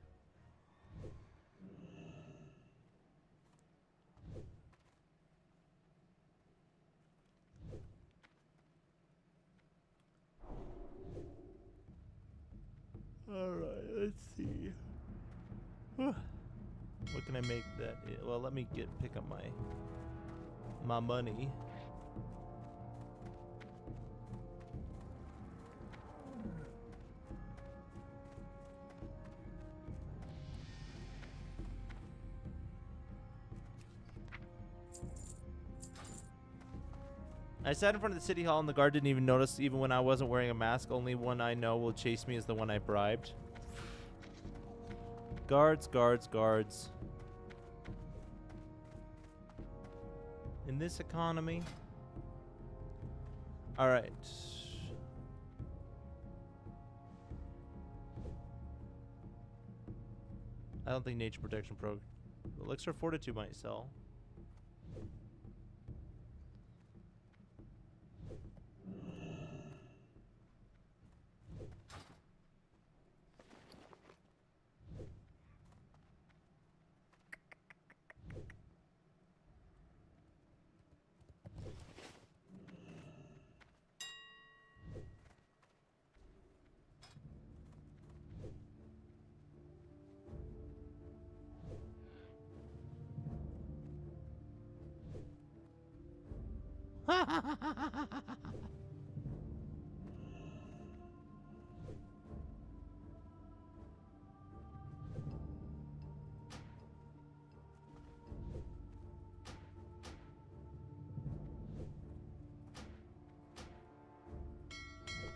Alright, let's see. What can I make that? Well, let me pick up my money. I sat in front of the city hall and the guard didn't even notice even when I wasn't wearing a mask. Only one I know will chase me is the one I bribed. Guards, guards, guards. In this economy. Alright. I don't think Nature Protection Pro. Elixir Fortitude might sell.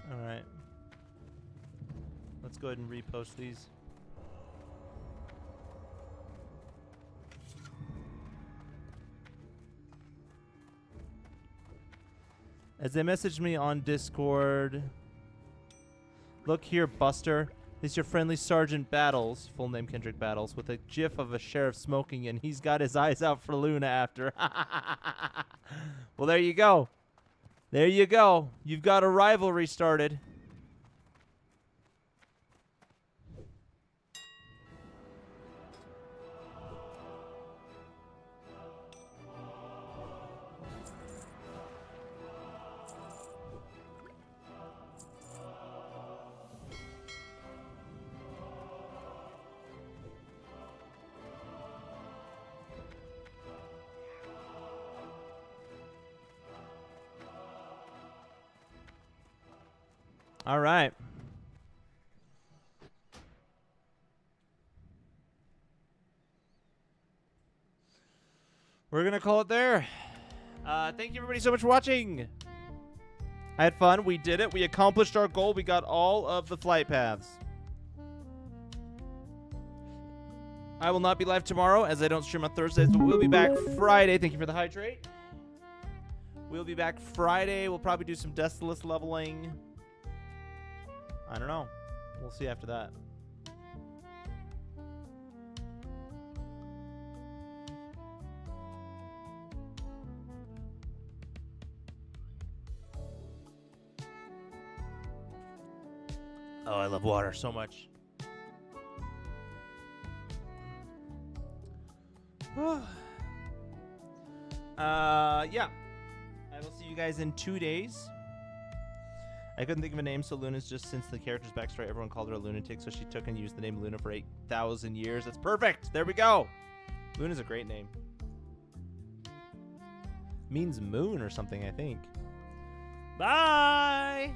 All right. Let's go ahead and repost these. As they messaged me on Discord, look here, Buster. This is your friendly Sergeant Battles, full name Kendrick Battles, with a gif of a sheriff smoking, and he's got his eyes out for Luna after. Well, there you go. There you go. You've got a rivalry started. All right. We're going to call it there. Thank you, everybody, so much for watching. I had fun. We did it. We accomplished our goal. We got all of the flight paths. I will not be live tomorrow, as I don't stream on Thursdays, but we'll be back Friday. Thank you for the hydrate. We'll be back Friday. We'll probably do some Destilus leveling. I don't know. We'll see after that. Oh, I love water so much. Yeah. I will see you guys in 2 days. I couldn't think of a name, so Luna's just since the character's backstory, everyone called her a lunatic, so she took and used the name Luna for 8,000 years. That's perfect. There we go. Luna's a great name. Means moon or something, I think. Bye.